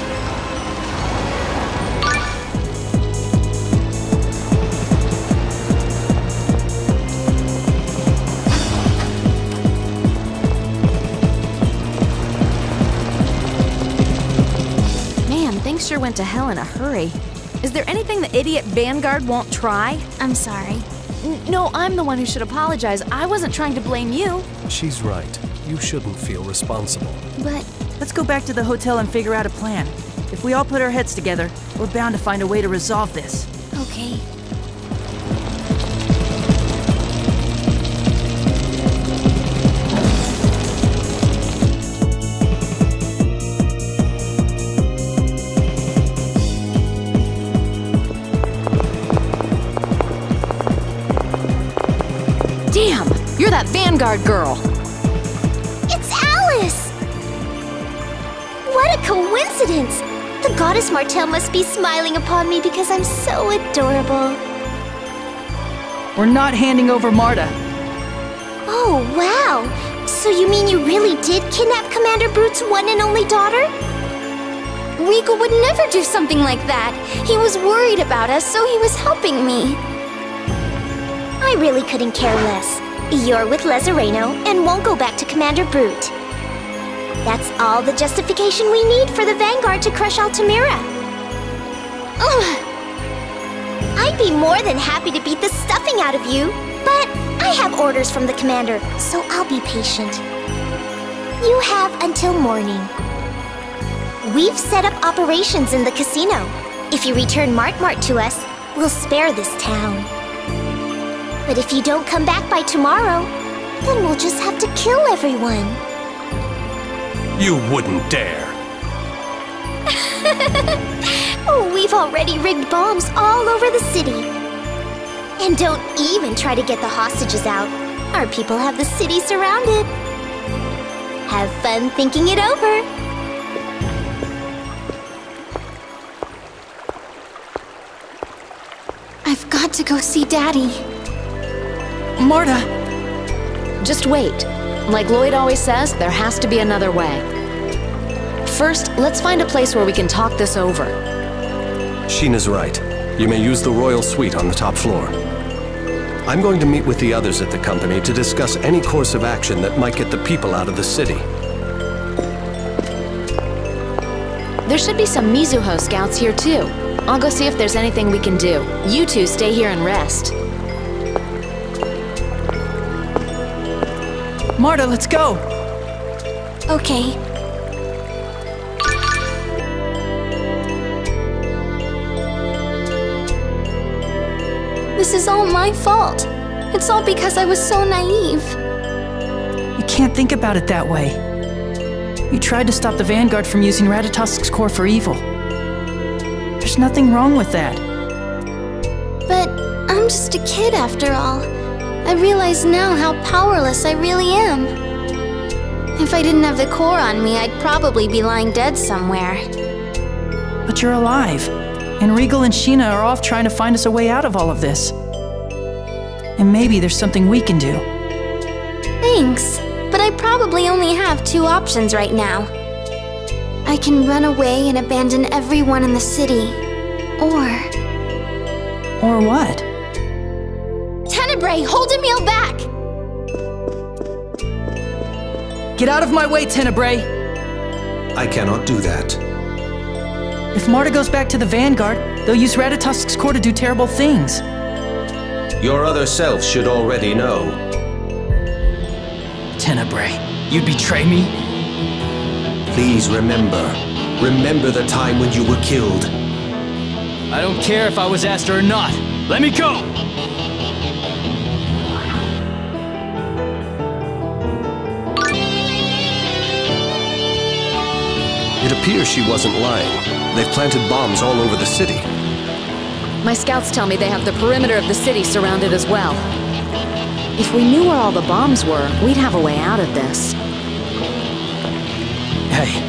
Speaker 5: Man, things sure went to hell in a hurry. Is there anything the idiot Vanguard won't try?
Speaker 2: I'm sorry.
Speaker 5: No, I'm the one who should apologize. I wasn't trying to blame you.
Speaker 7: She's right. You shouldn't feel responsible.
Speaker 2: But...
Speaker 4: Let's go back to the hotel and figure out a plan. If we all put our heads together, we're bound to find a way to resolve this.
Speaker 2: Okay.
Speaker 5: Damn! You're that Vanguard girl!
Speaker 6: It's Alice! What a coincidence! The goddess Martel must be smiling upon me because I'm so adorable.
Speaker 4: We're not handing over Marta.
Speaker 6: Oh, wow! So you mean you really did kidnap Commander Brute's one and only daughter?
Speaker 2: Regal would never do something like that. He was worried about us, so he was helping me.
Speaker 6: I really couldn't care less. You're with Lezareno and won't go back to Commander Brute. That's all the justification we need for the Vanguard to crush Altamira. Ugh. I'd be more than happy to beat the stuffing out of you, but I have orders from the commander, so I'll be patient. You have until morning. We've set up operations in the casino. If you return Mart to us, we'll spare this town. But if you don't come back by tomorrow, then we'll just have to kill everyone.
Speaker 7: You wouldn't dare.
Speaker 6: We've already rigged bombs all over the city. And don't even try to get the hostages out. Our people have the city surrounded. Have fun thinking it over.
Speaker 2: I've got to go see Daddy.
Speaker 4: Marta!
Speaker 5: Just wait. Like Lloyd always says, there has to be another way. First, let's find a place where we can talk this over.
Speaker 7: Sheena's right. You may use the royal suite on the top floor. I'm going to meet with the others at the company to discuss any course of action that might get the people out of the city.
Speaker 5: There should be some Mizuho scouts here too. I'll go see if there's anything we can do. You two stay here and rest.
Speaker 4: Marta, let's go!
Speaker 2: Okay. This is all my fault. It's all because I was so naive.
Speaker 4: You can't think about it that way. You tried to stop the Vanguard from using Ratatosk's core for evil. There's nothing wrong with that.
Speaker 2: But I'm just a kid after all. I realize now how powerless I really am. If I didn't have the core on me, I'd probably be lying dead somewhere.
Speaker 4: But you're alive, and Regal and Sheena are off trying to find us a way out of all of this. And maybe there's something we can do.
Speaker 2: Thanks, but I probably only have two options right now. I can run away and abandon everyone in the city, or...
Speaker 4: Or what?
Speaker 2: Tenebrae, hold Emil back!
Speaker 4: Get out of my way, Tenebrae!
Speaker 8: I cannot do that.
Speaker 4: If Marta goes back to the Vanguard, they'll use Ratatosk's core to do terrible things.
Speaker 8: Your other self should already know.
Speaker 1: Tenebrae, you'd betray me?
Speaker 8: Please remember. Remember the time when you were killed.
Speaker 1: I don't care if I was asked or not. Let me go!
Speaker 7: It appears she wasn't lying. They've planted bombs all over the city.
Speaker 5: My scouts tell me they have the perimeter of the city surrounded as well. If we knew where all the bombs were, we'd have a way out of this.
Speaker 1: Hey,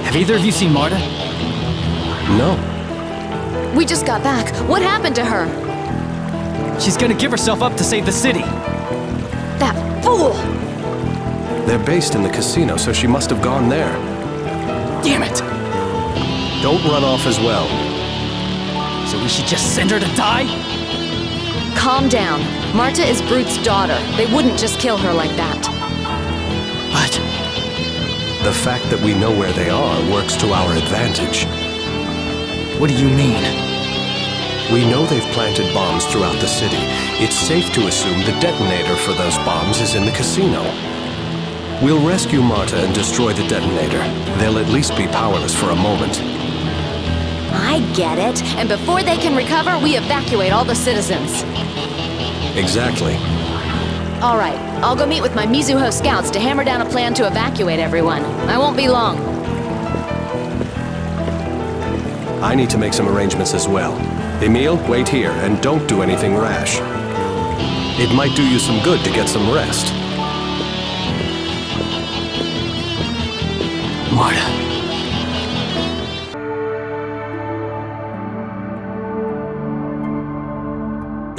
Speaker 1: have either of you seen Marta?
Speaker 7: No.
Speaker 5: We just got back. What happened to her?
Speaker 1: She's gonna give herself up to save the city.
Speaker 5: That fool!
Speaker 7: They're based in the casino, so she must have gone there.
Speaker 1: Damn it!
Speaker 7: Don't run off as well.
Speaker 1: So we should just send her to die?
Speaker 5: Calm down. Marta is Brute's daughter. They wouldn't just kill her like that.
Speaker 1: But...
Speaker 7: The fact that we know where they are works to our advantage.
Speaker 1: What do you mean?
Speaker 7: We know they've planted bombs throughout the city. It's safe to assume the detonator for those bombs is in the casino. We'll rescue Marta and destroy the detonator. They'll at least be powerless for a moment.
Speaker 5: I get it. And before they can recover, we evacuate all the citizens.
Speaker 7: Exactly.
Speaker 5: All right, I'll go meet with my Mizuho scouts to hammer down a plan to evacuate everyone. I won't be long.
Speaker 7: I need to make some arrangements as well. Emil, wait here, and don't do anything rash. It might do you some good to get some rest.
Speaker 1: Marta.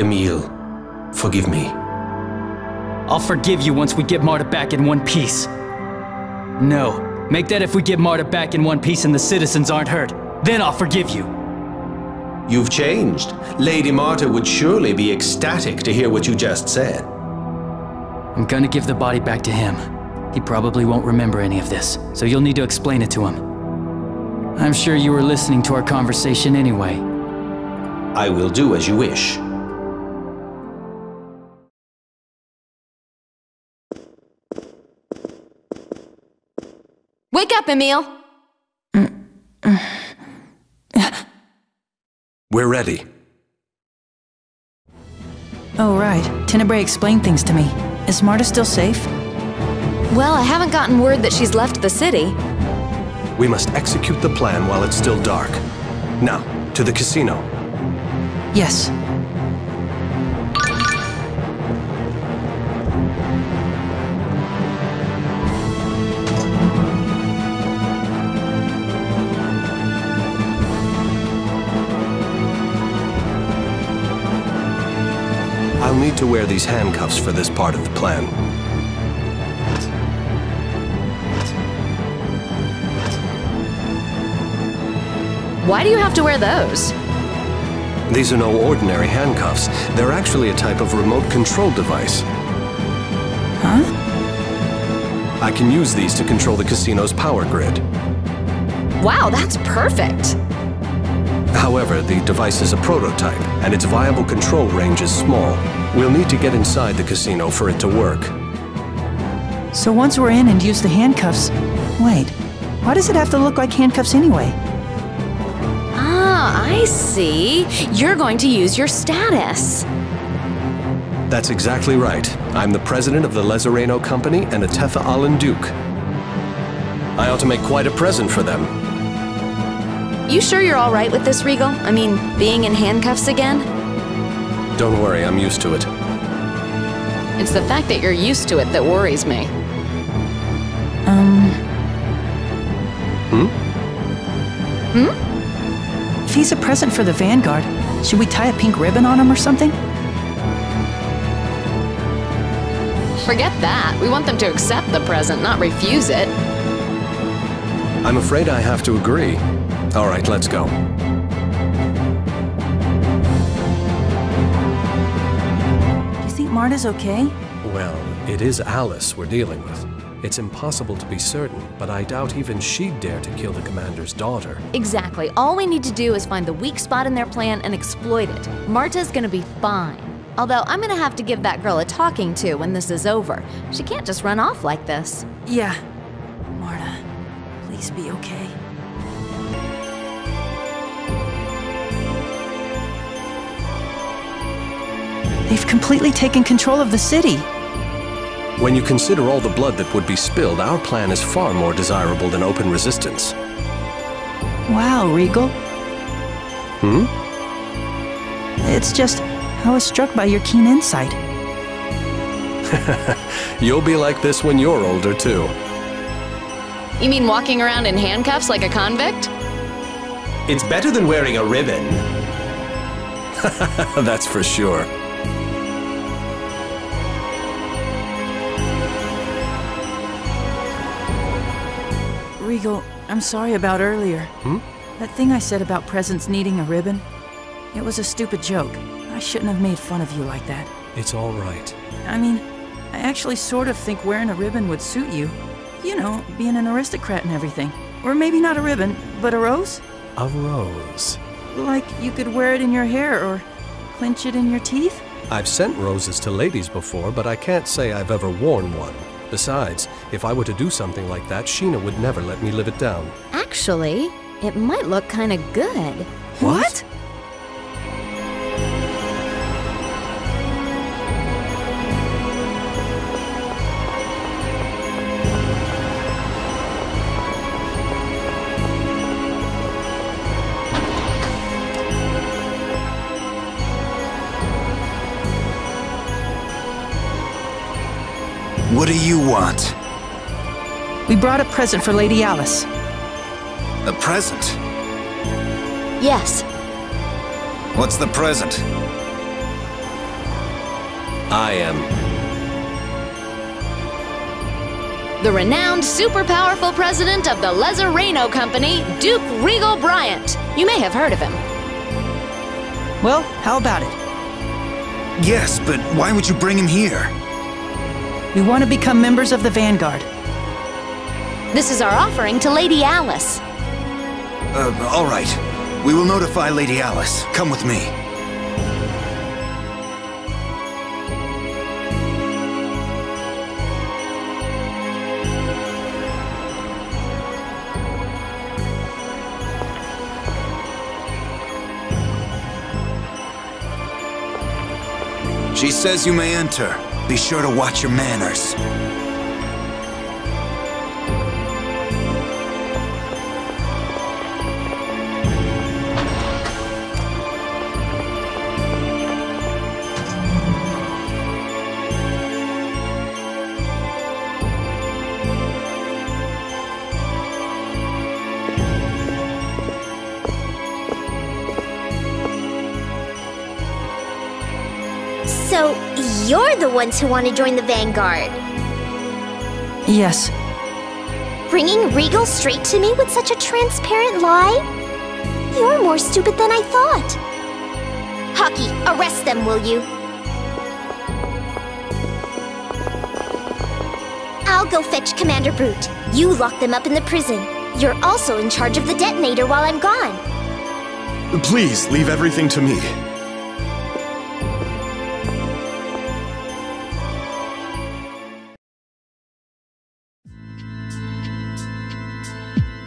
Speaker 8: Emil, forgive me.
Speaker 1: I'll forgive you once we get Marta back in one piece. No, make that if we get Marta back in one piece and the citizens aren't hurt. Then I'll forgive you.
Speaker 8: You've changed. Lady Marta would surely be ecstatic to hear what you just said.
Speaker 1: I'm gonna give the body back to him. He probably won't remember any of this, so you'll need to explain it to him. I'm sure you were listening to our conversation anyway.
Speaker 8: I will do as you wish.
Speaker 5: Wake up, Emil!
Speaker 7: We're ready.
Speaker 4: Oh, right. Tenebrae explained things to me. Is Marta still safe?
Speaker 5: Well, I haven't gotten word that she's left the city.
Speaker 7: We must execute the plan while it's still dark. Now, to the casino.
Speaker 4: Yes.
Speaker 7: I'll need to wear these handcuffs for this part of the plan.
Speaker 5: Why do you have to wear those?
Speaker 7: These are no ordinary handcuffs. They're actually a type of remote control device.
Speaker 4: Huh?
Speaker 7: I can use these to control the casino's power grid.
Speaker 5: Wow, that's perfect.
Speaker 7: However, the device is a prototype, and its viable control range is small. We'll need to get inside the casino for it to work.
Speaker 4: So once we're in and use the handcuffs... Wait, why does it have to look like handcuffs anyway?
Speaker 5: Ah, I see. You're going to use your status.
Speaker 7: That's exactly right. I'm the president of the Lezareno Company and a Tetha Allen Duke. I ought to make quite a present for them.
Speaker 5: You sure you're all right with this, Regal? I mean, being in handcuffs again?
Speaker 7: Don't worry, I'm used to it.
Speaker 5: It's the fact that you're used to it that worries me.
Speaker 4: If he's a present for the Vanguard, should we tie a pink ribbon on him or something?
Speaker 5: Forget that. We want them to accept the present, not refuse it.
Speaker 7: I'm afraid I have to agree. All right, let's go.
Speaker 4: Do you think Marta's okay?
Speaker 7: Well, it is Alice we're dealing with. It's impossible to be certain, but I doubt even she'd dare to kill the commander's daughter.
Speaker 5: Exactly. All we need to do is find the weak spot in their plan and exploit it. Marta's gonna be fine. Although I'm gonna have to give that girl a talking to when this is over. She can't just run off like this.
Speaker 4: Yeah. Marta, please be okay. They've completely taken control of the city.
Speaker 7: When you consider all the blood that would be spilled, our plan is far more desirable than open resistance.
Speaker 4: Wow, Regal. It's just, I was struck by your keen insight.
Speaker 7: You'll be like this when you're older, too.
Speaker 5: You mean walking around in handcuffs like a convict?
Speaker 8: It's better than wearing a ribbon.
Speaker 7: That's for sure.
Speaker 4: Regal, I'm sorry about earlier. That thing I said about presents needing a ribbon, it was a stupid joke. I shouldn't have made fun of you like that.
Speaker 7: It's all right.
Speaker 4: I mean, I actually sort of think wearing a ribbon would suit you. You know, being an aristocrat and everything. Or maybe not a ribbon, but a rose?
Speaker 7: A rose.
Speaker 4: Like you could wear it in your hair or clench it in your teeth?
Speaker 7: I've sent roses to ladies before, but I can't say I've ever worn one. Besides, if I were to do something like that, Sheena would never let me live it down.
Speaker 5: Actually, it might look kinda good.
Speaker 4: What?
Speaker 15: What do you want?
Speaker 4: We brought a present for Lady Alice.
Speaker 15: A present?
Speaker 5: Yes.
Speaker 15: What's the present?
Speaker 7: I am.
Speaker 5: The renowned, super powerful president of the Lezareno Company, Duke Regal Bryant. You may have heard of him.
Speaker 4: Well, how about it?
Speaker 15: Yes, but why would you bring him here?
Speaker 4: We want to become members of the Vanguard.
Speaker 5: This is our offering to Lady Alice.
Speaker 15: All right. We will notify Lady Alice. Come with me. She says you may enter. Be sure to watch your manners.
Speaker 6: you're the ones who want to join the Vanguard.
Speaker 4: Yes.
Speaker 6: Bringing Regal straight to me with such a transparent lie? You're more stupid than I thought. Hockey, arrest them, will you? I'll go fetch Commander Brute. You lock them up in the prison. You're also in charge of the detonator while I'm gone.
Speaker 9: Please, leave everything to me.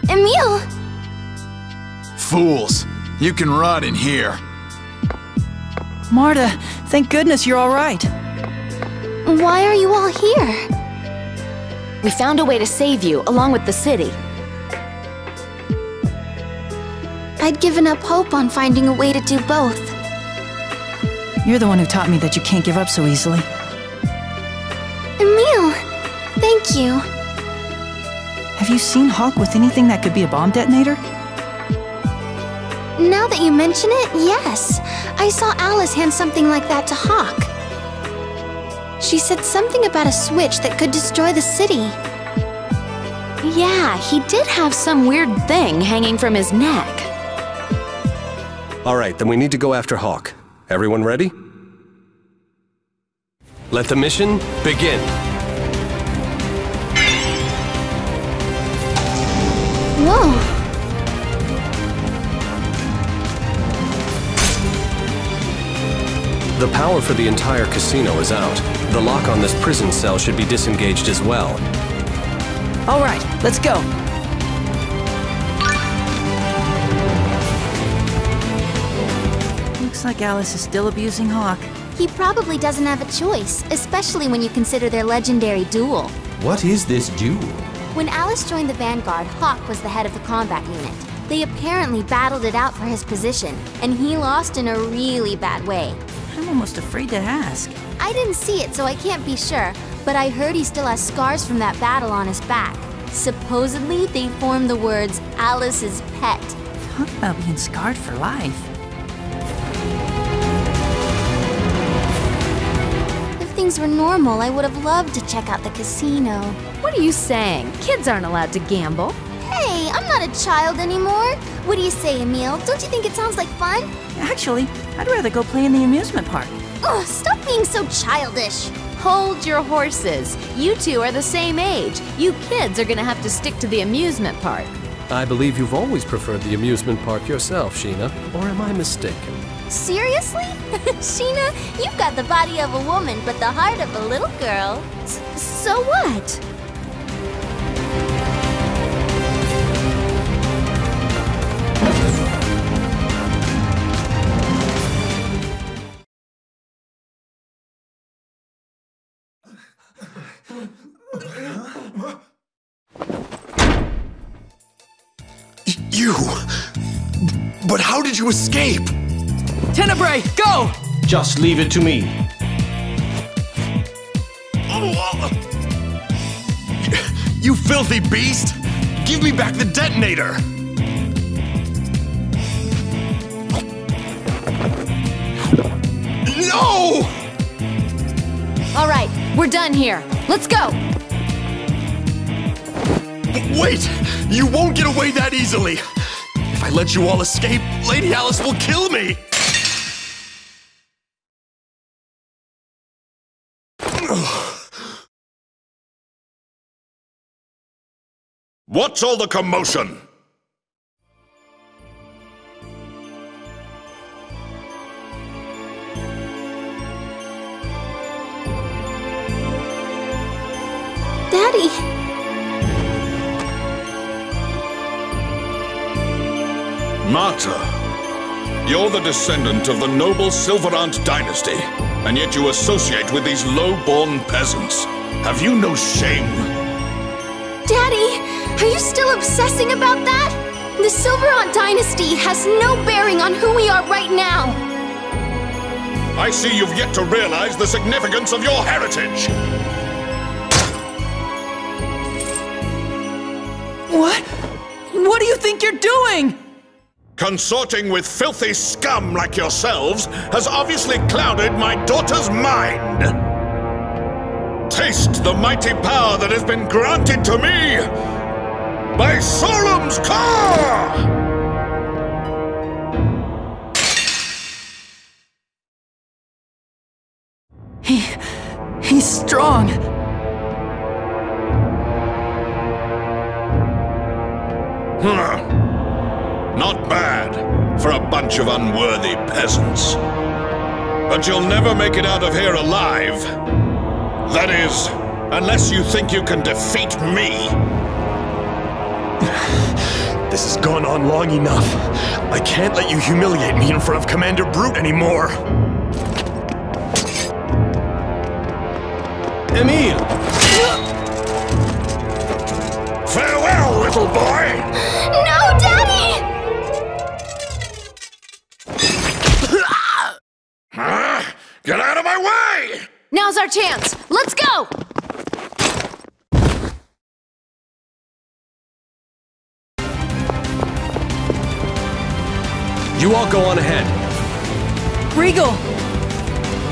Speaker 2: Emil!
Speaker 15: Fools! You can rot in here.
Speaker 4: Marta, thank goodness you're all right.
Speaker 2: Why are you all here?
Speaker 5: We found a way to save you, along with the city.
Speaker 2: I'd given up hope on finding a way to do both.
Speaker 4: You're the one who taught me that you can't give up so easily.
Speaker 2: Emil! Thank you.
Speaker 4: Have you seen Hawk with anything that could be a bomb detonator?
Speaker 2: Now that you mention it, yes. I saw Alice hand something like that to Hawk. She said something about a switch that could destroy the city.
Speaker 5: Yeah, he did have some weird thing hanging from his neck.
Speaker 7: All right, then we need to go after Hawk. Everyone ready? Let the mission begin.
Speaker 2: Whoa.
Speaker 7: The power for the entire casino is out. The lock on this prison cell should be disengaged as well.
Speaker 4: All right, let's go. Looks like Alice is still abusing Hawk.
Speaker 2: He probably doesn't have a choice, especially when you consider their legendary duel.
Speaker 18: What is this duel?
Speaker 2: When Alice joined the Vanguard, Hawk was the head of the combat unit. They apparently battled it out for his position, and he lost in a really bad way.
Speaker 4: I'm almost afraid to ask.
Speaker 2: I didn't see it, so I can't be sure, but I heard he still has scars from that battle on his back. Supposedly, they formed the words, Alice's pet.
Speaker 4: Talk about being scarred for life.
Speaker 2: If things were normal, I would have loved to check out the casino.
Speaker 5: What are you saying? Kids aren't allowed to gamble.
Speaker 2: Hey, I'm not a child anymore. What do you say, Emil? Don't you think it sounds like fun?
Speaker 4: Actually, I'd rather go play in the amusement park.
Speaker 2: Ugh, stop being so childish.
Speaker 5: Hold your horses. You two are the same age. You kids are gonna have to stick to the amusement park.
Speaker 7: I believe you've always preferred the amusement park yourself, Sheena. Or am I mistaken?
Speaker 2: Seriously? Sheena, you've got the body of a woman, but the heart of a little girl. So what?
Speaker 15: You! But how did you escape?
Speaker 14: Tenebrae, go!
Speaker 8: Just leave it to me.
Speaker 9: You filthy beast! Give me back the detonator! No!
Speaker 5: All right, we're done here. Let's go!
Speaker 9: Wait! You won't get away that easily! If I let you all escape, Lady Alice will kill me!
Speaker 17: What's all the commotion?
Speaker 2: Daddy!
Speaker 17: Marta, you're the descendant of the noble Sylvarant dynasty, and yet you associate with these low-born peasants. Have you no shame?
Speaker 2: Daddy, are you still obsessing about that? The Sylvarant dynasty has no bearing on who we are right now.
Speaker 17: I see you've yet to realize the significance of your heritage.
Speaker 4: What? What do you think you're doing?
Speaker 17: Consorting with filthy scum like yourselves has obviously clouded my daughter's mind. taste the mighty power that has been granted to me by Solemn's core!
Speaker 4: He's strong.
Speaker 17: Not bad for a bunch of unworthy peasants. But you'll never make it out of here alive. That is, unless you think you can defeat me.
Speaker 9: This has gone on long enough. I can't let you humiliate me in front of Commander Brute anymore.
Speaker 8: Emil!
Speaker 17: Farewell, little boy!
Speaker 6: No, Daddy!
Speaker 17: Get out of my way!
Speaker 5: Now's our chance! Let's go!
Speaker 7: You all go on ahead.
Speaker 4: Regal!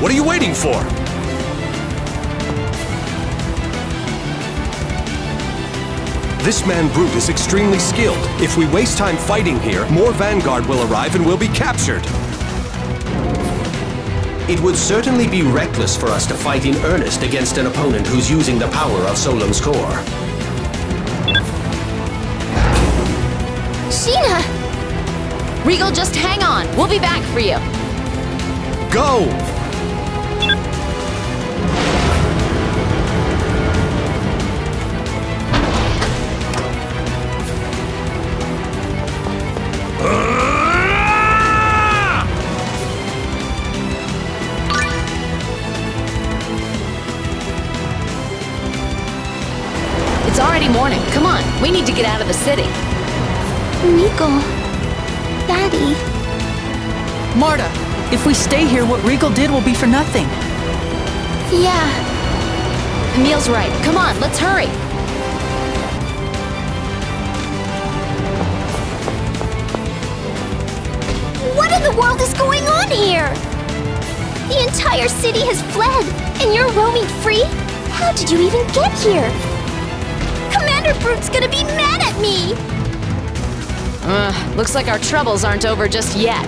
Speaker 7: What are you waiting for? This man Brute is extremely skilled. If we waste time fighting here, more Vanguard will arrive and we'll be captured.
Speaker 8: It would certainly be reckless for us to fight in earnest against an opponent who's using the power of Solemn's core.
Speaker 6: Sheena!
Speaker 5: Regal, just hang on. We'll be back for you.
Speaker 7: Go!
Speaker 5: It's already morning. Come on. We need to get out of the city.
Speaker 6: Regal. Daddy.
Speaker 4: Marta, if we stay here, what Regal did will be for nothing.
Speaker 6: Yeah.
Speaker 5: Emil's right. Come on, let's hurry.
Speaker 6: What in the world is going on here? The entire city has fled, and you're roaming free? How did you even get here? Commander Brute's gonna be mad at me!
Speaker 5: Looks like our troubles aren't over just yet.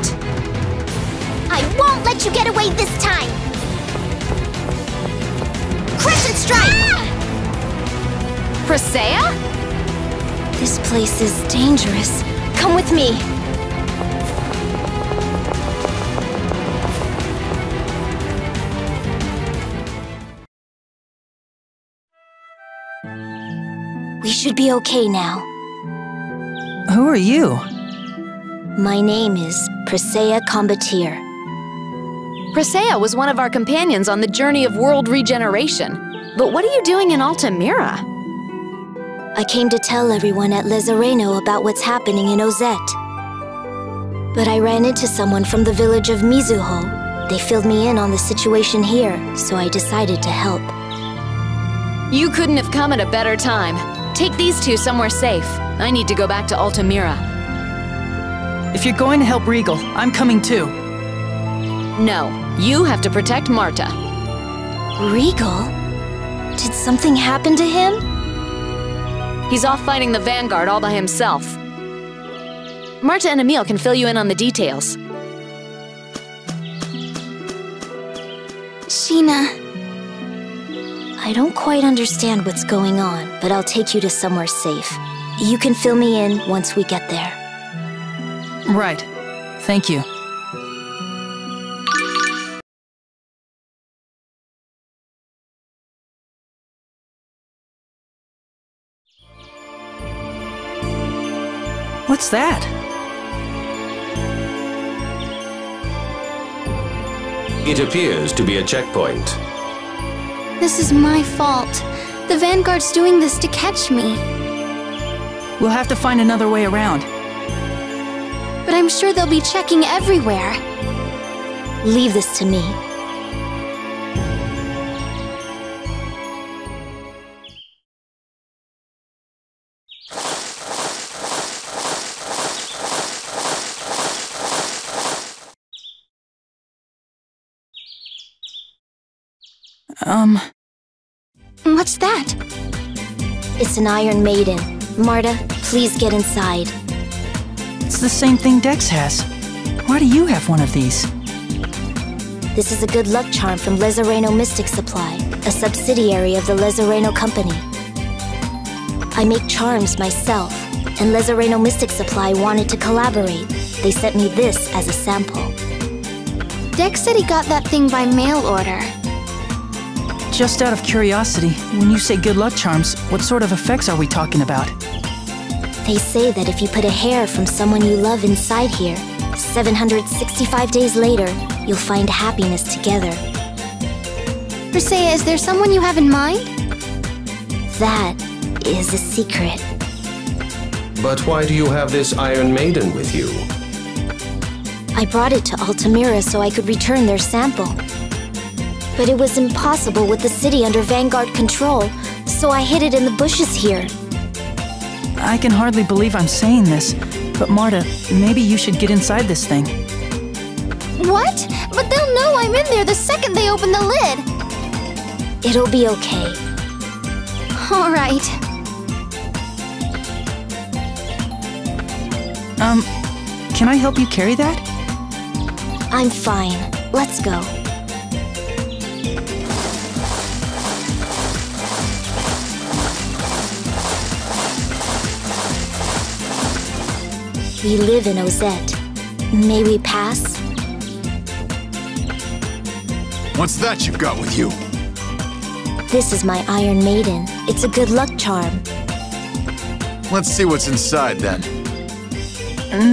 Speaker 6: I won't let you get away this time! Crescent Strike! Ah!
Speaker 5: Presea?
Speaker 6: This place is dangerous. Come with me. We should be okay now.
Speaker 4: Who are you?
Speaker 6: My name is Presea Combatir.
Speaker 5: Presea was one of our companions on the journey of world regeneration. But what are you doing in Altamira?
Speaker 6: I came to tell everyone at Lezareno about what's happening in Ozette. But I ran into someone from the village of Mizuho. They filled me in on the situation here, so I decided to help.
Speaker 5: You couldn't have come at a better time. Take these two somewhere safe. I need to go back to Altamira.
Speaker 4: If you're going to help Regal, I'm coming too.
Speaker 5: No, you have to protect Marta.
Speaker 6: Regal? Did something happen to him?
Speaker 5: He's off fighting the Vanguard all by himself. Marta and Emil can fill you in on the details.
Speaker 6: Sheena. I don't quite understand what's going on, but I'll take you to somewhere safe. You can fill me in once we get there.
Speaker 4: Right. Thank you. What's that?
Speaker 8: It appears to be a checkpoint.
Speaker 2: This is my fault. The Vanguard's doing this to catch me.
Speaker 4: We'll have to find another way around.
Speaker 2: But I'm sure they'll be checking everywhere.
Speaker 6: Leave this to me.
Speaker 2: What's that?
Speaker 6: It's an Iron Maiden. Marta, please get inside.
Speaker 4: It's the same thing Dex has. Why do you have one of these?
Speaker 6: This is a good luck charm from Lezareno Mystic Supply, a subsidiary of the Lezareno Company. I make charms myself, and Lezareno Mystic Supply wanted to collaborate. They sent me this as a sample.
Speaker 2: Dex said he got that thing by mail order.
Speaker 4: Just out of curiosity, when you say good luck charms, what sort of effects are we talking about?
Speaker 6: They say that if you put a hair from someone you love inside here, 765 days later, you'll find happiness together.
Speaker 2: Presea, is there someone you have in mind?
Speaker 6: That is a secret.
Speaker 8: But why do you have this Iron Maiden with you?
Speaker 6: I brought it to Altamira so I could return their sample. But it was impossible with the city under Vanguard control, so I hid it in the bushes here.
Speaker 4: I can hardly believe I'm saying this, but Marta, maybe you should get inside this thing.
Speaker 2: What? But they'll know I'm in there the second they open the lid.
Speaker 6: It'll be okay.
Speaker 2: All right.
Speaker 4: Can I help you carry that?
Speaker 6: I'm fine. Let's go. We live in Ozette. May we pass?
Speaker 15: What's that you've got with you?
Speaker 6: This is my Iron Maiden. It's a good luck charm.
Speaker 15: Let's see what's inside then.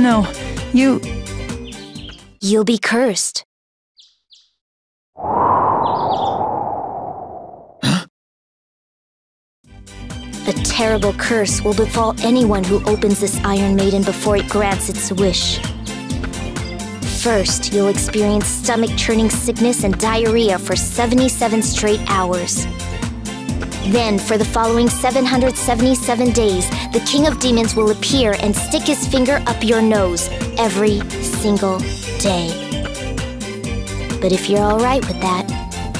Speaker 4: No,
Speaker 6: You'll be cursed. A terrible curse will befall anyone who opens this Iron Maiden before it grants its wish. First, you'll experience stomach-churning sickness and diarrhea for 77 straight hours. Then, for the following 777 days, the King of Demons will appear and stick his finger up your nose every single day. But if you're alright with that,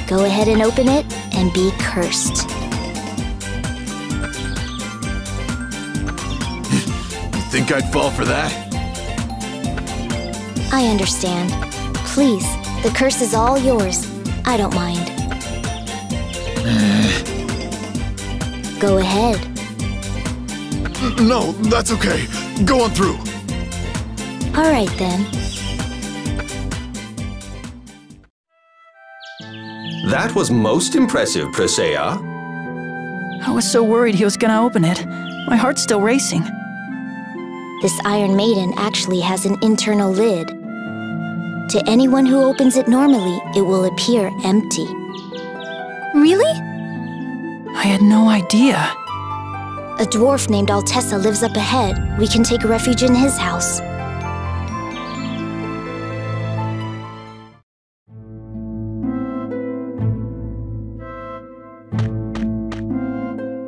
Speaker 6: go ahead and open it and be cursed.
Speaker 15: You think I'd fall for that?
Speaker 6: I understand. Please, the curse is all yours. I don't mind. Go ahead.
Speaker 15: No, that's okay. Go on through.
Speaker 6: All right, then.
Speaker 8: That was most impressive, Presea.
Speaker 4: I was so worried he was gonna open it. My heart's still racing.
Speaker 6: This Iron Maiden actually has an internal lid. To anyone who opens it normally, it will appear empty.
Speaker 2: Really?
Speaker 4: I had no idea.
Speaker 6: A dwarf named Altessa lives up ahead. We can take refuge in his house.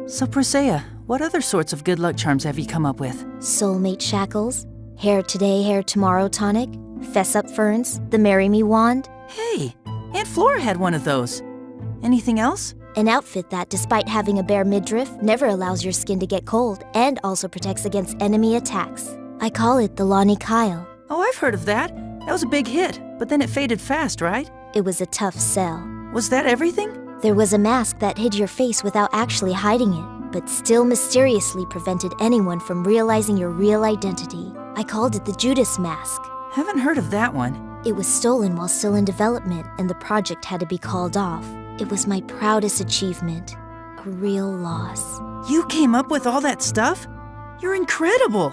Speaker 4: So Presea, what other sorts of good luck charms have you come up with?
Speaker 6: Soulmate shackles, hair today, hair tomorrow tonic, fess-up ferns, the marry me wand.
Speaker 4: Hey, Aunt Flora had one of those. Anything else?
Speaker 6: An outfit that, despite having a bare midriff, never allows your skin to get cold and also protects against enemy attacks. I call it the Lonnie Kyle.
Speaker 4: Oh, I've heard of that. That was a big hit, but then it faded fast, right?
Speaker 6: It was a tough sell.
Speaker 4: Was that everything?
Speaker 6: There was a mask that hid your face without actually hiding it, but still mysteriously prevented anyone from realizing your real identity. I called it the Judas Mask.
Speaker 4: Haven't heard of that one.
Speaker 6: It was stolen while still in development, and the project had to be called off. It was my proudest achievement. A real loss.
Speaker 4: You came up with all that stuff? You're incredible!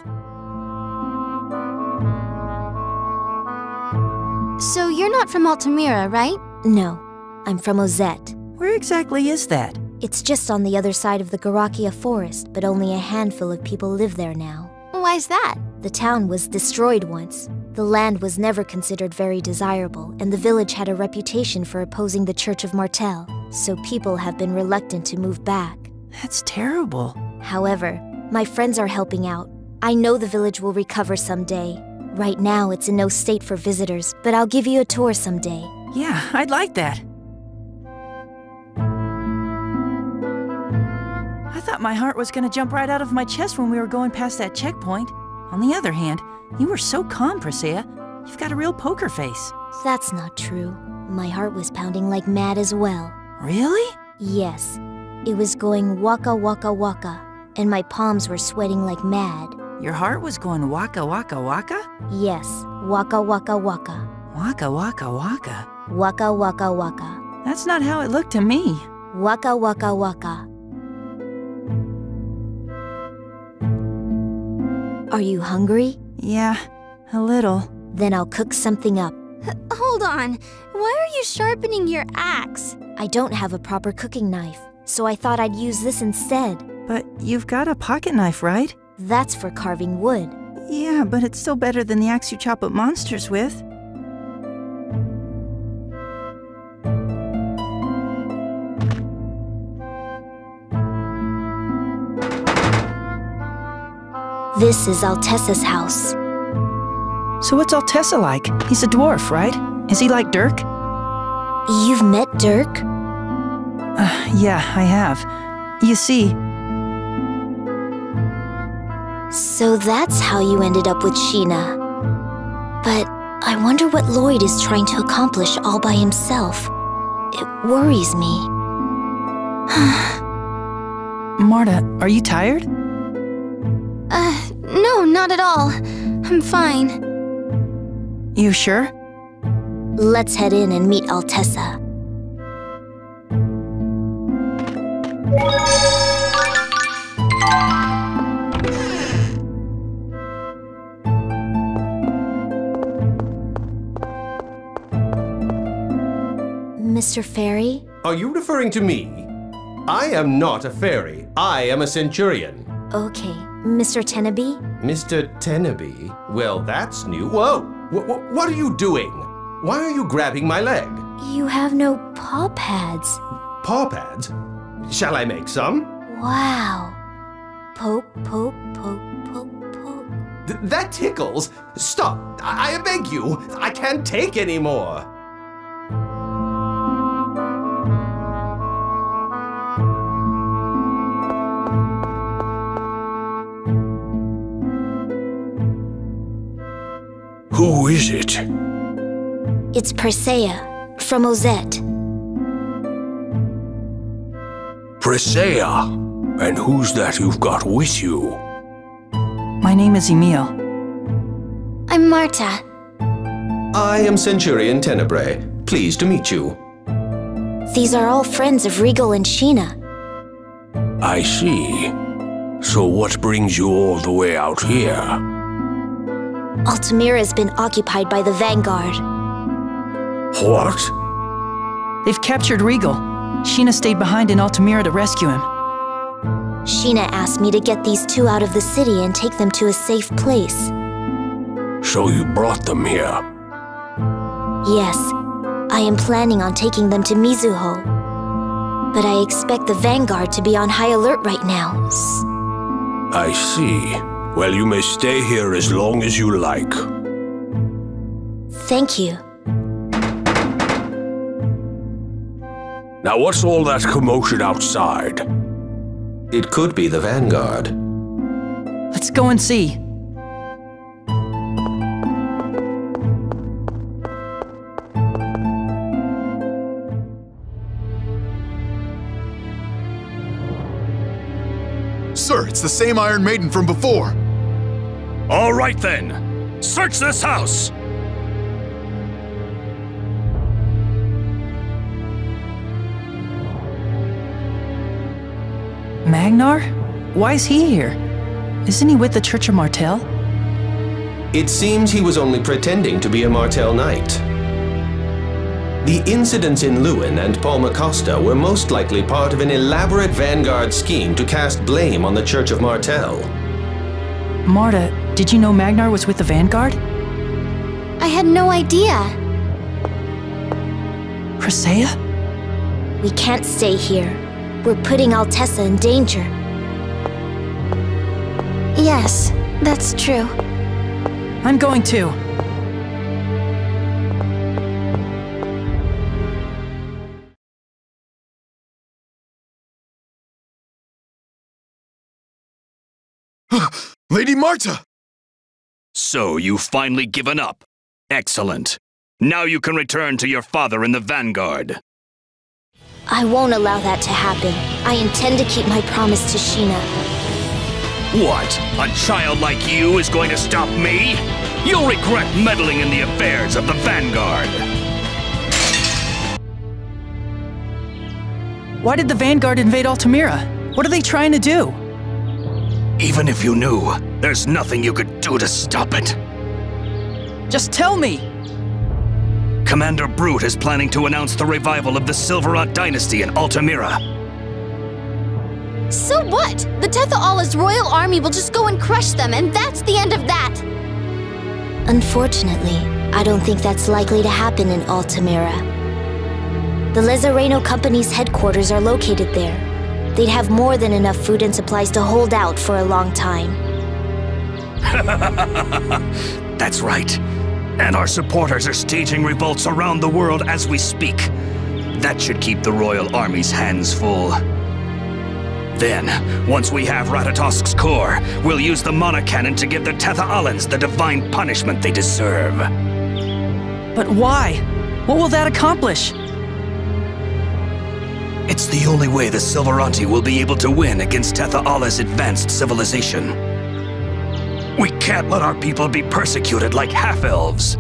Speaker 2: So you're not from Altamira, right?
Speaker 6: No, I'm from Ozette.
Speaker 4: Where exactly is that?
Speaker 6: It's just on the other side of the Garakia forest, but only a handful of people live there now.
Speaker 2: Why's that?
Speaker 6: The town was destroyed once. The land was never considered very desirable, and the village had a reputation for opposing the Church of Martel, so people have been reluctant to move back.
Speaker 4: That's terrible.
Speaker 6: However, my friends are helping out. I know the village will recover someday. Right now, it's in no state for visitors, but I'll give you a tour someday.
Speaker 4: Yeah, I'd like that. my heart was gonna jump right out of my chest when we were going past that checkpoint. On the other hand, you were so calm, Presea. You've got a real poker face.
Speaker 6: That's not true. My heart was pounding like mad as well.
Speaker 4: Really?
Speaker 6: Yes. It was going waka waka waka, and my palms were sweating like mad.
Speaker 4: Your heart was going waka waka waka?
Speaker 6: Yes, waka waka waka.
Speaker 4: Waka waka waka?
Speaker 6: Waka waka waka.
Speaker 4: That's not how it looked to me.
Speaker 6: Waka waka waka. Are you hungry?
Speaker 4: Yeah, a little.
Speaker 6: Then I'll cook something up.
Speaker 2: Hold on. Why are you sharpening your axe?
Speaker 6: I don't have a proper cooking knife, so I thought I'd use this instead.
Speaker 4: But you've got a pocket knife, right?
Speaker 6: That's for carving wood.
Speaker 4: Yeah, but it's still better than the axe you chop up monsters with.
Speaker 6: This is Altessa's house.
Speaker 4: So what's Altessa like? He's a dwarf, right? Is he like Dirk?
Speaker 6: You've met Dirk?
Speaker 4: Yeah, I have. You see...
Speaker 6: So that's how you ended up with Sheena. But I wonder what Lloyd is trying to accomplish all by himself. It worries me.
Speaker 4: Marta, are you tired?
Speaker 2: No, not at all. I'm fine.
Speaker 4: You sure?
Speaker 6: Let's head in and meet Altessa. Mr. Fairy?
Speaker 7: Are you referring to me? I am not a fairy. I am a centurion.
Speaker 6: Okay. Mr. Tenaby?
Speaker 7: Mr. Tenaby? Well, that's new. Whoa! What are you doing? Why are you grabbing my leg?
Speaker 6: You have no paw pads.
Speaker 7: Paw pads? Shall I make some?
Speaker 6: Wow. Poke, poke, poke, poke, poke.
Speaker 7: That tickles. Stop. I beg you. I can't take any more.
Speaker 17: Who is it?
Speaker 6: It's Presea, from Ozette.
Speaker 17: Presea? And who's that you've got with you?
Speaker 4: My name is Emil.
Speaker 2: I'm Marta.
Speaker 7: I am Centurion Tenebrae. Pleased to meet you.
Speaker 6: These are all friends of Regal and Sheena.
Speaker 17: I see. So what brings you all the way out here?
Speaker 6: Altamira's been occupied by the Vanguard.
Speaker 17: What?
Speaker 4: They've captured Regal. Sheena stayed behind in Altamira to rescue him.
Speaker 6: Sheena asked me to get these two out of the city and take them to a safe place.
Speaker 17: So you brought them here?
Speaker 6: Yes. I am planning on taking them to Mizuho. But I expect the Vanguard to be on high alert right now.
Speaker 17: I see. Well, you may stay here as long as you like.
Speaker 6: Thank you.
Speaker 17: Now what's all that commotion outside?
Speaker 7: It could be the Vanguard.
Speaker 4: Let's go and see.
Speaker 9: Sir, it's the same Iron Maiden from before.
Speaker 17: All right then. Search this house!
Speaker 4: Magnar? Why is he here? Isn't he with the Church of Martel?
Speaker 7: It seems he was only pretending to be a Martel knight. The incidents in Lewin and Palma Costa were most likely part of an elaborate Vanguard scheme to cast blame on the Church of Martel.
Speaker 4: Marta, did you know Magnar was with the Vanguard?
Speaker 2: I had no idea.
Speaker 4: Presea?
Speaker 6: We can't stay here. We're putting Altessa in danger.
Speaker 2: Yes, that's true.
Speaker 4: I'm going too.
Speaker 9: Lady Marta!
Speaker 13: So you've finally given up. Excellent. Now you can return to your father in the Vanguard.
Speaker 6: I won't allow that to happen. I intend to keep my promise to Sheena.
Speaker 13: What? A child like you is going to stop me? You'll regret meddling in the affairs of the Vanguard.
Speaker 4: Why did the Vanguard invade Altamira? What are they trying to do?
Speaker 13: Even if you knew, there's nothing you could do to stop it.
Speaker 4: Just tell me!
Speaker 13: Commander Brute is planning to announce the revival of the Silverant dynasty in Altamira.
Speaker 2: So what? The Tetha'ala's royal army will just go and crush them, and that's the end of that!
Speaker 6: Unfortunately, I don't think that's likely to happen in Altamira. The Lezareno Company's headquarters are located there. They'd have more than enough food and supplies to hold out for a long time.
Speaker 13: That's right. And our supporters are staging revolts around the world as we speak. That should keep the Royal Army's hands full. Then, once we have Ratatosk's core, we'll use the Mana Cannon to give the Tetha'alans the divine punishment they deserve.
Speaker 4: But why? What will that accomplish?
Speaker 13: It's the only way the Silveranti will be able to win against Tetha'ala's advanced civilization. We can't let our people be persecuted like half-elves.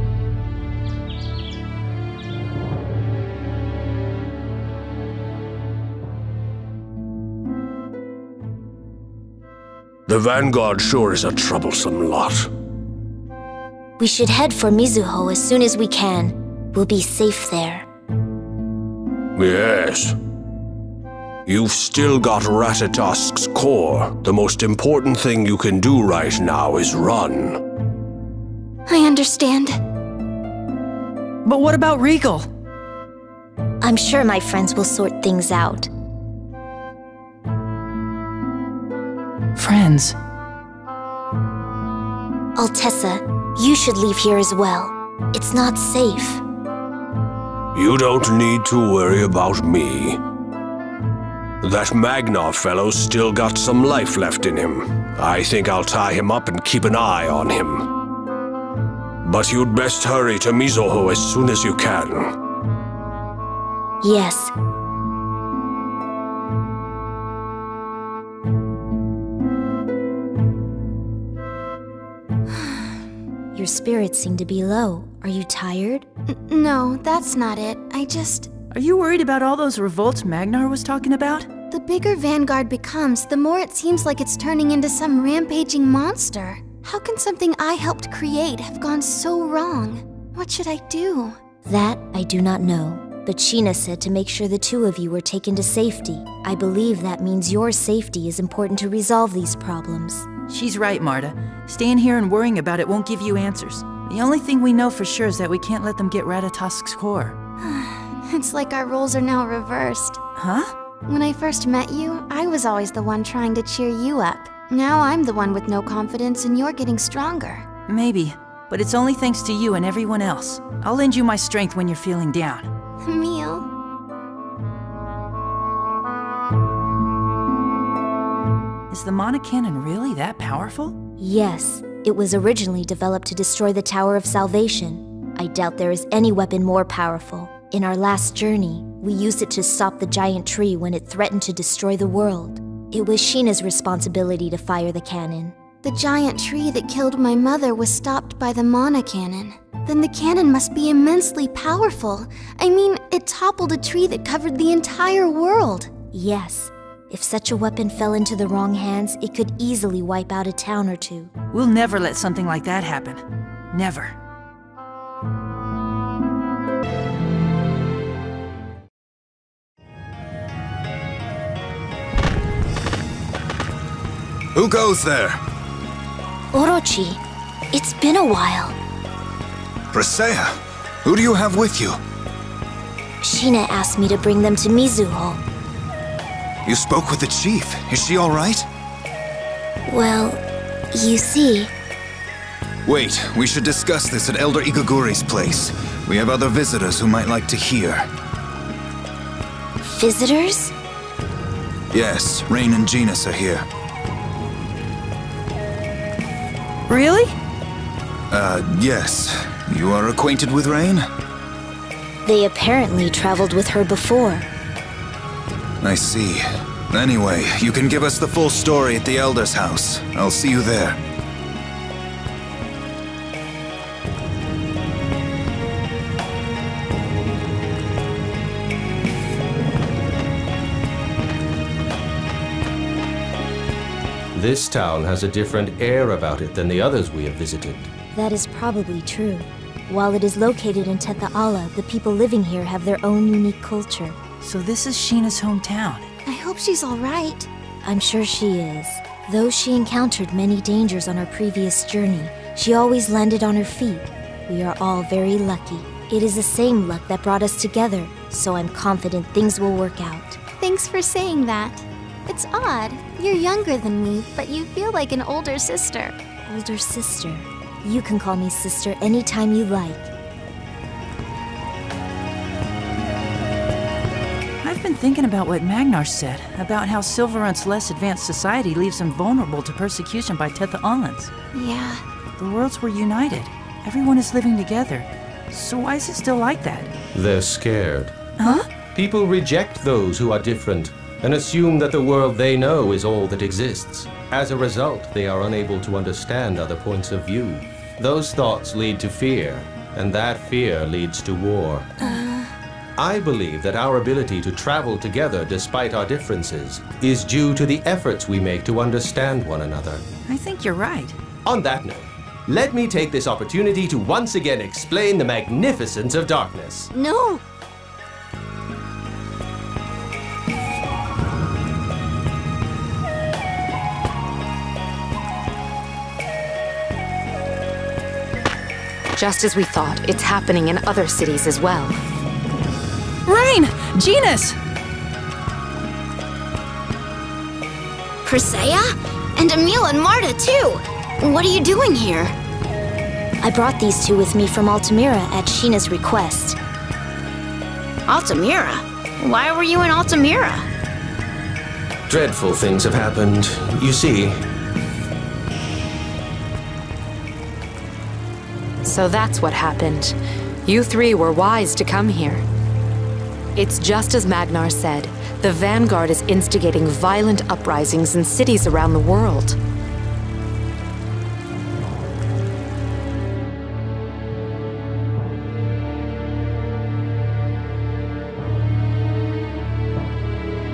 Speaker 10: The Vanguard sure is a troublesome lot.
Speaker 6: We should head for Mizuho as soon as we can. We'll be safe there.
Speaker 10: Yes. You've still got Ratatosk's core. The most important thing you can do right now is run.
Speaker 2: I understand.
Speaker 4: But what about Regal?
Speaker 6: I'm sure my friends will sort things out.
Speaker 4: Friends?
Speaker 6: Altessa, you should leave here as well. It's not safe.
Speaker 10: You don't need to worry about me. That Magnar fellow's still got some life left in him. I think I'll tie him up and keep an eye on him. But you'd best hurry to Mizuho as soon as you can.
Speaker 6: Yes. Your spirits seem to be low. Are you tired?
Speaker 2: No, that's not it.
Speaker 4: Are you worried about all those revolts Magnar was talking about?
Speaker 2: The bigger Vanguard becomes, the more it seems like it's turning into some rampaging monster. How can something I helped create have gone so wrong? What should I do?
Speaker 6: That I do not know. But Sheena said to make sure the two of you were taken to safety. I believe that means your safety is important to resolve these problems.
Speaker 4: She's right, Marta. Staying here and worrying about it won't give you answers. The only thing we know for sure is that we can't let them get Ratatosk's core.
Speaker 2: It's like our roles are now reversed.
Speaker 4: Huh?
Speaker 2: When I first met you, I was always the one trying to cheer you up. Now I'm the one with no confidence and you're getting stronger.
Speaker 4: Maybe, but it's only thanks to you and everyone else. I'll lend you my strength when you're feeling down.
Speaker 2: Emil.
Speaker 4: Is the Mana Cannon really that powerful?
Speaker 6: Yes. It was originally developed to destroy the Tower of Salvation. I doubt there is any weapon more powerful. In our last journey, we used it to stop the giant tree when it threatened to destroy the world. It was Sheena's responsibility to fire the cannon.
Speaker 2: The giant tree that killed my mother was stopped by the Mana Cannon. Then the cannon must be immensely powerful. I mean, it toppled a tree that covered the entire world.
Speaker 6: Yes. If such a weapon fell into the wrong hands, it could easily wipe out a town or two.
Speaker 4: We'll never let something like that happen. Never.
Speaker 15: Who goes there?
Speaker 6: Orochi, it's been a while.
Speaker 15: Presea, who do you have with you?
Speaker 6: Sheena asked me to bring them to Mizuho.
Speaker 15: You spoke with the chief. Is she all right?
Speaker 6: Well, you see...
Speaker 15: Wait, we should discuss this at Elder Ikaguri's place. We have other visitors who might like to hear.
Speaker 6: Visitors?
Speaker 15: Yes, Rain and Genus are here.
Speaker 4: Really?
Speaker 15: Yes. You are acquainted with Rain?
Speaker 6: They apparently traveled with her before.
Speaker 15: I see. Anyway, you can give us the full story at the Elder's house. I'll see you there.
Speaker 18: This town has a different air about it than the others we have visited.
Speaker 6: That is probably true. While it is located in Tetha'ala, the people living here have their own unique culture.
Speaker 4: So this is Sheena's hometown.
Speaker 2: I hope she's all right.
Speaker 6: I'm sure she is. Though she encountered many dangers on her previous journey, she always landed on her feet. We are all very lucky. It is the same luck that brought us together, so I'm confident things will work out.
Speaker 2: Thanks for saying that. It's odd. You're younger than me, but you feel like an older sister.
Speaker 6: Older sister. You can call me sister anytime you like.
Speaker 4: I've been thinking about what Magnar said, about how Silverunt's less advanced society leaves them vulnerable to persecution by Tetha'alans.
Speaker 2: Yeah.
Speaker 4: The worlds were united. Everyone is living together. So why is it still like that?
Speaker 18: They're scared.
Speaker 4: Huh?
Speaker 18: People reject those who are different and assume that the world they know is all that exists. As a result, they are unable to understand other points of view. Those thoughts lead to fear, and that fear leads to war. I believe that our ability to travel together despite our differences is due to the efforts we make to understand one another.
Speaker 4: I think you're right.
Speaker 18: On that note, let me take this opportunity to once again explain the magnificence of darkness.
Speaker 20: No!
Speaker 5: Just as we thought, it's happening in other cities as well.
Speaker 4: Rain! Genus!
Speaker 6: Persea? And Emil and Marta, too! What are you doing here? I brought these two with me from Altamira at Sheena's request.
Speaker 20: Altamira? Why were you in Altamira?
Speaker 8: Dreadful things have happened. You see,
Speaker 5: So that's what happened. You three were wise to come here. It's just as Magnar said. The Vanguard is instigating violent uprisings in cities around the world.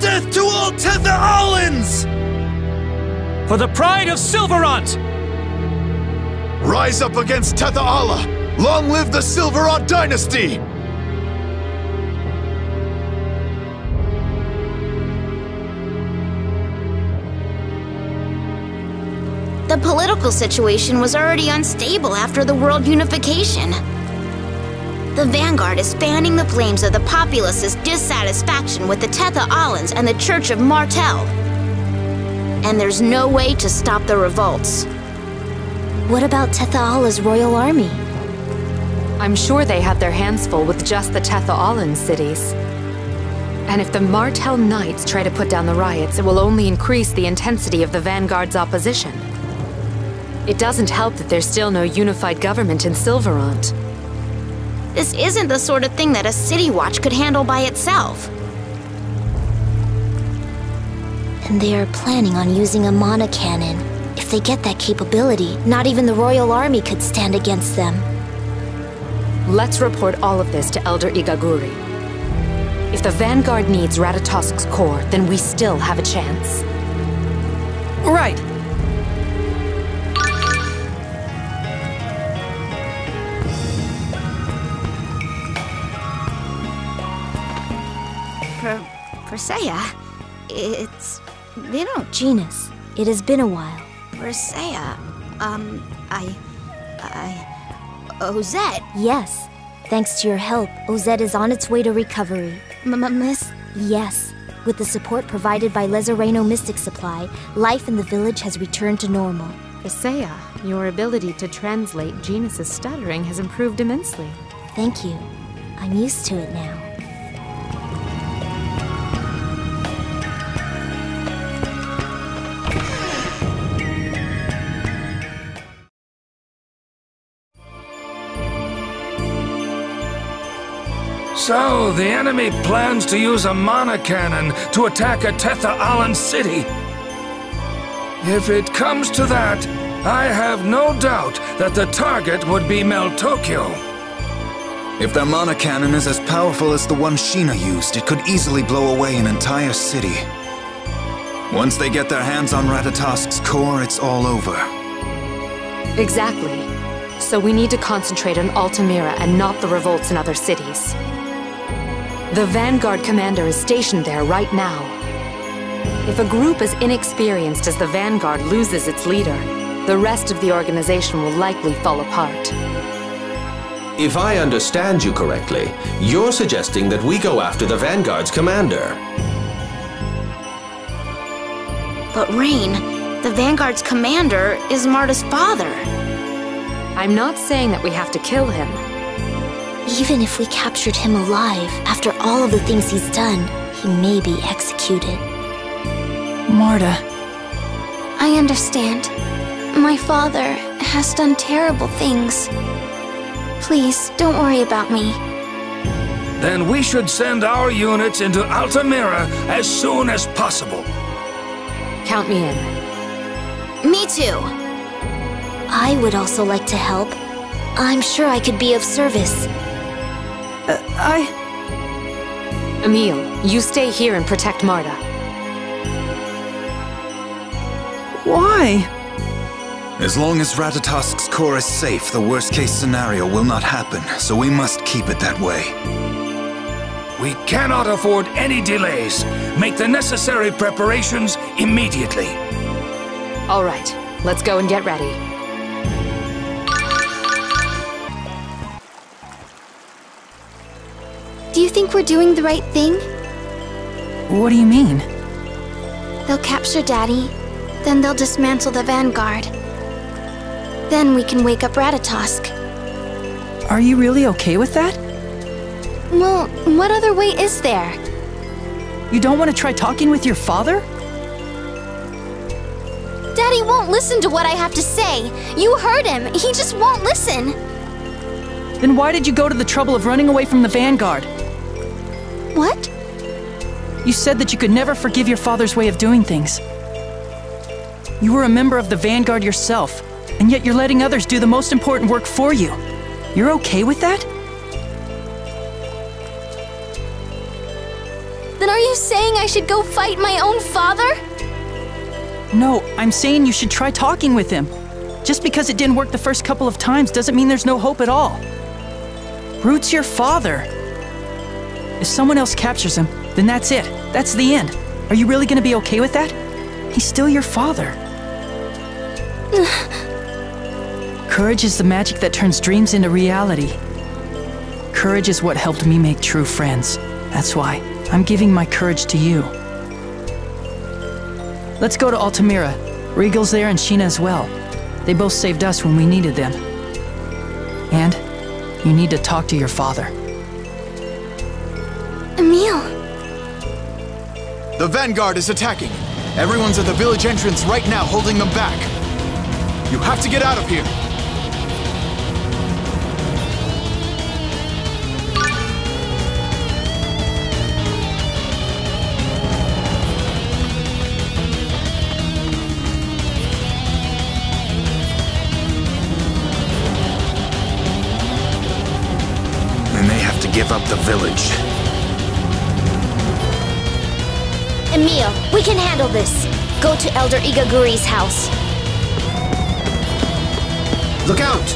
Speaker 9: Death to all Tetha'alans!
Speaker 14: For the pride of Silverant!
Speaker 9: Rise up against Tetha'ala! Long live the Silverant dynasty!
Speaker 20: The political situation was already unstable after the world unification. The Vanguard is fanning the flames of the populace's dissatisfaction with the Tetha'alans and the Church of Martel. And there's no way to stop the revolts.
Speaker 6: What about Tetha'ala's royal army?
Speaker 5: I'm sure they have their hands full with just the Tetha'alan cities. And if the Martel Knights try to put down the riots, it will only increase the intensity of the Vanguard's opposition. It doesn't help that there's still no unified government in Silverant.
Speaker 20: This isn't the sort of thing that a city watch could handle by itself.
Speaker 6: And they are planning on using a mana cannon. If they get that capability, not even the royal army could stand against them.
Speaker 5: Let's report all of this to Elder Igaguri. If the Vanguard needs Ratatosk's core, then we still have a chance.
Speaker 4: Right.
Speaker 20: Persea? It's been a...
Speaker 6: Genus, it has been a while.
Speaker 20: Persea, Ozette?
Speaker 6: Yes. Thanks to your help, Ozette is on its way to recovery.
Speaker 20: Miss?
Speaker 6: Yes. With the support provided by Lezareno Mystic Supply, life in the village has returned to normal.
Speaker 5: Persea, your ability to translate Genus's stuttering has improved immensely.
Speaker 6: Thank you. I'm used to it now.
Speaker 10: So, the enemy plans to use a mana cannon to attack a Tetha Alan city. If it comes to that, I have no doubt that the target would be Meltokyo.
Speaker 15: If their mana cannon is as powerful as the one Sheena used, it could easily blow away an entire city. Once they get their hands on Ratatosk's core, it's all over.
Speaker 5: Exactly. So we need to concentrate on Altamira and not the revolts in other cities. The Vanguard commander is stationed there right now. If a group as inexperienced as the Vanguard loses its leader, the rest of the organization will likely fall apart.
Speaker 8: If I understand you correctly, you're suggesting that we go after the Vanguard's commander.
Speaker 20: But Rain, the Vanguard's commander is Marta's father.
Speaker 5: I'm not saying that we have to kill him.
Speaker 6: Even if we captured him alive, after all of the things he's done, he may be executed.
Speaker 4: Marta.
Speaker 2: I understand. My father has done terrible things. Please, don't worry about me.
Speaker 10: Then we should send our units into Altamira as soon as possible.
Speaker 5: Count me in.
Speaker 20: Me too.
Speaker 6: I would also like to help. I'm sure I could be of service.
Speaker 5: Emil, you stay here and protect Marta.
Speaker 4: Why?
Speaker 15: As long as Ratatosk's core is safe, the worst-case scenario will not happen, so we must keep it that way.
Speaker 10: We cannot afford any delays. Make the necessary preparations immediately.
Speaker 5: All right, let's go and get ready.
Speaker 2: Do you think we're doing the right thing?
Speaker 4: What do you mean?
Speaker 2: They'll capture Daddy, then they'll dismantle the Vanguard. Then we can wake up Ratatosk.
Speaker 4: Are you really okay with that?
Speaker 2: Well, what other way is there?
Speaker 4: You don't want to try talking with your father?
Speaker 2: Daddy won't listen to what I have to say. You heard him. He just won't listen.
Speaker 4: Then why did you go to the trouble of running away from the Vanguard?
Speaker 2: What?
Speaker 4: You said that you could never forgive your father's way of doing things. You were a member of the Vanguard yourself, and yet you're letting others do the most important work for you. You're okay with that?
Speaker 2: Then are you saying I should go fight my own father?
Speaker 4: No, I'm saying you should try talking with him. Just because it didn't work the first couple of times doesn't mean there's no hope at all. Root's your father. If someone else captures him, then that's it. That's the end. Are you really gonna be okay with that? He's still your father. Courage is the magic that turns dreams into reality. Courage is what helped me make true friends. That's why I'm giving my courage to you. Let's go to Altamira. Regal's there and Sheena as well. They both saved us when we needed them. And you need to talk to your father.
Speaker 2: Emil!
Speaker 9: The Vanguard is attacking. Everyone's at the village entrance right now, holding them back. You have to get out of here.
Speaker 15: We may have to give up the village.
Speaker 6: Emil, we can handle this. Go to Elder Igaguri's house.
Speaker 8: Look out!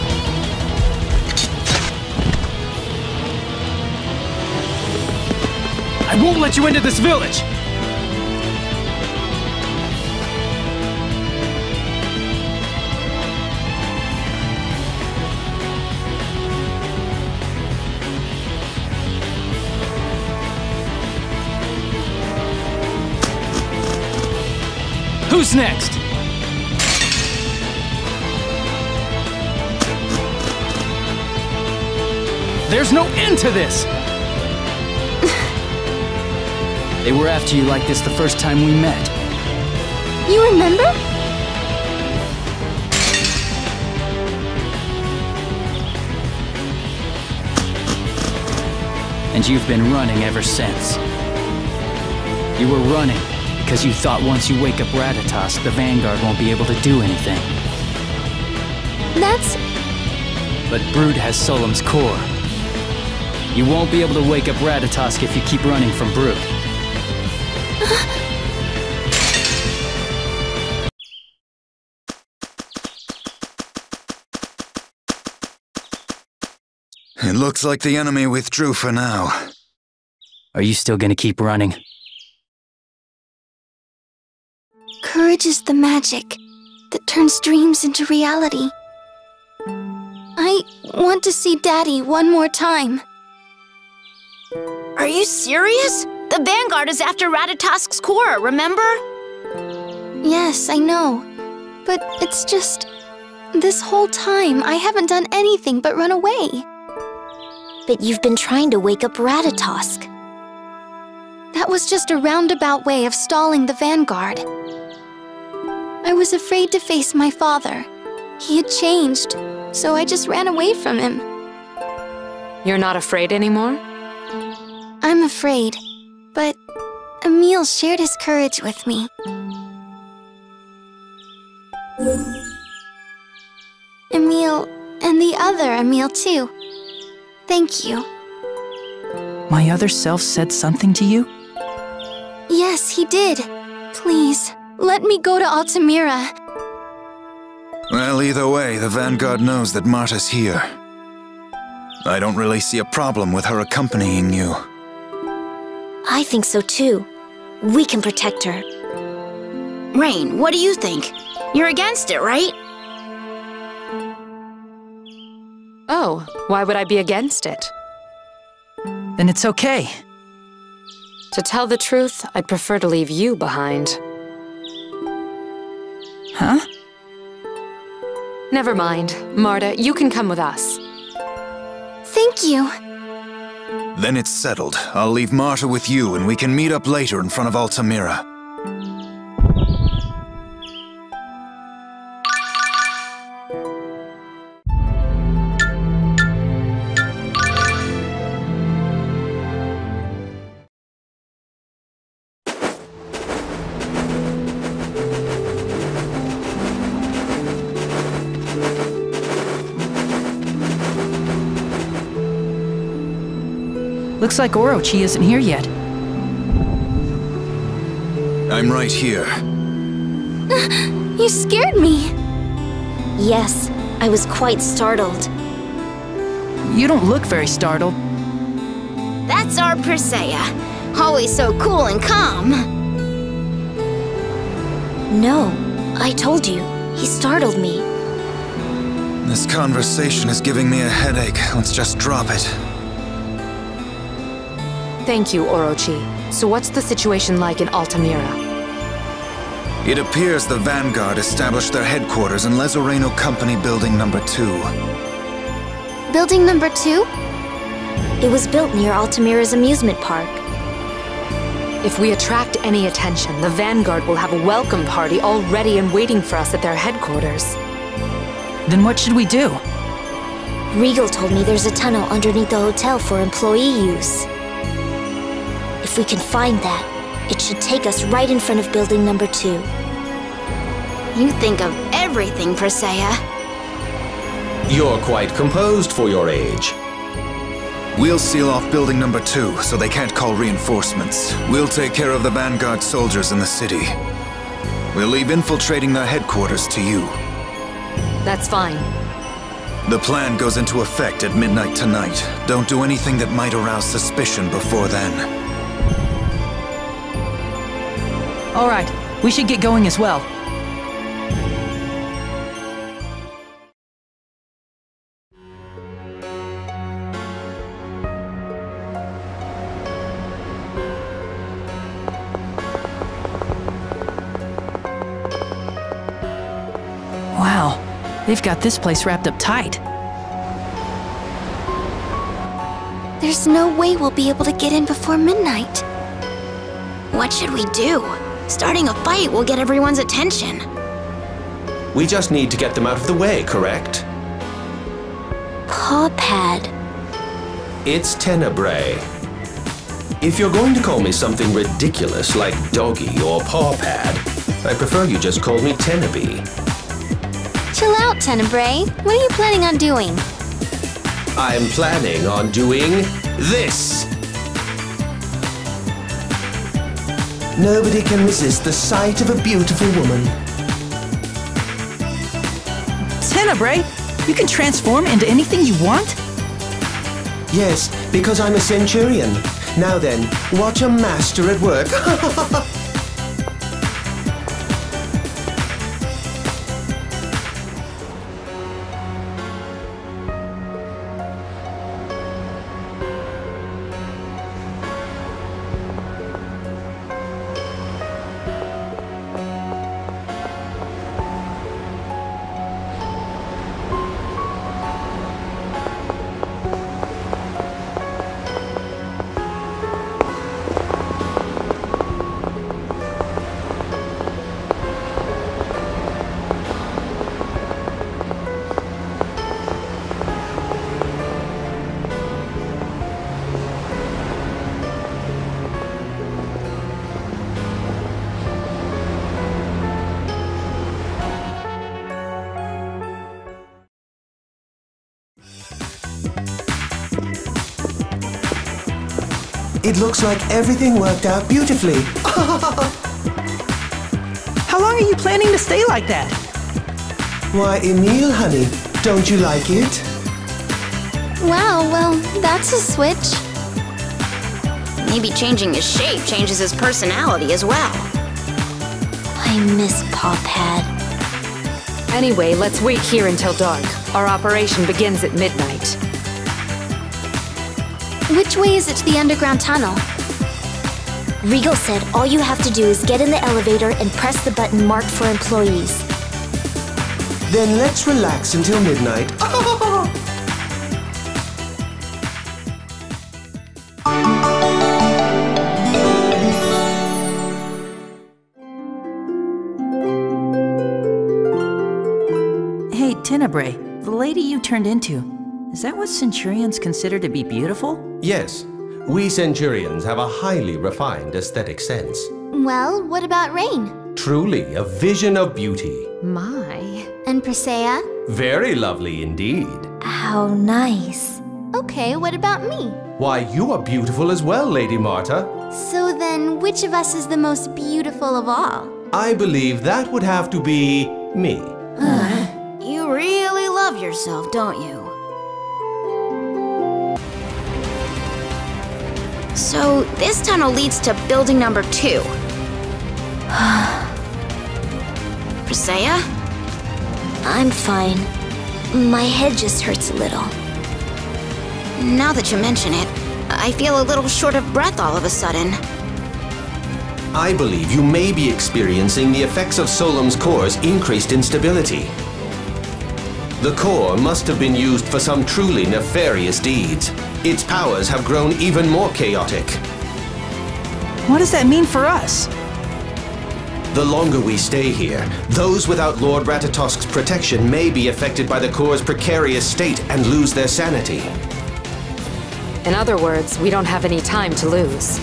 Speaker 1: I won't let you into this village! Who's next? There's no end to this! They were after you like this the first time we met.
Speaker 2: You remember?
Speaker 1: And And you've been running ever since. You were running because you thought once you wake up Ratatosk, the Vanguard won't be able to do anything.
Speaker 2: That's...
Speaker 1: But Brute has Solemn's core. You won't be able to wake up Ratatosk if you keep running from Brute.
Speaker 15: It looks like the enemy withdrew for now.
Speaker 1: Are you still gonna keep running?
Speaker 2: Courage is the magic that turns dreams into reality. I want to see Daddy one more time.
Speaker 20: Are you serious? The Vanguard is after Ratatosk's core, remember?
Speaker 2: Yes, I know. But it's just... this whole time, I haven't done anything but run away.
Speaker 6: But you've been trying to wake up Ratatosk.
Speaker 2: That was just a roundabout way of stalling the Vanguard. I was afraid to face my father. He had changed, so I just ran away from him.
Speaker 5: You're not afraid anymore?
Speaker 2: I'm afraid, but Emil shared his courage with me. Emil, and the other Emil too. Thank you.
Speaker 4: My other self said something to you?
Speaker 2: Yes, he did. Please, let me go to Altamira.
Speaker 15: Well, either way, the Vanguard knows that Marta's here. I don't really see a problem with her accompanying you.
Speaker 6: I think so too. We can protect her.
Speaker 20: Rain, what do you think? You're against it, right?
Speaker 5: Oh, why would I be against it?
Speaker 4: Then it's okay.
Speaker 5: To tell the truth, I'd prefer to leave you behind.
Speaker 4: Huh?
Speaker 5: Never mind. Marta, you can come with us.
Speaker 2: Thank you.
Speaker 15: Then it's settled. I'll leave Marta with you and we can meet up later in front of Altamira.
Speaker 4: Looks like Orochi isn't here yet.
Speaker 15: I'm right here.
Speaker 2: You scared me.
Speaker 6: Yes, I was quite startled.
Speaker 4: You don't look very startled.
Speaker 20: That's our Persea. Always so cool and calm.
Speaker 6: No, I told you. He startled me.
Speaker 15: This conversation is giving me a headache. Let's just drop it.
Speaker 5: Thank you, Orochi. So what's the situation like in Altamira?
Speaker 15: It appears the Vanguard established their headquarters in Lezoreno Company Building No. 2.
Speaker 2: Building number 2?
Speaker 6: It was built near Altamira's amusement park.
Speaker 5: If we attract any attention, the Vanguard will have a welcome party all ready and waiting for us at their headquarters.
Speaker 4: Then what should we do?
Speaker 6: Regal told me there's a tunnel underneath the hotel for employee use. If we can find that, it should take us right in front of building number 2.
Speaker 20: You think of everything, Persea.
Speaker 8: You're quite composed for your age.
Speaker 15: We'll seal off building number 2 so they can't call reinforcements. We'll take care of the Vanguard soldiers in the city. We'll leave infiltrating their headquarters to you.
Speaker 5: That's fine.
Speaker 15: The plan goes into effect at midnight tonight. Don't do anything that might arouse suspicion before then.
Speaker 4: All right, we should get going as well. Wow, they've got this place wrapped up tight.
Speaker 2: There's no way we'll be able to get in before midnight.
Speaker 20: What should we do? Starting a fight will get everyone's attention.
Speaker 8: We just need to get them out of the way, correct?
Speaker 6: Paw Pad.
Speaker 8: It's Tenebrae. If you're going to call me something ridiculous like doggy or paw pad, I prefer you just call me Tenebrae.
Speaker 6: Chill out, Tenebrae. What are you planning on doing?
Speaker 8: I'm planning on doing this. Nobody can resist the sight of a beautiful woman.
Speaker 4: Tenebrae, you can transform into anything you want?
Speaker 8: Yes, because I'm a centurion. Now then, watch a master at work. It looks like everything worked out beautifully.
Speaker 4: How long are you planning to stay like that?
Speaker 8: Why, Emil, honey, don't you like it?
Speaker 6: Wow, well, that's a switch.
Speaker 20: Maybe changing his shape changes his personality as well.
Speaker 6: I miss Paw Pad.
Speaker 5: Anyway, let's wait here until dark. Our operation begins at midnight.
Speaker 6: Which way is it to the underground tunnel? Regal said all you have to do is get in the elevator and press the button marked for employees.
Speaker 8: Then let's relax until midnight.
Speaker 4: Hey, Tenebrae, the lady you turned into, is that what Centurions consider to be beautiful?
Speaker 18: Yes. We Centurions have a highly refined aesthetic sense.
Speaker 6: Well, what about Rain?
Speaker 18: Truly a vision of beauty.
Speaker 5: My.
Speaker 6: And Persea?
Speaker 18: Very lovely indeed.
Speaker 6: How nice. Okay, what about me?
Speaker 18: Why, you are beautiful as well, Lady Marta.
Speaker 6: So then, which of us is the most beautiful of all?
Speaker 18: I believe that would have to be me.
Speaker 20: You really love yourself, don't you? So, this tunnel leads to building number 2. Persea?
Speaker 6: I'm fine. My head just hurts a little.
Speaker 20: Now that you mention it, I feel a little short of breath all of a sudden.
Speaker 8: I believe you may be experiencing the effects of Solemn's core's increased instability. The core must have been used for some truly nefarious deeds. Its powers have grown even more chaotic.
Speaker 4: What does that mean for us?
Speaker 8: The longer we stay here, those without Lord Ratatosk's protection may be affected by the core's precarious state and lose their sanity.
Speaker 5: In other words, we don't have any time to lose.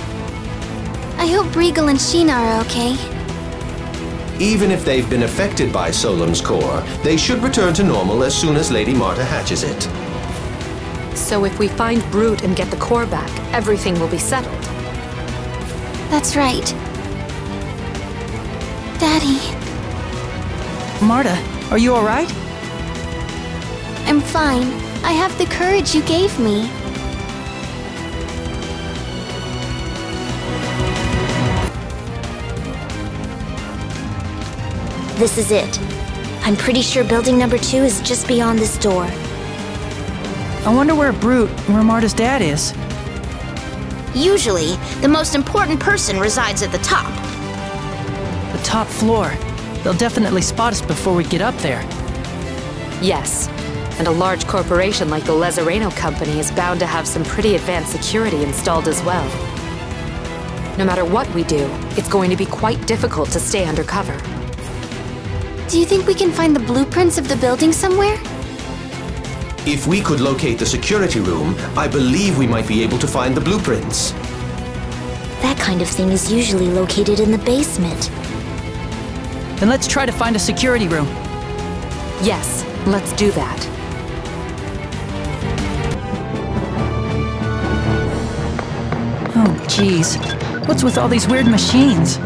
Speaker 6: I hope Regal and Sheena are okay.
Speaker 8: Even if they've been affected by Solemn's core, they should return to normal as soon as Lady Marta hatches it.
Speaker 5: So if we find Brute and get the core back, everything will be settled.
Speaker 6: That's right. Daddy.
Speaker 4: Marta, are you alright?
Speaker 6: I'm fine. I have the courage you gave me. This is it. I'm pretty sure building number 2 is just beyond this door.
Speaker 4: I wonder where Marta's dad is.
Speaker 20: Usually, the most important person resides at the top.
Speaker 4: The top floor. They'll definitely spot us before we get up there.
Speaker 5: Yes, and a large corporation like the Lezareno Company is bound to have some pretty advanced security installed as well. No matter what we do, it's going to be quite difficult to stay undercover.
Speaker 6: Do you think we can find the blueprints of the building somewhere?
Speaker 8: If we could locate the security room, I believe we might be able to find the blueprints.
Speaker 6: That kind of thing is usually located in the basement.
Speaker 4: Then let's try to find a security room.
Speaker 5: Yes, let's do that.
Speaker 4: Oh, jeez. What's with all these weird machines?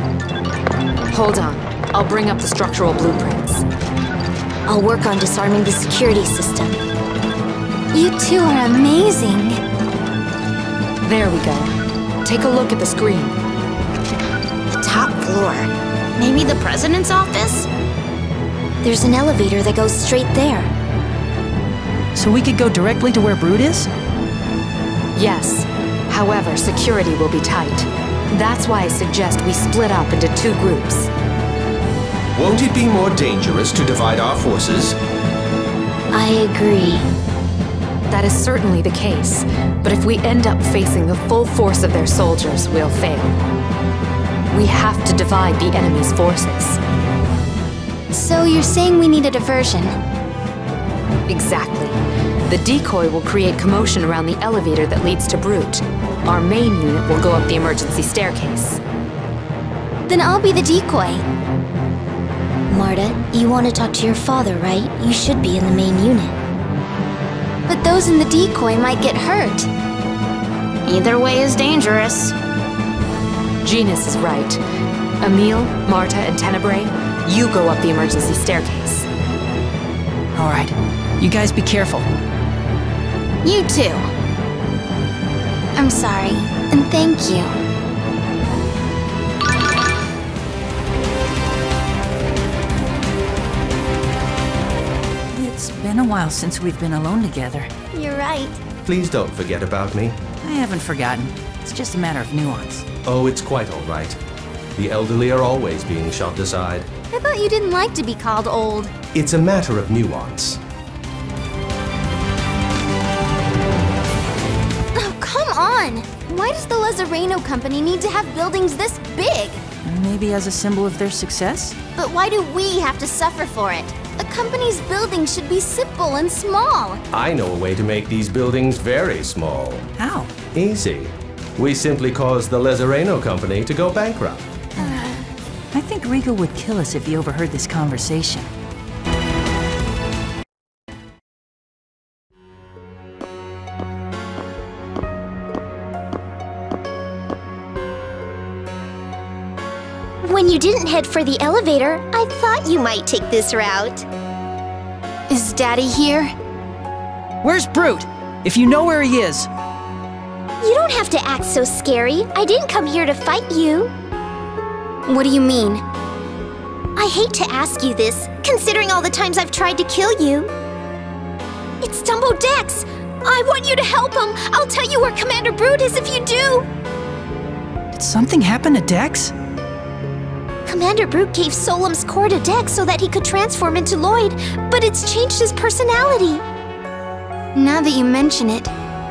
Speaker 5: Hold on. I'll bring up the structural blueprints.
Speaker 6: I'll work on disarming the security system.
Speaker 2: You two are amazing.
Speaker 5: There we go. Take a look at the screen.
Speaker 20: The top floor. Maybe the president's office?
Speaker 6: There's an elevator that goes straight there.
Speaker 4: So we could go directly to where Brute is?
Speaker 5: Yes. However, security will be tight. That's why I suggest we split up into 2 groups.
Speaker 8: Won't it be more dangerous to divide our forces?
Speaker 6: I agree.
Speaker 5: That is certainly the case, but if we end up facing the full force of their soldiers, we'll fail. We have to divide the enemy's forces.
Speaker 2: So you're saying we need a diversion?
Speaker 5: Exactly. The decoy will create commotion around the elevator that leads to Brute. Our main unit will go up the emergency staircase.
Speaker 2: Then I'll be the decoy.
Speaker 6: Marta, you want to talk to your father, right? You should be in the main unit.
Speaker 2: But those in the decoy might get hurt.
Speaker 20: Either way is dangerous.
Speaker 5: Genus is right. Emile, Marta, and Tenebrae, you go up the emergency staircase.
Speaker 4: All right. You guys be careful.
Speaker 20: You too.
Speaker 2: I'm sorry, and thank you.
Speaker 4: It's been a while since we've been alone together.
Speaker 2: You're right.
Speaker 18: Please don't forget about me.
Speaker 4: I haven't forgotten. It's just a matter of nuance.
Speaker 18: Oh, it's quite all right. The elderly are always being shoved aside.
Speaker 2: I thought you didn't like to be called old.
Speaker 18: It's a matter of nuance.
Speaker 2: Oh, come on! Why does the Lazareno Company need to have buildings this big?
Speaker 4: Maybe as a symbol of their success?
Speaker 2: But why do we have to suffer for it? A company's buildings should be simple and small.
Speaker 18: I know a way to make these buildings very small.
Speaker 4: How?
Speaker 18: Easy. We simply caused the Lazareno Company to go bankrupt.
Speaker 4: I think Regal would kill us if he overheard this conversation.
Speaker 6: When you didn't head for the elevator, I thought you might take this route.
Speaker 2: Is Daddy here?
Speaker 4: Where's Brute? If you know where he is.
Speaker 6: You don't have to act so scary. I didn't come here to fight you.
Speaker 2: What do you mean?
Speaker 6: I hate to ask you this, considering all the times I've tried to kill you. It's Dumbo Dex! I want you to help him! I'll tell you where Commander Brute is if you do!
Speaker 4: Did something happen to Dex?
Speaker 6: Commander Brute gave Solemn's core to Dex so that he could transform into Lloyd, but it's changed his personality.
Speaker 2: Now that you mention it,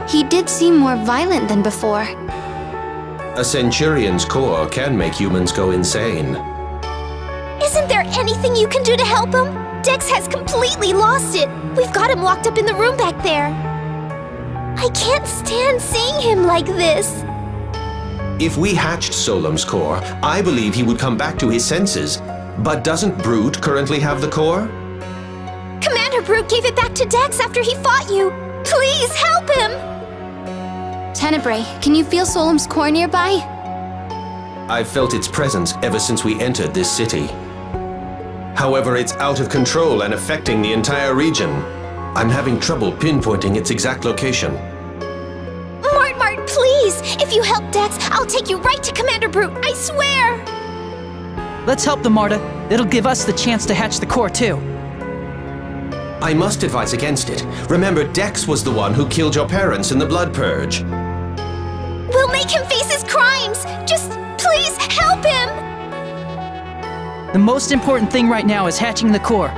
Speaker 2: he did seem more violent than before.
Speaker 8: A Centurion's core can make humans go insane.
Speaker 6: Isn't there anything you can do to help him? Dex has completely lost it. We've got him locked up in the room back there. I can't stand seeing him like this.
Speaker 8: If we hatched Solemn's core, I believe he would come back to his senses. But doesn't Brute currently have the core?
Speaker 6: Commander Brute gave it back to Dex after he fought you. Please help him!
Speaker 2: Tenebrae, can you feel Solemn's core nearby?
Speaker 8: I've felt its presence ever since we entered this city. However, it's out of control and affecting the entire region. I'm having trouble pinpointing its exact location.
Speaker 6: Mart, please! If you help Dex, I'll take you right to Commander Brute, I swear!
Speaker 4: Let's help them, Marta. It'll give us the chance to hatch the core, too.
Speaker 8: I must advise against it. Remember, Dex was the one who killed your parents in the Blood Purge.
Speaker 6: We'll make him face his crimes! Just please help him!
Speaker 4: The most important thing right now is hatching the core.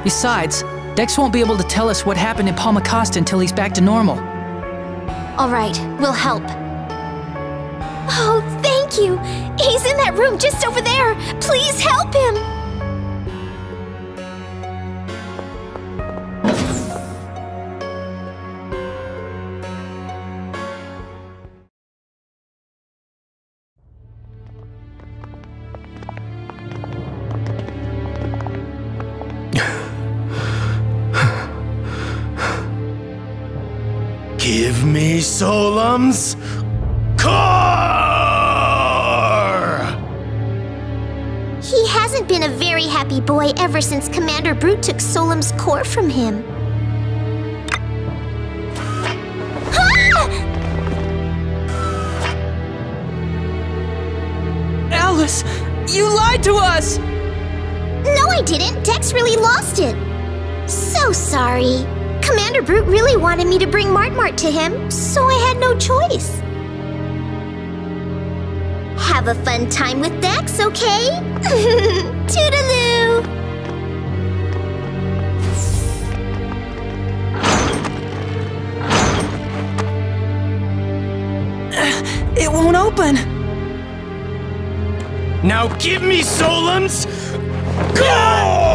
Speaker 4: Besides, Dex won't be able to tell us what happened in Palmacosta until he's back to normal.
Speaker 2: All right, we'll help.
Speaker 6: Oh, thank you! He's in that room just over there! Please help him!
Speaker 12: Give me Solemn's core!
Speaker 6: He hasn't been a very happy boy ever since Commander Brute took Solemn's core from him.
Speaker 4: Alice, you lied to us!
Speaker 6: No, I didn't. Dex really lost it. So sorry. Commander Brute really wanted me to bring Mart to him, so I had no choice. Have a fun time with Dex, okay? Toodaloo!
Speaker 4: It won't open.
Speaker 12: Now give me Solemn's core!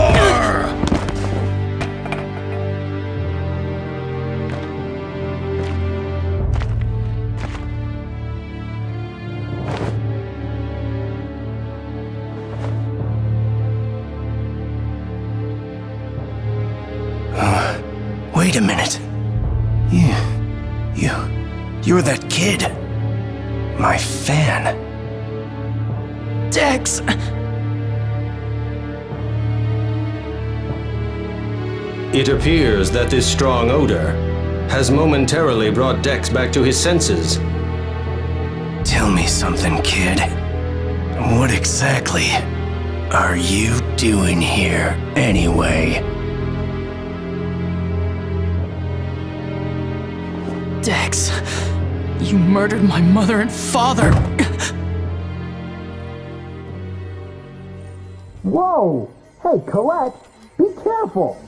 Speaker 12: Wait a minute. You're that kid. My fan.
Speaker 4: Dex!
Speaker 18: It appears that this strong odor has momentarily brought Dex back to his senses.
Speaker 12: Tell me something, kid. What exactly are you doing here, anyway?
Speaker 4: Dex, you murdered my mother and father.
Speaker 22: Whoa! Hey, Colette, be careful!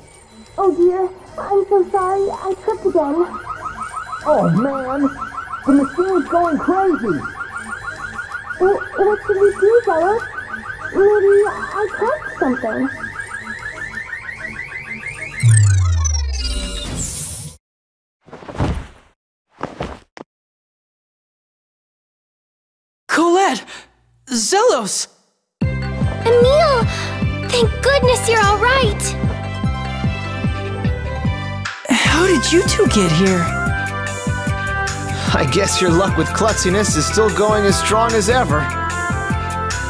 Speaker 23: Oh dear, I'm so sorry, I tripped again.
Speaker 22: Oh man, the machine's going crazy!
Speaker 23: What should we do, Zealot? Maybe I cracked something.
Speaker 4: Colette! Zelos!
Speaker 6: Emil! Thank goodness you're all right!
Speaker 4: How did you two get here?
Speaker 3: I guess your luck with klutziness is still going as strong as ever.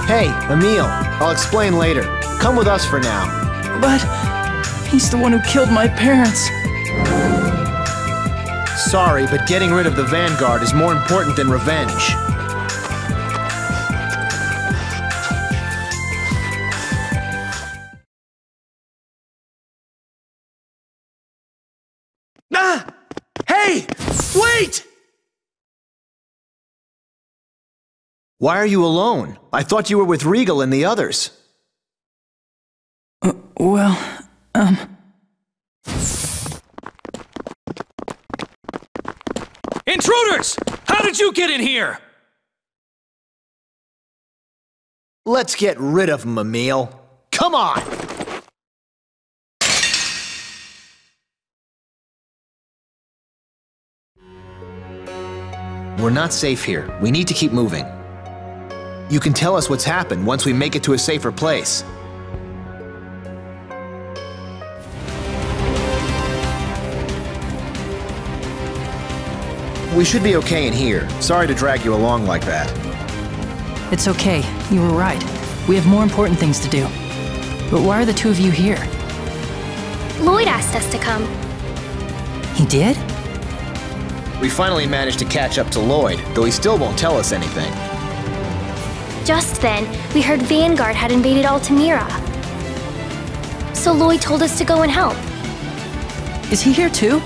Speaker 3: Hey, Emil, I'll explain later. Come with us for now.
Speaker 4: But he's the one who killed my parents.
Speaker 3: Sorry, but getting rid of the Vanguard is more important than revenge.
Speaker 12: Ah! Hey! Wait!
Speaker 3: Why are you alone? I thought you were with Regal and the others.
Speaker 14: Intruders! How did you get in here?
Speaker 3: Let's get rid of him, Emil. Come on! We're not safe here. We need to keep moving. You can tell us what's happened once we make it to a safer place. We should be okay in here. Sorry to drag you along like that.
Speaker 4: It's okay. You were right. We have more important things to do. But why are the two of you here?
Speaker 6: Lloyd asked us to come.
Speaker 4: He did?
Speaker 3: We finally managed to catch up to Lloyd, though he still won't tell us anything.
Speaker 6: Just then, we heard Vanguard had invaded Altamira. So Lloyd told us to go and help.
Speaker 4: Is he here too?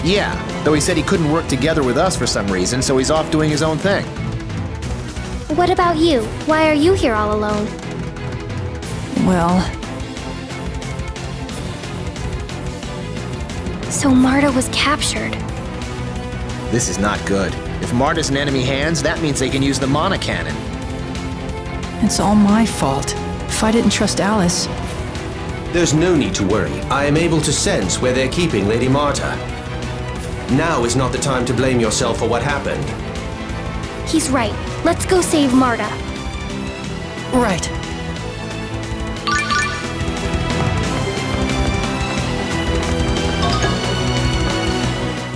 Speaker 3: Yeah, though he said he couldn't work together with us for some reason, so he's off doing his own thing.
Speaker 6: What about you? Why are you here all alone?
Speaker 4: Well...
Speaker 6: So Marta was captured.
Speaker 3: This is not good. If Marta's in enemy hands, that means they can use the Mana Cannon.
Speaker 4: It's all my fault. If I didn't trust Alice...
Speaker 8: There's no need to worry. I am able to sense where they're keeping Lady Marta. Now is not the time to blame yourself for what happened.
Speaker 6: He's right. Let's go save Marta.
Speaker 4: Right.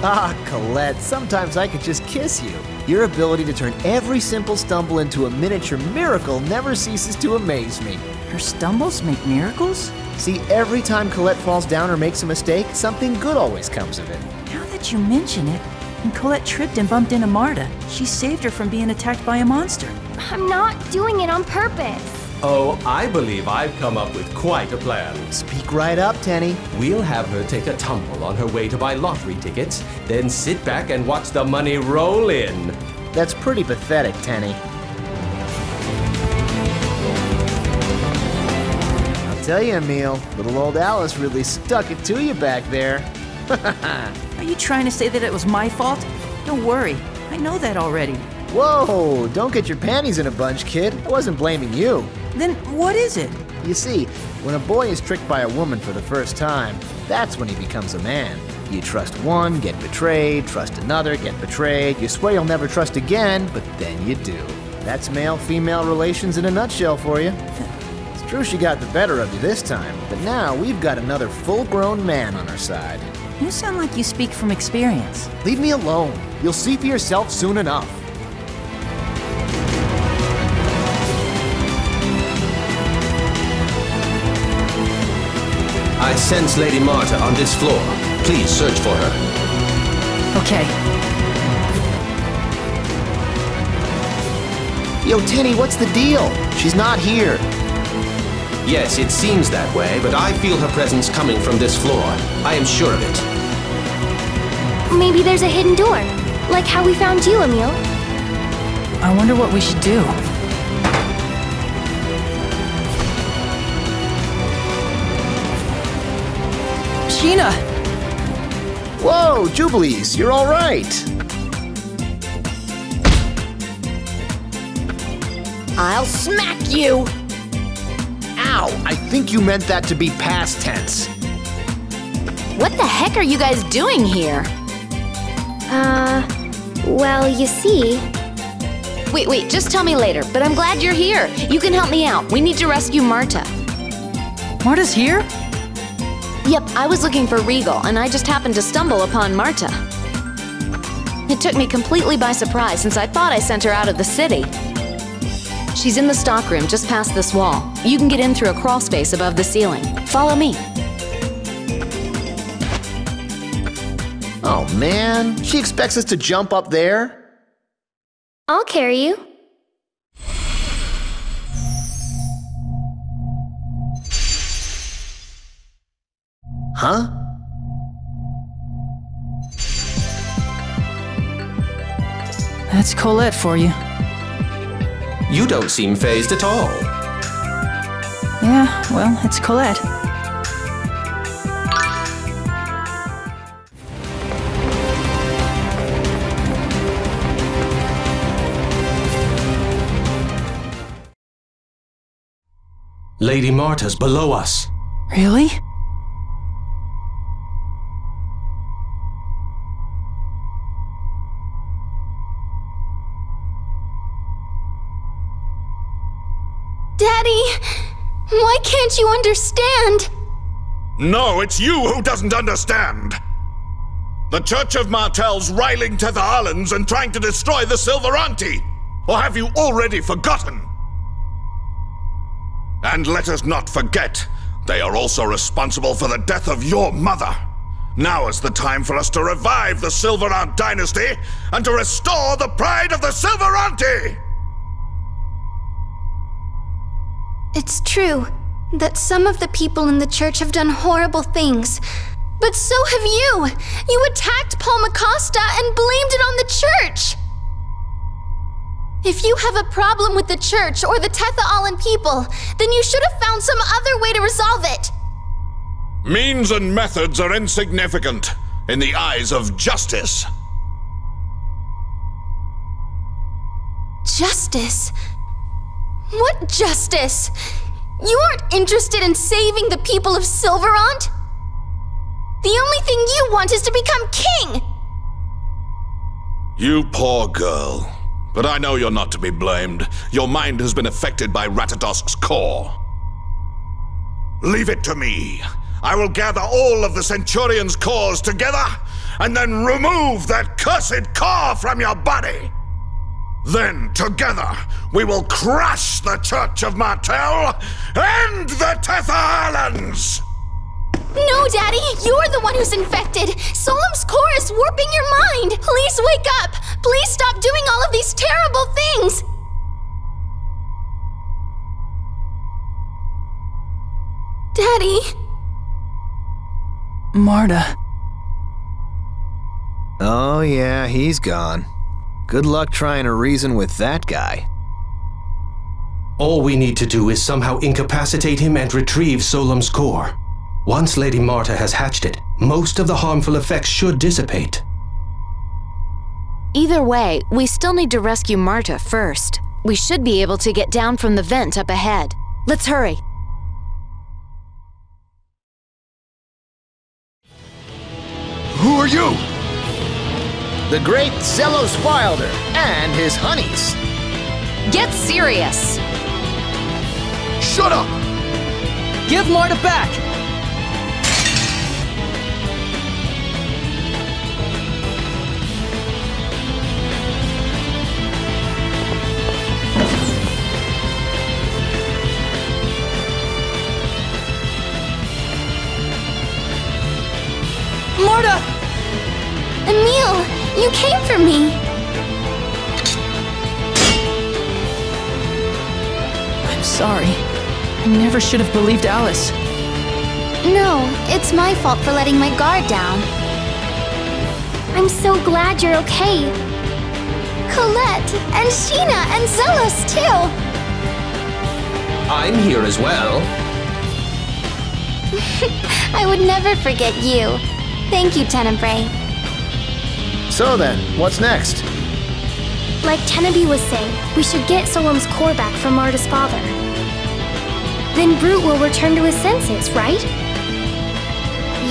Speaker 3: Ah, Colette, sometimes I could just kiss you. Your ability to turn every simple stumble into a miniature miracle never ceases to amaze me.
Speaker 4: Her stumbles make miracles?
Speaker 3: See, every time Colette falls down or makes a mistake, something good always comes of it.
Speaker 4: Now that you mention it, when Colette tripped and bumped into Marta, she saved her from being attacked by a monster.
Speaker 6: I'm not doing it on purpose.
Speaker 18: Oh, I believe I've come up with quite a plan.
Speaker 3: Speak right up, Tenny.
Speaker 18: We'll have her take a tumble on her way to buy lottery tickets, then sit back and watch the money roll in.
Speaker 3: That's pretty pathetic, Tenny. I'll tell you, Emil, little old Alice really stuck it to you back there.
Speaker 4: Are you trying to say that it was my fault? Don't worry, I know that already.
Speaker 3: Whoa, don't get your panties in a bunch, kid. I wasn't blaming you.
Speaker 4: Then what is it?
Speaker 3: You see, when a boy is tricked by a woman for the first time, that's when he becomes a man. You trust one, get betrayed, trust another, get betrayed, you swear you'll never trust again, but then you do. That's male-female relations in a nutshell for you. It's true she got the better of you this time, but now we've got another full-grown man on our side.
Speaker 4: You sound like you speak from experience.
Speaker 3: Leave me alone. You'll see for yourself soon enough.
Speaker 8: I sense Lady Marta on this floor. Please search for her.
Speaker 4: Okay.
Speaker 3: Yo, Tenny, what's the deal? She's not here.
Speaker 8: Yes, it seems that way, but I feel her presence coming from this floor. I am sure of it.
Speaker 6: Maybe there's a hidden door, like how we found you, Emil.
Speaker 4: I wonder what we should do. Sheena!
Speaker 3: Whoa, Jubilees, you're all right.
Speaker 5: I'll smack you!
Speaker 3: Ow, I think you meant that to be past tense.
Speaker 5: What the heck are you guys doing here?
Speaker 6: Well, you see...
Speaker 5: Wait, just tell me later, but I'm glad you're here. You can help me out. We need to rescue Marta.
Speaker 4: Marta's here?
Speaker 5: Yep, I was looking for Regal, and I just happened to stumble upon Marta. It took me completely by surprise since I thought I sent her out of the city. She's in the stockroom just past this wall. You can get in through a crawl space above the ceiling. Follow me.
Speaker 3: Oh man, she expects us to jump up there?
Speaker 6: I'll carry you.
Speaker 3: Huh?
Speaker 4: That's Colette for you.
Speaker 8: You don't seem fazed at all.
Speaker 4: Yeah, well, it's Colette.
Speaker 8: Lady Marta's below us.
Speaker 4: Really?
Speaker 6: Daddy! Why can't you understand?
Speaker 17: No, it's you who doesn't understand! The Church of Martel's riling Tether-Allans and trying to destroy the Silveranti! Or have you already forgotten? And let us not forget, they are also responsible for the death of your mother. Now is the time for us to revive the Silverant dynasty and to restore the pride of the Silveranti!
Speaker 2: It's true that some of the people in the church have done horrible things, but so have you! You attacked Paul Macosta and blamed it on the church! If you have a problem with the church or the Tether-Allan people, then you should have found some other way to resolve it!
Speaker 17: Means and methods are insignificant in the eyes of justice.
Speaker 2: Justice? What justice? You aren't interested in saving the people of Silverant? The only thing you want is to become king!
Speaker 17: You poor girl. But I know you're not to be blamed. Your mind has been affected by Ratatosk's core. Leave it to me. I will gather all of the Centurion's cores together, and then remove that cursed core from your body. Then, together, we will crush the Church of Martel and the Tether Islands!
Speaker 2: No, Daddy! You're the one who's infected! Solemn's core is warping your mind! Please wake up! Please stop doing all of these terrible things! Daddy!
Speaker 4: Marta.
Speaker 3: Oh yeah, he's gone. Good luck trying to reason with that guy.
Speaker 8: All we need to do is somehow incapacitate him and retrieve Solemn's core. Once Lady Marta has hatched it, most of the harmful effects should dissipate.
Speaker 5: Either way, we still need to rescue Marta first. We should be able to get down from the vent up ahead. Let's hurry.
Speaker 9: Who are you?
Speaker 3: The great Zelos Wilder and his honeys.
Speaker 5: Get serious!
Speaker 9: Shut up!
Speaker 4: Give Marta back!
Speaker 2: Marta! Emil, you came for me!
Speaker 4: I'm sorry. I never should have believed Alice.
Speaker 2: No, it's my fault for letting my guard down. I'm so glad you're okay. Colette, and Sheena, and Zelos, too!
Speaker 8: I'm here as well.
Speaker 2: I would never forget you. Thank you, Tenebrae.
Speaker 3: So then, what's next?
Speaker 23: Like Tenebrae was saying, we should get Solemn's core back from Marta's father. Then Brute will return to his senses, right?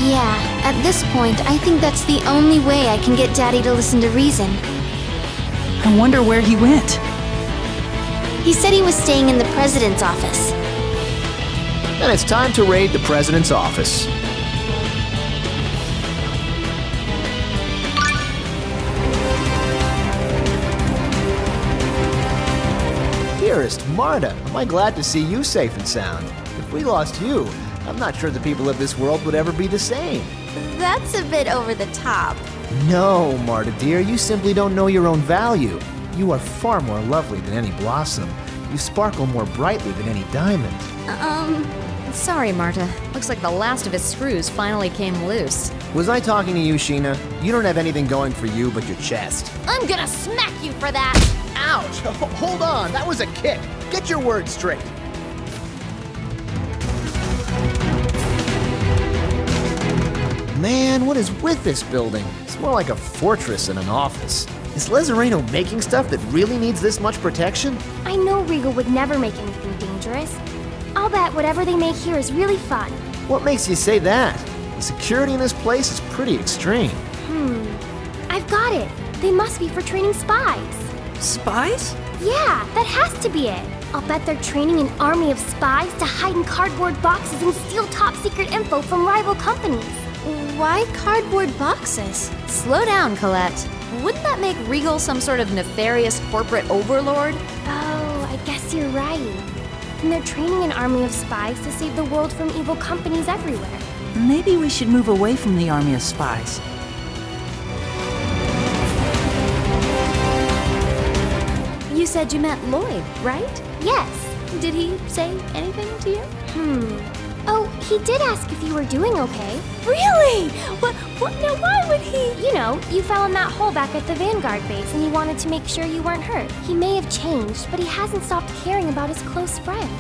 Speaker 2: Yeah, at this point, I think that's the only way I can get Daddy to listen to reason.
Speaker 4: I wonder where he went.
Speaker 2: He said he was staying in the President's office.
Speaker 3: Then it's time to raid the President's office. Dearest Marta, am I glad to see you safe and sound. If we lost you, I'm not sure the people of this world would ever be the same.
Speaker 2: That's a bit over the top.
Speaker 3: No, Marta dear, you simply don't know your own value. You are far more lovely than any blossom. You sparkle more brightly than any diamond.
Speaker 5: Sorry, Marta. Looks like the last of his screws finally came loose.
Speaker 3: Was I talking to you, Sheena? You don't have anything going for you but your chest.
Speaker 2: I'm gonna smack you for that!
Speaker 3: Ouch! Hold on, that was a kick. Get your words straight. Man, what is with this building? It's more like a fortress than an office. Is Lezareno making stuff that really needs this much protection?
Speaker 23: I know Regal would never make anything dangerous. I'll bet whatever they make here is really fun.
Speaker 3: What makes you say that? The security in this place is pretty extreme.
Speaker 23: I've got it. They must be for training spies.
Speaker 4: Spies?
Speaker 23: Yeah, that has to be it. I'll bet they're training an army of spies to hide in cardboard boxes and steal top-secret info from rival companies.
Speaker 2: Why cardboard boxes?
Speaker 5: Slow down, Colette. Wouldn't that make Regal some sort of nefarious corporate overlord?
Speaker 23: Oh, I guess you're right. And they're training an army of spies to save the world from evil companies everywhere.
Speaker 4: Maybe we should move away from the army of spies.
Speaker 23: You said you meant Lloyd, right? Yes. Did he say anything to you? Oh, he did ask if you were doing okay. Really? What? Now why would he? You know, you fell in that hole back at the Vanguard base and he wanted to make sure you weren't hurt. He may have changed, but he hasn't stopped caring about his close friends.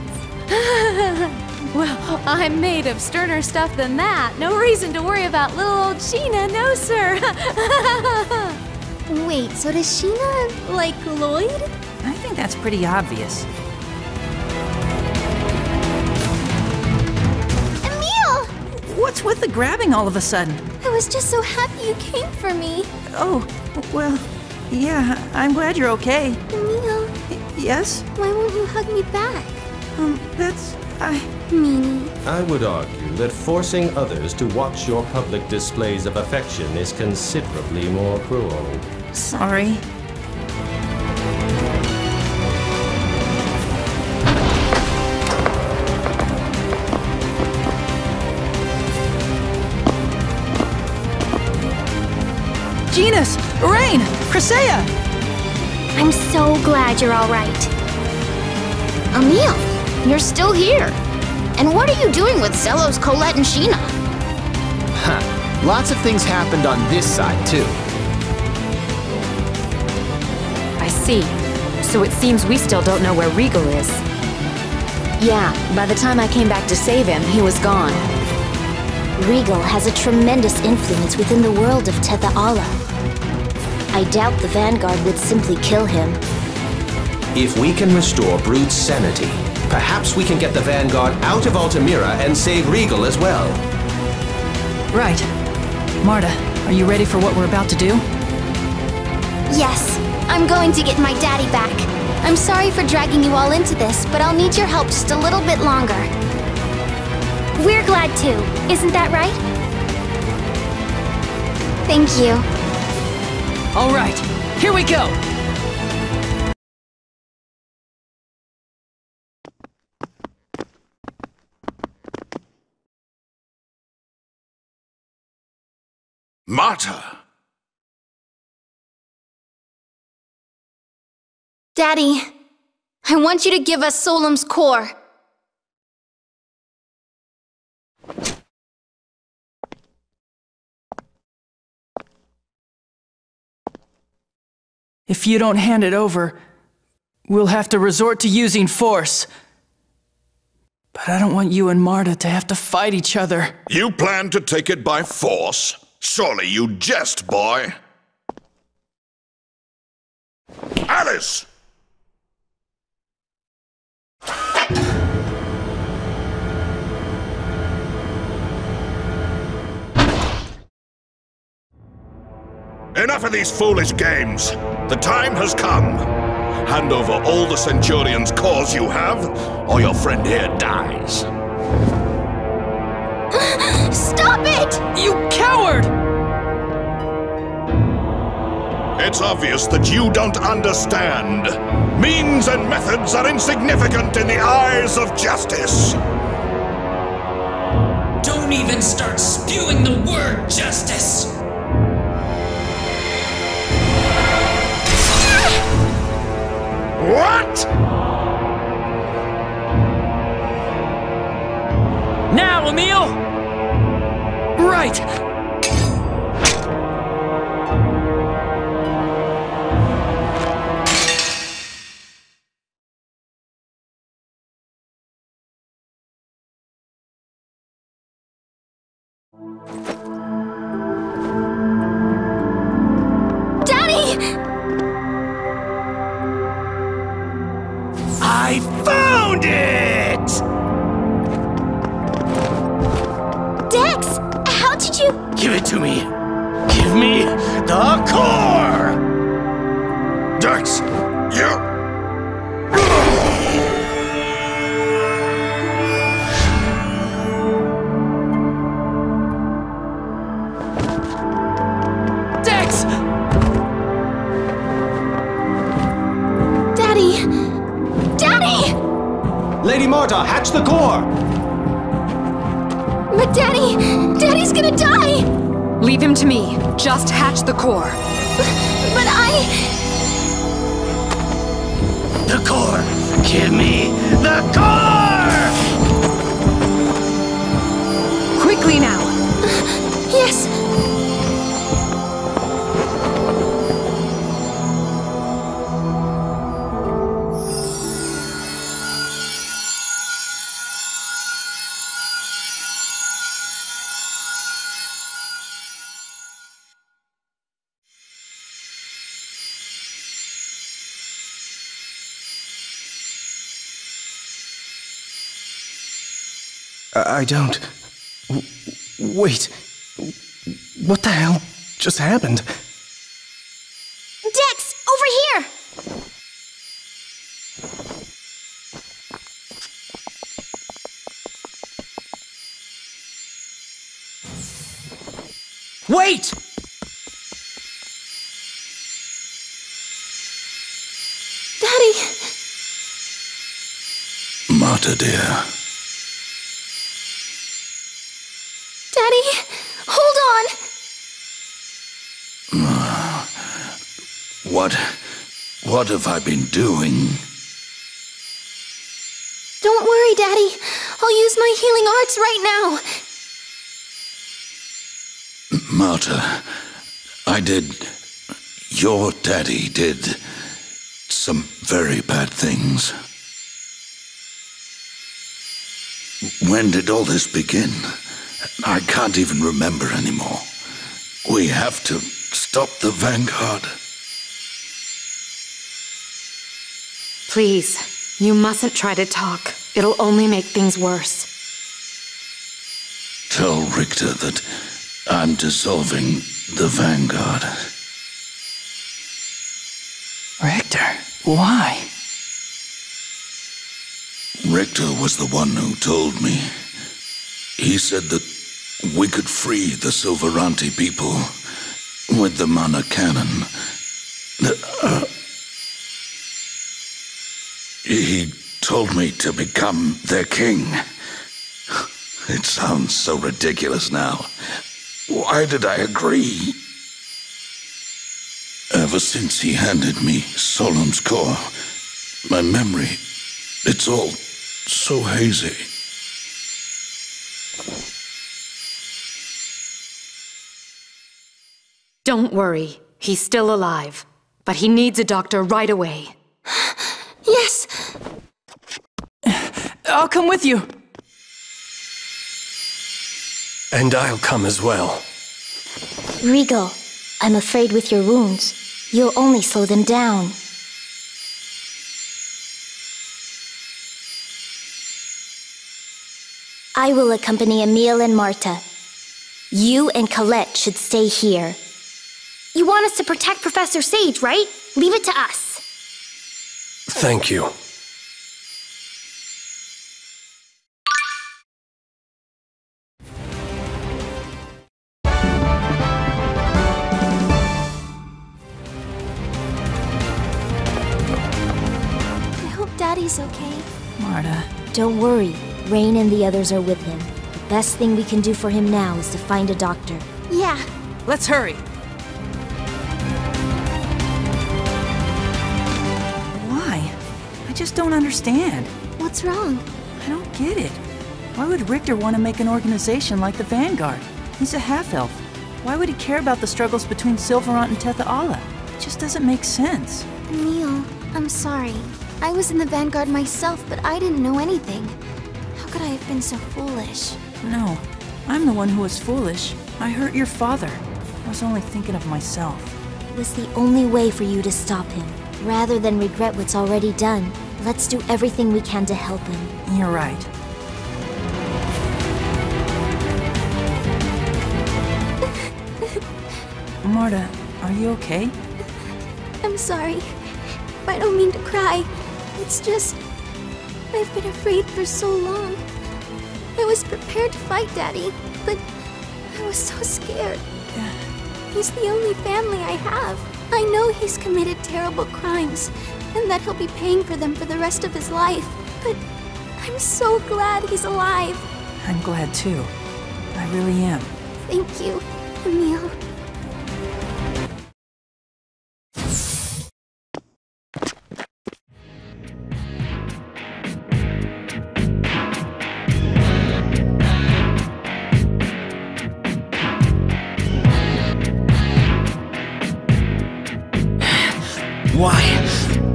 Speaker 5: Well, I'm made of sterner stuff than that. No reason to worry about little old Sheena, no sir.
Speaker 2: Wait, so does Sheena like Lloyd?
Speaker 4: I think that's pretty obvious.
Speaker 2: Emil!
Speaker 4: What's with the grabbing all of a sudden?
Speaker 2: I was just so happy you came for me.
Speaker 4: Oh, well, yeah, I'm glad you're okay.
Speaker 2: Emil.
Speaker 4: Yes?
Speaker 2: Why won't you hug me back?
Speaker 4: That's...
Speaker 2: Meanie.
Speaker 18: I would argue that forcing others to watch your public displays of affection is considerably more cruel.
Speaker 4: Sorry. Genus! Rain! Chrysaea!
Speaker 23: I'm so glad you're all right.
Speaker 20: Emil, you're still here. And what are you doing with Zelos, Colette, and Sheena?
Speaker 3: Huh. Lots of things happened on this side, too.
Speaker 5: I see. So it seems we still don't know where Regal is. Yeah, by the time I came back to save him, he was gone.
Speaker 6: Regal has a tremendous influence within the world of Tetha Alla. I doubt the Vanguard would simply kill him.
Speaker 8: If we can restore Brood's sanity, perhaps we can get the Vanguard out of Altamira and save Regal as well.
Speaker 4: Right. Marta, are you ready for what we're about to do?
Speaker 2: Yes, I'm going to get my daddy back. I'm sorry for dragging you all into this, but I'll need your help just a little bit longer.
Speaker 23: We're glad too, isn't that right?
Speaker 2: Thank you.
Speaker 4: All right, here we go!
Speaker 17: Marta!
Speaker 2: Daddy, I want you to give us Solemn's core.
Speaker 4: If you don't hand it over, we'll have to resort to using force. But I don't want you and Marta to have to fight each other.
Speaker 17: You plan to take it by force? Surely you jest, boy. Alice! Enough of these foolish games. The time has come. Hand over all the Centurion's cores you have, or your friend here dies.
Speaker 2: Stop it!
Speaker 4: You coward!
Speaker 17: It's obvious that you don't understand. Means and methods are insignificant in the eyes of justice.
Speaker 11: Don't even start spewing the word justice!
Speaker 17: What?
Speaker 4: Now, Emil! Right!
Speaker 12: I found it!
Speaker 23: Dex, how did you...
Speaker 12: Give it to me. Give me the core!
Speaker 17: Dex, you...
Speaker 4: Dex!
Speaker 2: Daddy! Daddy!
Speaker 8: Lady Marta, hatch the core!
Speaker 2: But Daddy's gonna die!
Speaker 5: Leave him to me. Just hatch the core.
Speaker 2: But
Speaker 12: The core! Give me the core!
Speaker 5: Quickly now!
Speaker 2: Yes!
Speaker 12: I don't... Wait. What the hell just happened?
Speaker 23: Dex, over here!
Speaker 4: Wait!
Speaker 2: Daddy!
Speaker 13: Marta, dear.
Speaker 2: Daddy, hold on!
Speaker 13: What have I been doing?
Speaker 2: Don't worry, Daddy. I'll use my healing arts right now.
Speaker 13: Marta, your daddy did some very bad things. When did all this begin? I can't even remember anymore. We have to stop the Vanguard.
Speaker 5: Please, you mustn't try to talk. It'll only make things worse.
Speaker 13: Tell Richter that I'm dissolving the Vanguard.
Speaker 4: Richter, why?
Speaker 13: Richter was the one who told me. He said that we could free the Silveranti people with the mana cannon. He told me to become their king. It sounds so ridiculous now. Why did I agree? Ever since he handed me Solemn's core, my memory, it's all so hazy.
Speaker 5: Don't worry. He's still alive. But he needs a doctor right away.
Speaker 2: Yes!
Speaker 4: I'll come with you.
Speaker 10: And I'll come as well.
Speaker 6: Regal, I'm afraid with your wounds, you'll only slow them down. I will accompany Emil and Marta. You and Colette should stay here.
Speaker 23: You want us to protect Professor Sage, right? Leave it to us.
Speaker 10: Thank you.
Speaker 2: I hope Daddy's okay.
Speaker 4: Marta.
Speaker 6: Don't worry. Rain and the others are with him. The best thing we can do for him now is to find a doctor.
Speaker 2: Yeah.
Speaker 4: Let's hurry. Why? I just don't understand.
Speaker 2: What's wrong?
Speaker 4: I don't get it. Why would Richter want to make an organization like the Vanguard? He's a half-elf. Why would he care about the struggles between Sylvarant and Tethaala? It just doesn't make sense.
Speaker 2: Emil, I'm sorry. I was in the Vanguard myself, but I didn't know anything. How could I have been so foolish?
Speaker 4: No, I'm the one who was foolish. I hurt your father. I was only thinking of myself.
Speaker 6: It was the only way for you to stop him. Rather than regret what's already done, let's do everything we can to help him.
Speaker 4: You're right. Marta, are you okay?
Speaker 2: I'm sorry. I don't mean to cry. It's just... I've been afraid for so long. I was prepared to fight Daddy, but I was so scared. He's the only family I have. I know he's committed terrible crimes, and that he'll be paying for them for the rest of his life. But I'm so glad he's alive.
Speaker 4: I'm glad too. I really am.
Speaker 2: Thank you, Emil.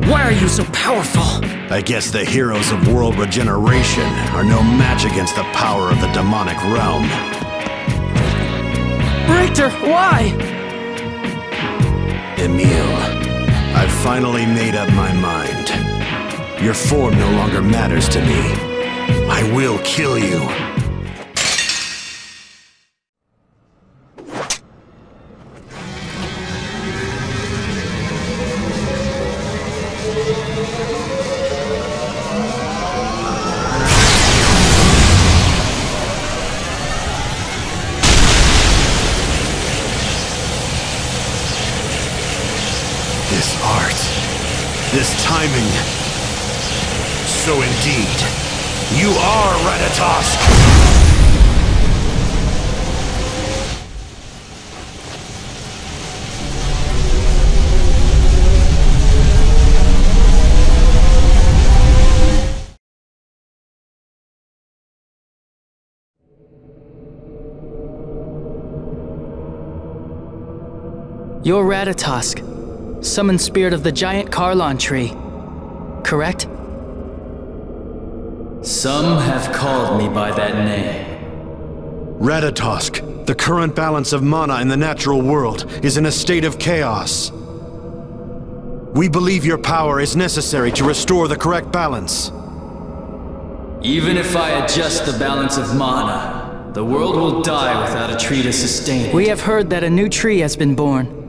Speaker 12: Why are you so powerful?
Speaker 16: I guess the heroes of world regeneration are no match against the power of the demonic realm.
Speaker 4: Richter, why?
Speaker 16: Emil, I've finally made up my mind. Your form no longer matters to me. I will kill you. This timing. So indeed, you are Ratatosk!
Speaker 4: You're Ratatosk, summoned spirit of the giant Carlon tree, correct?
Speaker 1: Some have called me by that name.
Speaker 16: Ratatosk, the current balance of mana in the natural world is in a state of chaos. We believe your power is necessary to restore the correct balance.
Speaker 1: Even if I adjust the balance of mana, the world will die without a tree to sustain it.
Speaker 4: We have heard that a new tree has been born.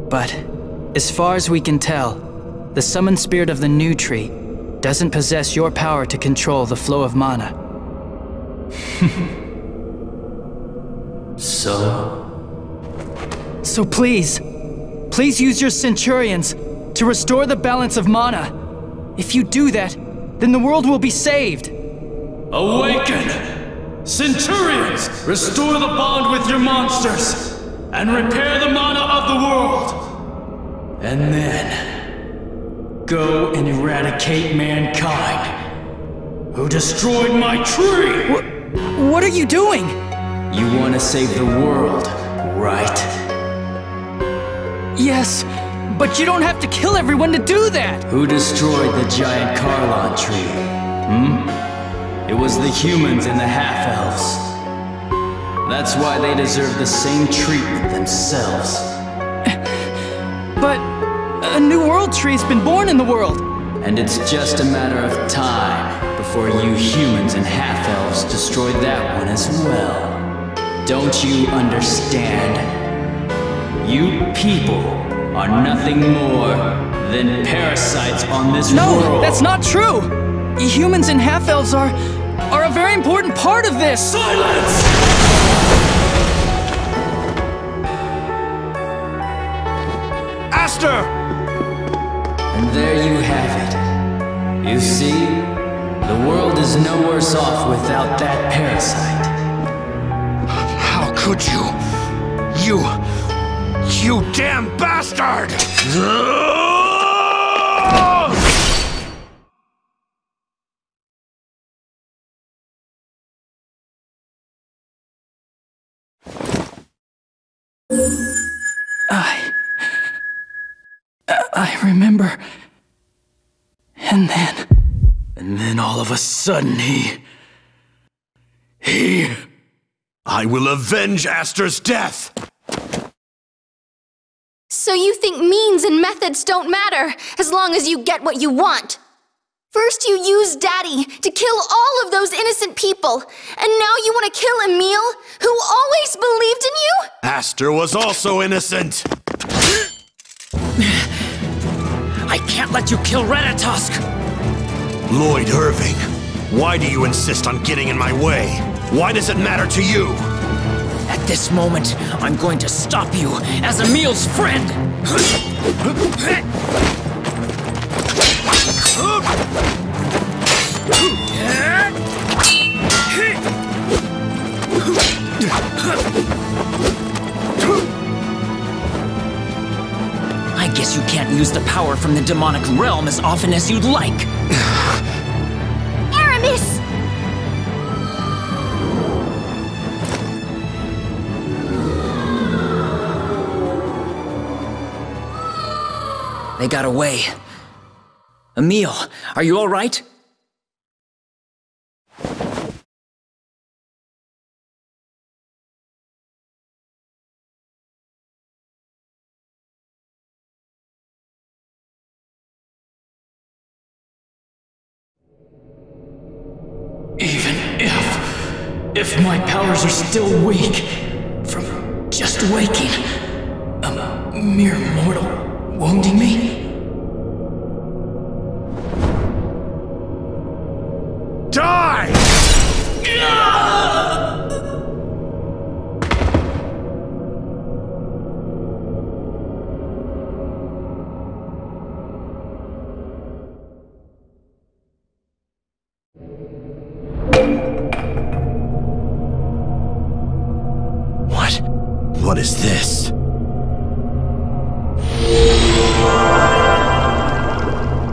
Speaker 4: But, as far as we can tell, the summoned spirit of the new tree doesn't possess your power to control the flow of mana. So please use your centurions to restore the balance of mana. If you do that, then the world will be saved.
Speaker 12: Awaken! Centurions, restore the bond with your monsters, and repair the mana of the world.
Speaker 1: And then, go and eradicate mankind, who destroyed my tree!
Speaker 4: What are you doing?
Speaker 1: You want to save the world, right?
Speaker 4: Yes, but you don't have to kill everyone to do that!
Speaker 1: Who destroyed the giant Carlon tree? It was the humans and the half-elves. That's why they deserve the same treatment themselves.
Speaker 4: But a new world tree's been born in the world.
Speaker 1: And it's just a matter of time before you humans and half-elves destroy that one as well. Don't you understand? You people are nothing more than parasites on this world.
Speaker 4: No, that's not true! Humans and half-elves are a very important part of this!
Speaker 12: Silence!
Speaker 1: And there you have it. You see, the world is no worse off without that parasite.
Speaker 16: How could you? You damn bastard!
Speaker 4: I remember. And then
Speaker 16: all of a sudden I will avenge Aster's death!
Speaker 2: So you think means and methods don't matter, as long as you get what you want? First you used Daddy to kill all of those innocent people, and now you want to kill Emil, who always believed in you?
Speaker 16: Aster was also innocent!
Speaker 7: I can't let you kill Ratatosk!
Speaker 16: Lloyd Irving, why do you insist on getting in my way? Why does it matter to you?
Speaker 7: At this moment, I'm going to stop you as Emil's friend! I guess you can't use the power from the demonic realm as often as you'd like.
Speaker 2: Aramis!
Speaker 7: They got away. Emil, are you all right?
Speaker 12: If my powers are still weak, from just waking, a mere mortal wounding me?
Speaker 16: Die! What is this?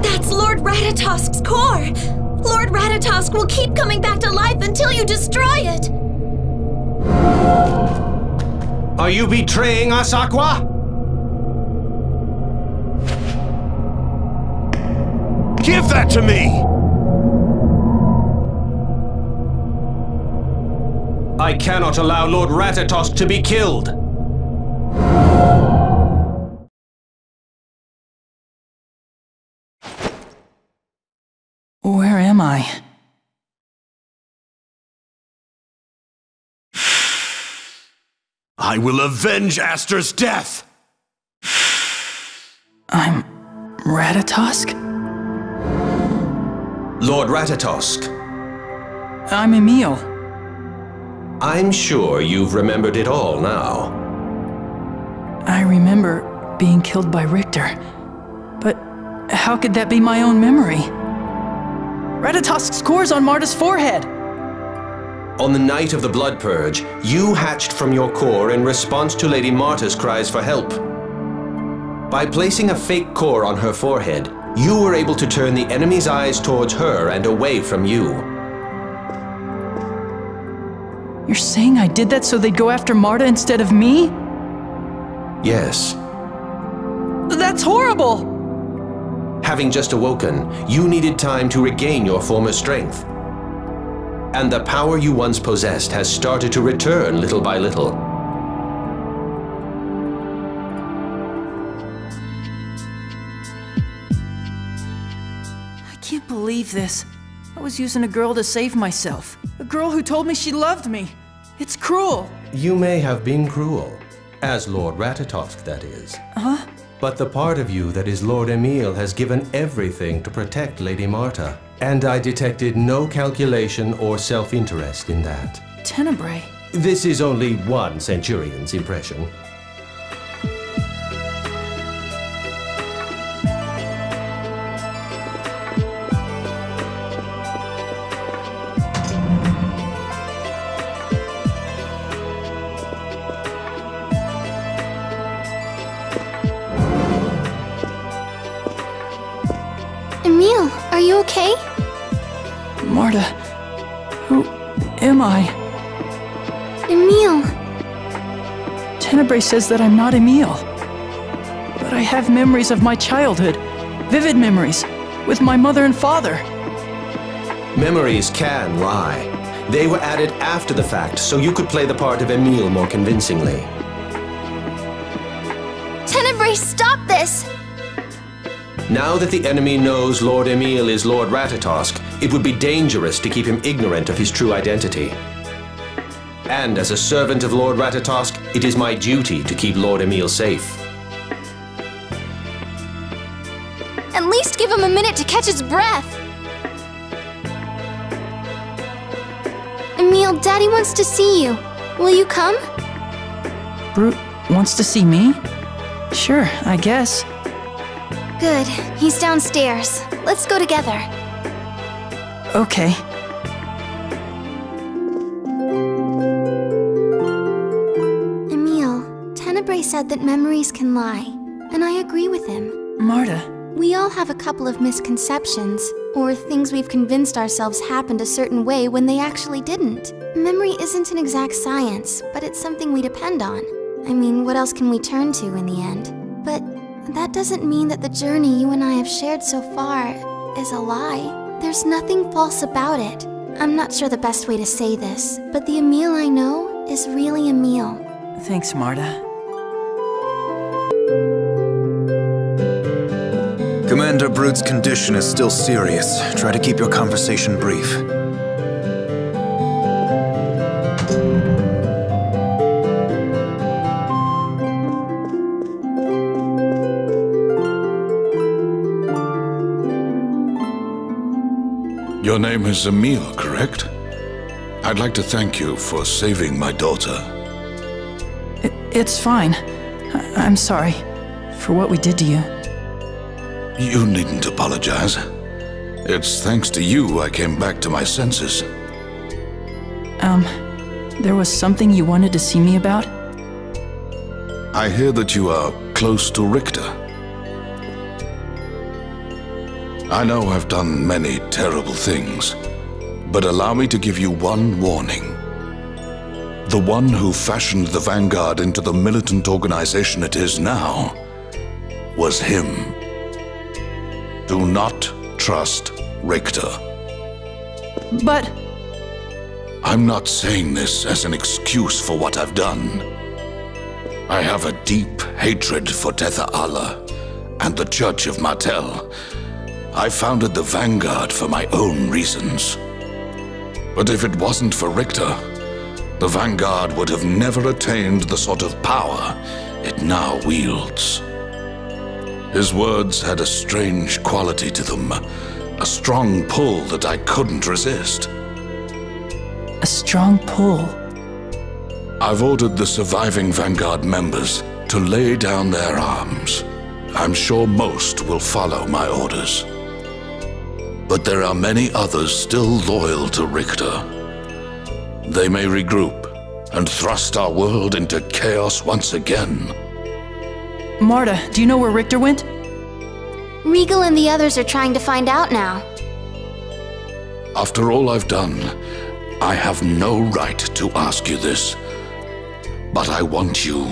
Speaker 15: That's Lord Ratatosk's core! Lord Ratatosk will keep coming back to life until you destroy it!
Speaker 8: Are you betraying us, Aqua?
Speaker 16: Give that to me!
Speaker 8: I cannot allow Lord Ratatosk to be killed.
Speaker 4: Where am I?
Speaker 16: I will avenge Aster's death!
Speaker 4: I'm Ratatosk?
Speaker 8: Lord Ratatosk.
Speaker 4: I'm Emil.
Speaker 8: I'm sure you've remembered it all now.
Speaker 4: I remember being killed by Richter. But how could that be my own memory? Ratatosk's core's on Marta's forehead!
Speaker 8: On the night of the Blood Purge, you hatched from your core in response to Lady Marta's cries for help. By placing a fake core on her forehead, you were able to turn the enemy's eyes towards her and away from you.
Speaker 4: You're saying I did that so they'd go after Marta instead of me?
Speaker 8: Yes.
Speaker 4: That's horrible!
Speaker 8: Having just awoken, you needed time to regain your former strength. And the power you once possessed has started to return little by little.
Speaker 4: I can't believe this. I was using a girl to save myself. A girl who told me she loved me. It's cruel.
Speaker 18: You may have been cruel. As Lord Ratatosk, that is.
Speaker 4: Huh?
Speaker 18: But the part of you that is Lord Emil has given everything to protect Lady Marta. And I detected no calculation or self-interest in that.
Speaker 4: Tenebrae.
Speaker 18: This is only one Centurion's impression.
Speaker 2: Emil, are you okay?
Speaker 4: Marta, who am I?
Speaker 2: Emil.
Speaker 4: Tenebrae says that I'm not Emil. But I have memories of my childhood. Vivid memories. With my mother and father.
Speaker 8: Memories can lie. They were added after the fact, so you could play the part of Emil more convincingly.
Speaker 2: Tenebrae, stop this!
Speaker 8: Now that the enemy knows Lord Emil is Lord Ratatosk, it would be dangerous to keep him ignorant of his true identity. And as a servant of Lord Ratatosk, it is my duty to keep Lord Emil safe.
Speaker 2: At least give him a minute to catch his breath! Emil, Daddy wants to see you. Will you come?
Speaker 4: Brute wants to see me? Sure, I guess.
Speaker 2: Good. He's downstairs. Let's go together.
Speaker 4: Okay.
Speaker 2: Emil, Tenebrae said that memories can lie, and I agree with him.
Speaker 4: Marta.
Speaker 2: We all have a couple of misconceptions, or things we've convinced ourselves happened a certain way when they actually didn't. Memory isn't an exact science, but it's something we depend on. I mean, what else can we turn to in the end? But that doesn't mean that the journey you and I have shared so far is a lie. There's nothing false about it. I'm not sure the best way to say this, but the Emil I know is really Emil.
Speaker 4: Thanks, Marta.
Speaker 3: Commander Brute's condition is still serious. Try to keep your conversation brief.
Speaker 17: Your name is Emil, correct? I'd like to thank you for saving my daughter.
Speaker 4: It's fine. I'm sorry for what we did to you.
Speaker 17: You needn't apologize. It's thanks to you I came back to my senses.
Speaker 4: There was something you wanted to see me about?
Speaker 19: I hear that you are close to Richter. I know I've done many terrible things, but allow me to give you one warning. The one who fashioned the Vanguard into the militant organization it is now was him. Do not trust Richter.
Speaker 4: But...
Speaker 19: I'm not saying this as an excuse for what I've done. I have a deep hatred for Tether Allah and the Church of Martel. I founded the Vanguard for my own reasons. But if it wasn't for Richter, the Vanguard would have never attained the sort of power it now wields. His words had a strange quality to them, a strong pull that I couldn't resist.
Speaker 4: A strong pull?
Speaker 19: I've ordered the surviving Vanguard members to lay down their arms. I'm sure most will follow my orders. But there are many others still loyal to Richter. They may regroup and thrust our world into chaos once again.
Speaker 4: Marta, do you know where Richter went?
Speaker 2: Regal and the others are trying to find out now.
Speaker 19: After all I've done, I have no right to ask you this. But I want you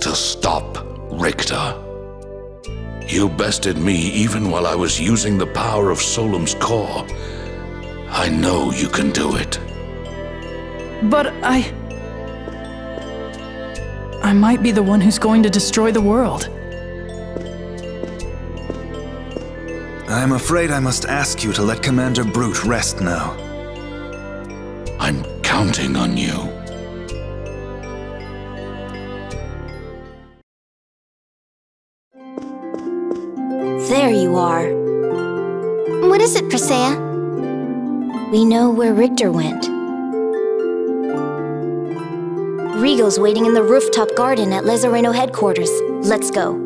Speaker 19: to stop Richter. You bested me even while I was using the power of Solemn's core. I know you can do it.
Speaker 4: But I might be the one who's going to destroy the world.
Speaker 21: I'm afraid I must ask you to let Commander Brute rest now.
Speaker 19: I'm counting on you.
Speaker 20: There you are.
Speaker 2: What is it, Presea?
Speaker 20: We know where Richter went. Regal's waiting in the rooftop garden at Lezareno headquarters. Let's go.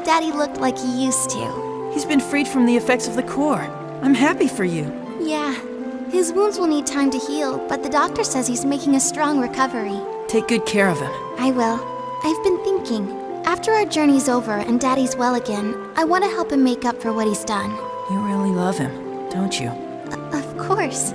Speaker 2: Daddy looked like he used to.
Speaker 4: He's been freed from the effects of the core. I'm happy for you.
Speaker 2: Yeah. His wounds will need time to heal, but the doctor says he's making a strong recovery.
Speaker 4: Take good care of him.
Speaker 2: I will. I've been thinking. After our journey's over and Daddy's well again, I want to help him make up for what he's done.
Speaker 4: You really love him, don't you?
Speaker 2: Of course.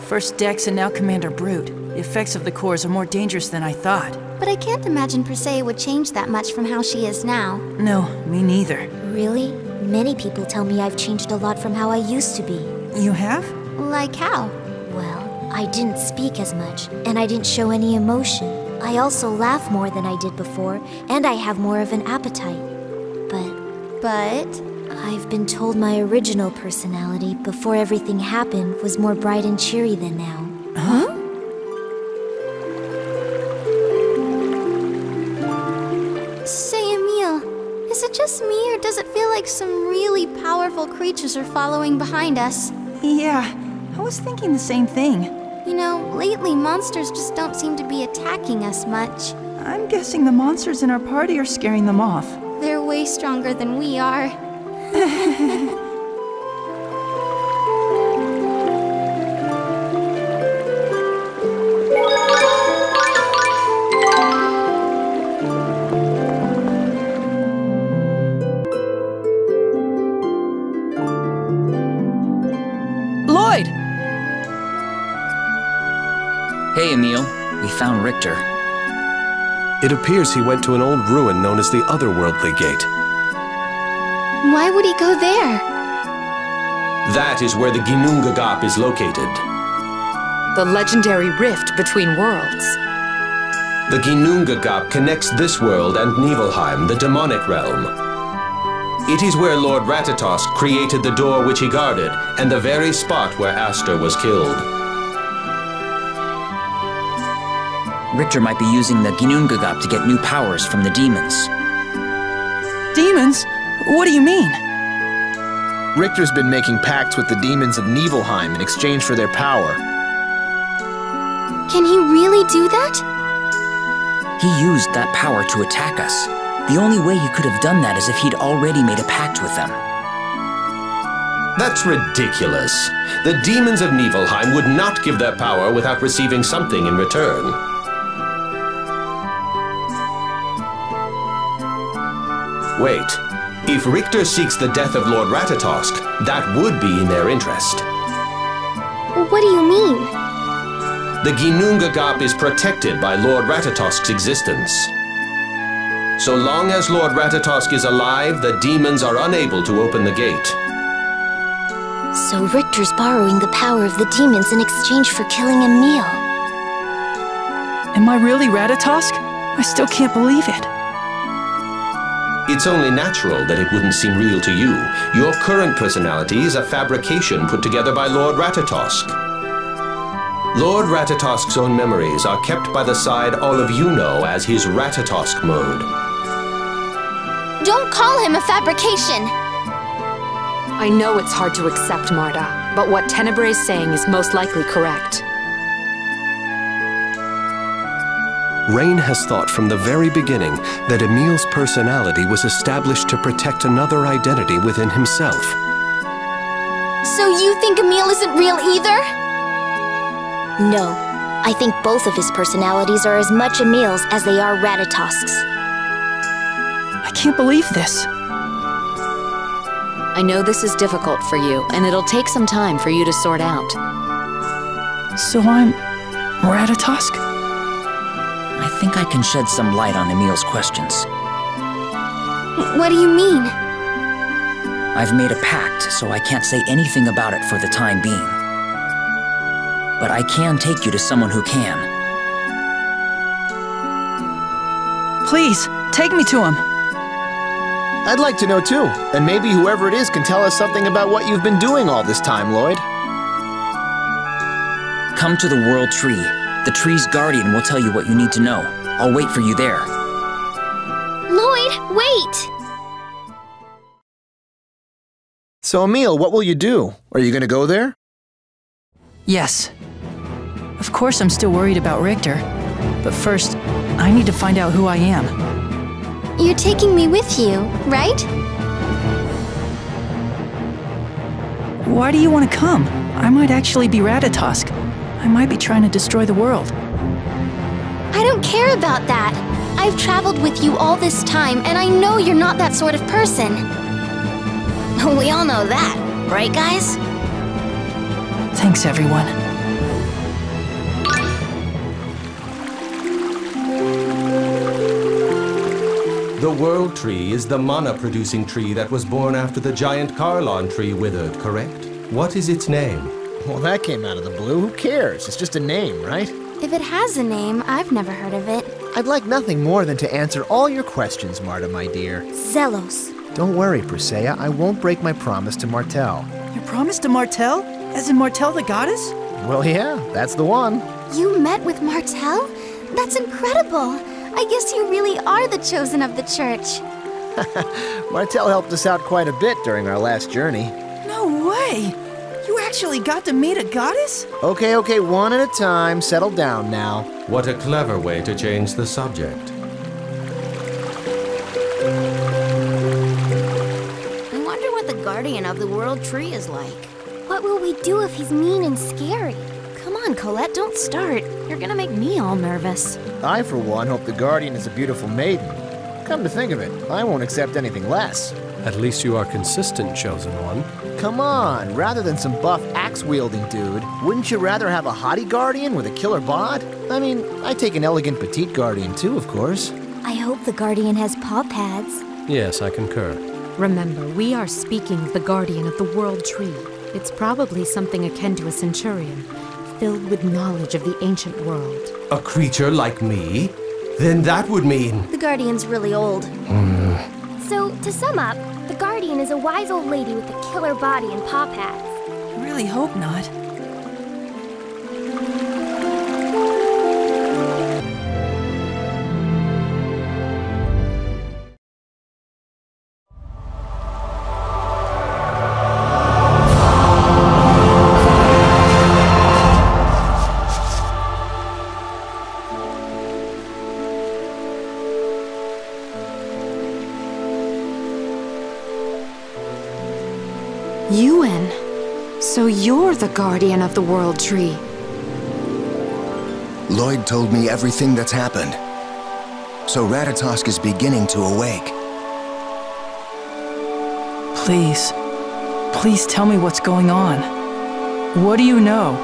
Speaker 4: First Dex and now Commander Brute. The effects of the cores are more dangerous than I thought.
Speaker 2: But I can't imagine Presea would change that much from how she is now.
Speaker 4: No, me neither.
Speaker 20: Really? Many people tell me I've changed a lot from how I used to be.
Speaker 4: You have?
Speaker 2: Like how?
Speaker 20: Well, I didn't speak as much, and I didn't show any emotion. I also laugh more than I did before, and I have more of an appetite.
Speaker 2: But?
Speaker 20: I've been told my original personality, before everything happened, was more bright and cheery than now.
Speaker 4: Huh?
Speaker 2: Say, Emil, is it just me, or does it feel like some really powerful creatures are following behind us?
Speaker 4: Yeah, I was thinking the same thing.
Speaker 2: You know, lately monsters just don't seem to be attacking us much.
Speaker 4: I'm guessing the monsters in our party are scaring them off.
Speaker 2: They're way stronger than we are.
Speaker 4: Lloyd!
Speaker 7: Hey, Emil. We found Richter.
Speaker 8: It appears he went to an old ruin known as the Otherworldly Gate.
Speaker 2: Why would he go there?
Speaker 8: That is where the Ginnungagap is located.
Speaker 5: The legendary rift between worlds.
Speaker 8: The Ginnungagap connects this world and Nibelheim, the demonic realm. It is where Lord Ratatosk created the door which he guarded, and the very spot where Aster was killed.
Speaker 7: Richter might be using the Ginnungagap to get new powers from the demons.
Speaker 4: Demons? What do you mean?
Speaker 3: Richter's been making pacts with the demons of Nibelheim in exchange for their power.
Speaker 2: Can he really do that?
Speaker 7: He used that power to attack us. The only way he could have done that is if he'd already made a pact with them.
Speaker 18: That's ridiculous. The demons of Niflheim would not give their power without receiving something in return. Wait. If Richter seeks the death of Lord Ratatosk, that would be in their interest.
Speaker 23: What do you mean?
Speaker 18: The Ginnungagap is protected by Lord Ratatosk's existence. So long as Lord Ratatosk is alive, the demons are unable to open the gate.
Speaker 6: So Richter's borrowing the power of the demons in exchange for killing Emil.
Speaker 4: Am I really Ratatosk? I still can't believe it.
Speaker 18: It's only natural that it wouldn't seem real to you. Your current personality is a fabrication put together by Lord Ratatosk. Lord Ratatosk's own memories are kept by the side all of you know as his Ratatosk mode.
Speaker 2: Don't call him a fabrication!
Speaker 5: I know it's hard to accept, Marta, but what Tenebrae is saying is most likely correct.
Speaker 9: Rain has thought from the very beginning that Emil's personality was established to protect another identity within himself.
Speaker 2: So you think Emil isn't real either?
Speaker 6: No. I think both of his personalities are as much Emil's as they are Ratatosk's.
Speaker 4: I can't believe this.
Speaker 5: I know this is difficult for you, and it'll take some time for you to sort out.
Speaker 4: So I'm Ratatosk?
Speaker 7: I think I can shed some light on Emil's questions.
Speaker 2: What do you mean?
Speaker 7: I've made a pact, so I can't say anything about it for the time being. But I can take you to someone who can.
Speaker 4: Please, take me to him.
Speaker 3: I'd like to know too, and maybe whoever it is can tell us something about what you've been doing all this time, Lloyd.
Speaker 7: Come to the World Tree. The tree's guardian will tell you what you need to know. I'll wait for you there.
Speaker 2: Lloyd, wait!
Speaker 3: So Emil, what will you do? Are you gonna go there?
Speaker 4: Yes. Of course I'm still worried about Richter. But first, I need to find out who I am.
Speaker 2: You're taking me with you, right?
Speaker 4: Why do you want to come? I might actually be Ratatosk. I might be trying to destroy the world.
Speaker 2: I don't care about that. I've traveled with you all this time, and I know you're not that sort of person.
Speaker 20: We all know that, right, guys?
Speaker 4: Thanks, everyone.
Speaker 18: The World Tree is the mana-producing tree that was born after the giant Carlon tree withered, correct? What is its name?
Speaker 3: Well, that came out of the blue. Who cares? It's just a name, right?
Speaker 2: If it has a name, I've never heard of it.
Speaker 3: I'd like nothing more than to answer all your questions, Marta, my dear.
Speaker 2: Zelos.
Speaker 3: Don't worry, Persea. I won't break my promise to Martel.
Speaker 4: Your promise to Martel? As in Martel the goddess?
Speaker 3: Well, yeah, that's the one.
Speaker 2: You met with Martel? That's incredible. I guess you really are the chosen of the church.
Speaker 3: Martel helped us out quite a bit during our last journey.
Speaker 4: No way! You actually got to meet a goddess?
Speaker 3: Okay, one at a time. Settle down now.
Speaker 18: What a clever way to change the subject.
Speaker 20: I wonder what the guardian of the World Tree is like.
Speaker 23: What will we do if he's mean and scary?
Speaker 5: Come on, Colette, don't start. You're gonna make me all nervous.
Speaker 3: I, for one, hope the guardian is a beautiful maiden. Come to think of it, I won't accept anything less.
Speaker 9: At least you are consistent, Chosen One.
Speaker 3: Come on, rather than some buff axe-wielding dude, wouldn't you rather have a haughty guardian with a killer bod? I mean, I'd take an elegant petite guardian too, of course.
Speaker 23: I hope the guardian has paw pads.
Speaker 9: Yes, I concur.
Speaker 5: Remember, we are speaking of the guardian of the World Tree. It's probably something akin to a centurion, filled with knowledge of the ancient world.
Speaker 18: A creature like me? Then that would mean...
Speaker 2: The guardian's really old.
Speaker 23: So, to sum up, the guardian is a wise old lady with a killer body and paw pads.
Speaker 4: I really hope not.
Speaker 11: Yuan. So you're the guardian of the World Tree.
Speaker 14: Lloyd told me everything that's happened. So Ratatosk is beginning to awake.
Speaker 4: Please. Please tell me what's going on. What do you know?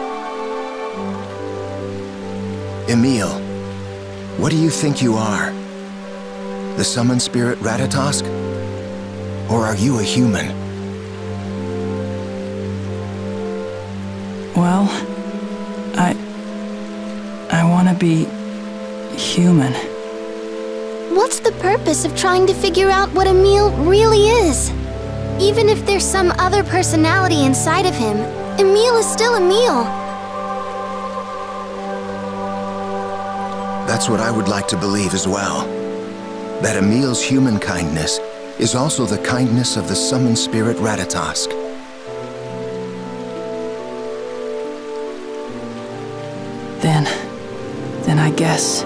Speaker 14: Emil, what do you think you are? The summoned spirit Ratatosk? Or are you a human?
Speaker 4: Well, I want to be human.
Speaker 2: What's the purpose of trying to figure out what Emil really is? Even if there's some other personality inside of him, Emil is still Emil.
Speaker 14: That's what I would like to believe as well. That Emil's human kindness is also the kindness of the summoned spirit Ratatosk.
Speaker 4: Then I guess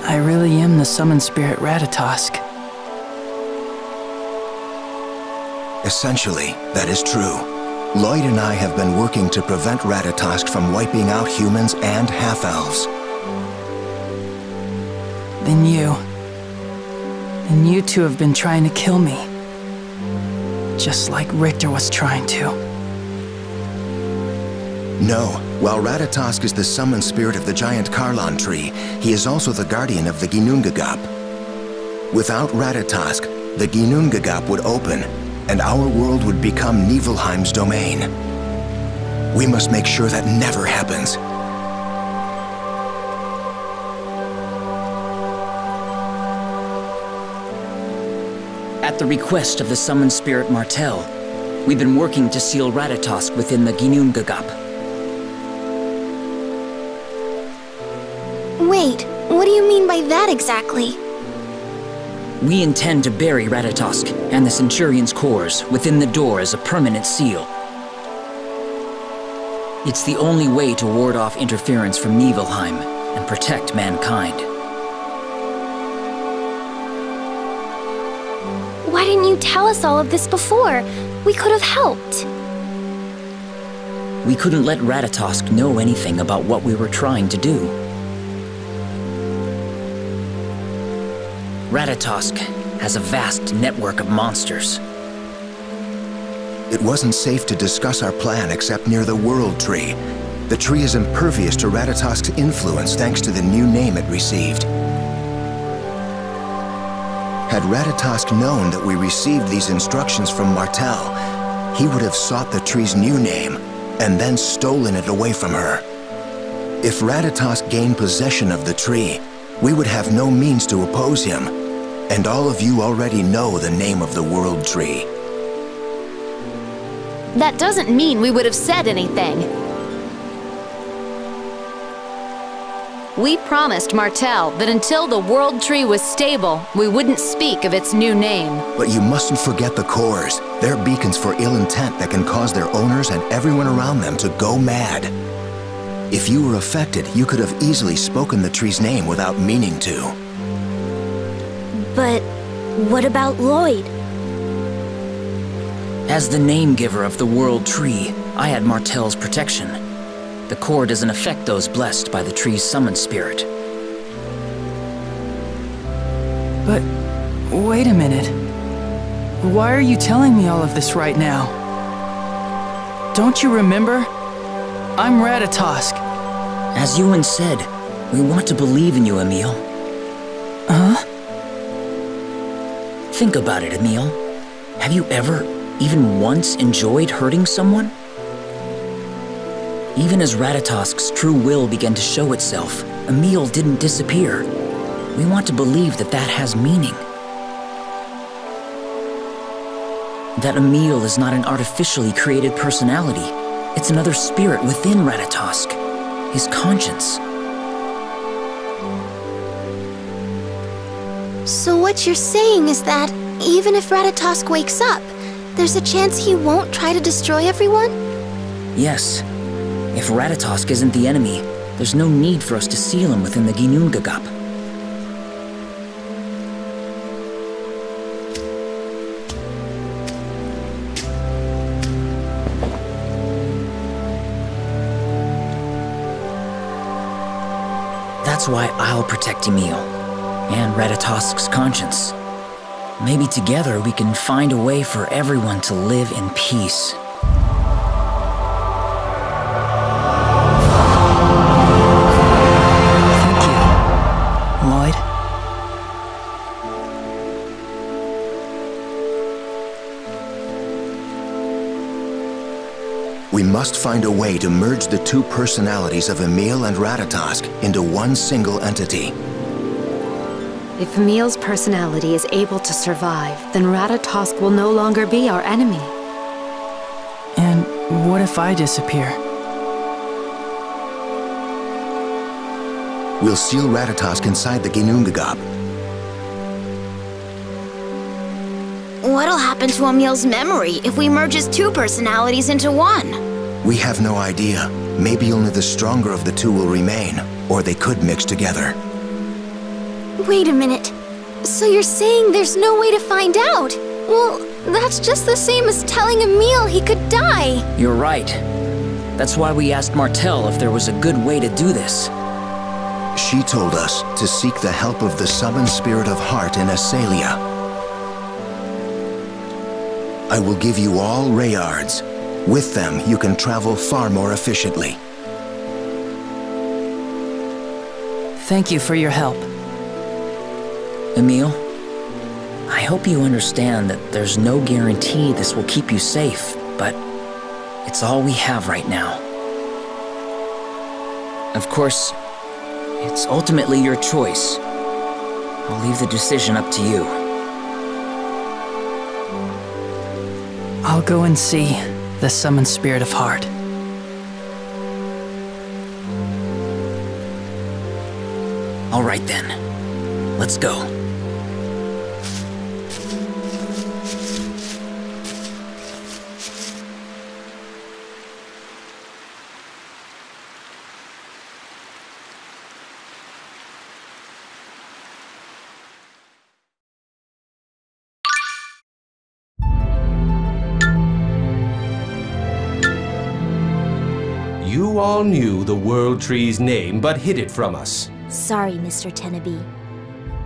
Speaker 4: I really am the summoned spirit Ratatosk.
Speaker 14: Essentially, that is true. Lloyd and I have been working to prevent Ratatosk from wiping out humans and half-elves.
Speaker 4: Then you two have been trying to kill me. Just like Richter was trying to.
Speaker 14: No, while Ratatosk is the summoned spirit of the giant Karlon tree, he is also the guardian of the Ginnungagap. Without Ratatosk, the Ginnungagap would open, and our world would become Niflheim's domain. We must make sure that never happens.
Speaker 7: At the request of the summoned spirit Martel, we've been working to seal Ratatosk within the Ginnungagap.
Speaker 2: Wait, what do you mean by that exactly?
Speaker 7: We intend to bury Ratatosk and the Centurion's cores within the door as a permanent seal. It's the only way to ward off interference from Niflheim and protect mankind.
Speaker 23: Why didn't you tell us all of this before? We could have helped.
Speaker 7: We couldn't let Ratatosk know anything about what we were trying to do. Ratatosk has a vast network of monsters.
Speaker 14: It wasn't safe to discuss our plan except near the World Tree. The tree is impervious to Ratatosk's influence thanks to the new name it received. Had Ratatosk known that we received these instructions from Martel, he would have sought the tree's new name and then stolen it away from her. If Ratatosk gained possession of the tree, we would have no means to oppose him, and all of you already know the name of the World Tree.
Speaker 5: That doesn't mean we would have said anything. We promised Martel that until the World Tree was stable, we wouldn't speak of its new name.
Speaker 14: But you mustn't forget the cores. They're beacons for ill intent that can cause their owners and everyone around them to go mad. If you were affected, you could have easily spoken the tree's name without meaning to.
Speaker 23: But what about Lloyd?
Speaker 7: As the name-giver of the World Tree, I had Martel's protection. The core doesn't affect those blessed by the tree's summoned spirit.
Speaker 4: But wait a minute. Why are you telling me all of this right now? Don't you remember? I'm Ratatosk.
Speaker 7: As Yuan said, we want to believe in you, Emil.
Speaker 4: Huh?
Speaker 7: Think about it, Emil. Have you ever, even once, enjoyed hurting someone? Even as Ratatosk's true will began to show itself, Emil didn't disappear. We want to believe that that has meaning. That Emil is not an artificially created personality. It's another spirit within Ratatosk. His conscience.
Speaker 2: So what you're saying is that, even if Ratatosk wakes up, there's a chance he won't try to destroy everyone?
Speaker 7: Yes. If Ratatosk isn't the enemy, there's no need for us to seal him within the Ginnungagap. That's why I'll protect Emil, and Ratatosk's conscience. Maybe together we can find a way for everyone to live in peace.
Speaker 4: Thank you, Lloyd.
Speaker 14: We must find a way to merge the two personalities of Emil and Ratatosk into one single entity.
Speaker 11: If Emil's personality is able to survive, then Ratatosk will no longer be our enemy.
Speaker 4: And what if I disappear?
Speaker 14: We'll seal Ratatosk inside the Ginnungagap.
Speaker 20: What'll happen to Emil's memory if we merge his two personalities into one?
Speaker 14: We have no idea. Maybe only the stronger of the two will remain, or they could mix together.
Speaker 2: Wait a minute. So you're saying there's no way to find out? Well, that's just the same as telling Emil he could die.
Speaker 7: You're right. That's why we asked Martel if there was a good way to do this.
Speaker 14: She told us to seek the help of the summoned spirit of heart in Asalia. I will give you all Rayards. With them, you can travel far more efficiently.
Speaker 4: Thank you for your help.
Speaker 7: Emil, I hope you understand that there's no guarantee this will keep you safe, but it's all we have right now. Of course, it's ultimately your choice. I'll leave the decision up to you.
Speaker 4: I'll go and see the summoned spirit of heart.
Speaker 7: All right then, let's go.
Speaker 18: You all knew the World Tree's name, but hid it from us.
Speaker 15: Sorry, Mr. Tenabe.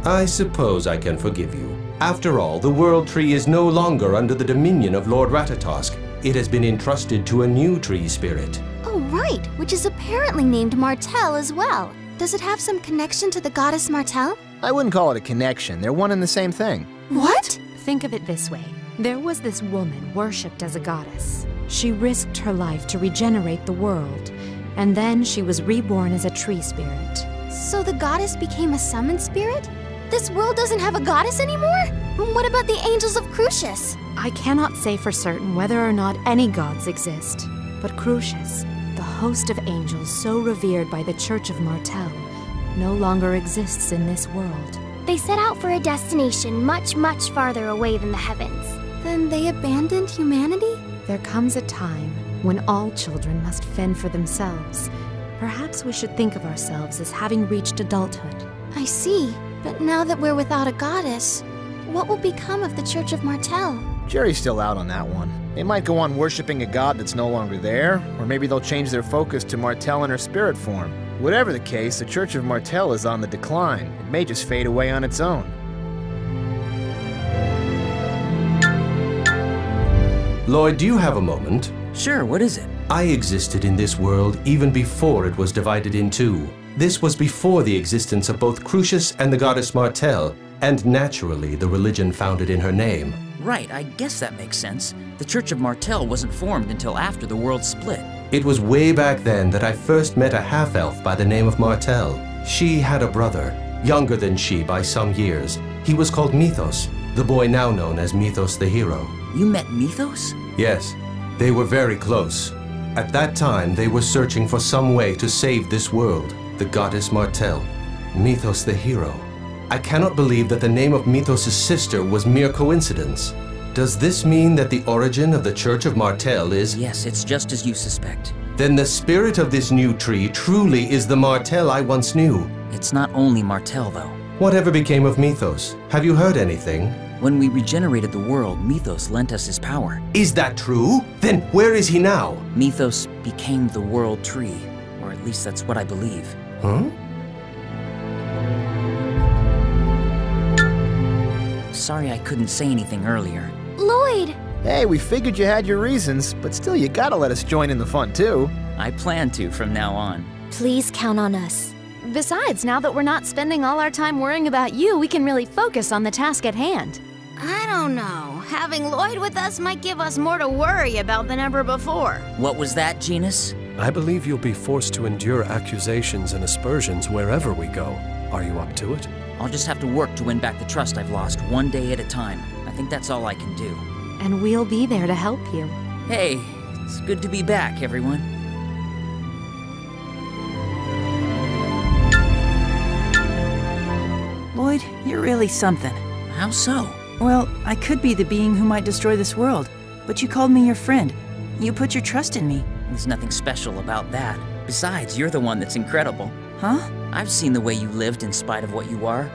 Speaker 18: I suppose I can forgive you. After all, the World Tree is no longer under the dominion of Lord Ratatosk. It has been entrusted to a new tree spirit.
Speaker 2: Oh, right, which is apparently named Martel as well. Does it have some connection to the goddess Martel?
Speaker 3: I wouldn't call it a connection. They're one and the same thing.
Speaker 2: What?
Speaker 11: Think of it this way. There was this woman worshipped as a goddess. She risked her life to regenerate the world, and then she was reborn as a tree spirit.
Speaker 2: So the goddess became a summoned spirit? This world doesn't have a goddess anymore? What about the angels of Crucius?
Speaker 11: I cannot say for certain whether or not any gods exist, but Crucius, the host of angels so revered by the Church of Martel, no longer exists in this world.
Speaker 6: They set out for a destination much, much farther away than the heavens.
Speaker 2: Then they abandoned humanity?
Speaker 11: There comes a time when all children must fend for themselves. Perhaps we should think of ourselves as having reached adulthood.
Speaker 2: I see, but now that we're without a goddess, what will become of the Church of Martel?
Speaker 3: Jerry's still out on that one. They might go on worshipping a god that's no longer there, or maybe they'll change their focus to Martel in her spirit form. Whatever the case, the Church of Martel is on the decline. It may just fade away on its own.
Speaker 18: Lloyd, do you have a moment?
Speaker 7: Sure, what is it?
Speaker 18: I existed in this world even before it was divided in two. This was before the existence of both Crucius and the goddess Martel, and naturally the religion founded in her name.
Speaker 7: Right, I guess that makes sense. The Church of Martel wasn't formed until after the world split.
Speaker 18: It was way back then that I first met a half-elf by the name of Martel. She had a brother, younger than she by some years. He was called Mythos, the boy now known as Mythos the Hero.
Speaker 7: You met Mythos?
Speaker 18: Yes, they were very close. At that time, they were searching for some way to save this world, the goddess Martel, Mythos the Hero. I cannot believe that the name of Mythos' sister was mere coincidence. Does this mean that the origin of the Church of Martel is...
Speaker 7: Yes, it's just as you suspect.
Speaker 18: Then the spirit of this new tree truly is the Martel I once knew.
Speaker 7: It's not only Martel, though.
Speaker 18: Whatever became of Mythos? Have you heard anything?
Speaker 7: When we regenerated the world, Mythos lent us his power.
Speaker 18: Is that true? Then where is he now?
Speaker 7: Mythos became the World Tree, or at least that's what I believe.
Speaker 18: Huh?
Speaker 7: Sorry I couldn't say anything earlier.
Speaker 23: Lloyd!
Speaker 3: Hey, we figured you had your reasons, but still you gotta let us join in the fun too.
Speaker 7: I plan to from now on.
Speaker 11: Please count on us.
Speaker 5: Besides, now that we're not spending all our time worrying about you, we can really focus on the task at hand.
Speaker 20: I don't know. Having Lloyd with us might give us more to worry about than ever before.
Speaker 7: What was that, Genus?
Speaker 9: I believe you'll be forced to endure accusations and aspersions wherever we go. Are you up to it?
Speaker 7: I'll just have to work to win back the trust I've lost one day at a time. I think that's all I can do.
Speaker 11: And we'll be there to help you.
Speaker 7: Hey, it's good to be back, everyone.
Speaker 4: Lloyd, you're really something.
Speaker 7: How so?
Speaker 4: Well, I could be the being who might destroy this world, but you called me your friend. You put your trust in me.
Speaker 7: There's nothing special about that. Besides, you're the one that's incredible.
Speaker 4: Huh?
Speaker 7: I've seen the way you lived in spite of what you are.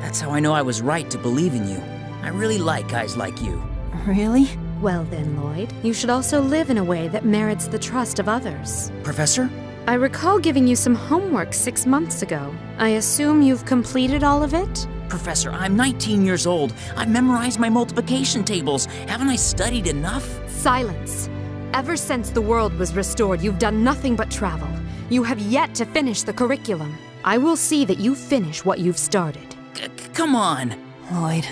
Speaker 7: That's how I know I was right to believe in you. I really like guys like you.
Speaker 4: Really?
Speaker 11: Well then, Lloyd, you should also live in a way that merits the trust of others.
Speaker 7: Professor?
Speaker 11: I recall giving you some homework 6 months ago. I assume you've completed all of it?
Speaker 7: Professor, I'm 19 years old. I've memorized my multiplication tables. Haven't I studied enough?
Speaker 11: Silence. Ever since the world was restored, you've done nothing but travel. You have yet to finish the curriculum. I will see that you finish what you've started.
Speaker 7: Come on.
Speaker 4: Lloyd.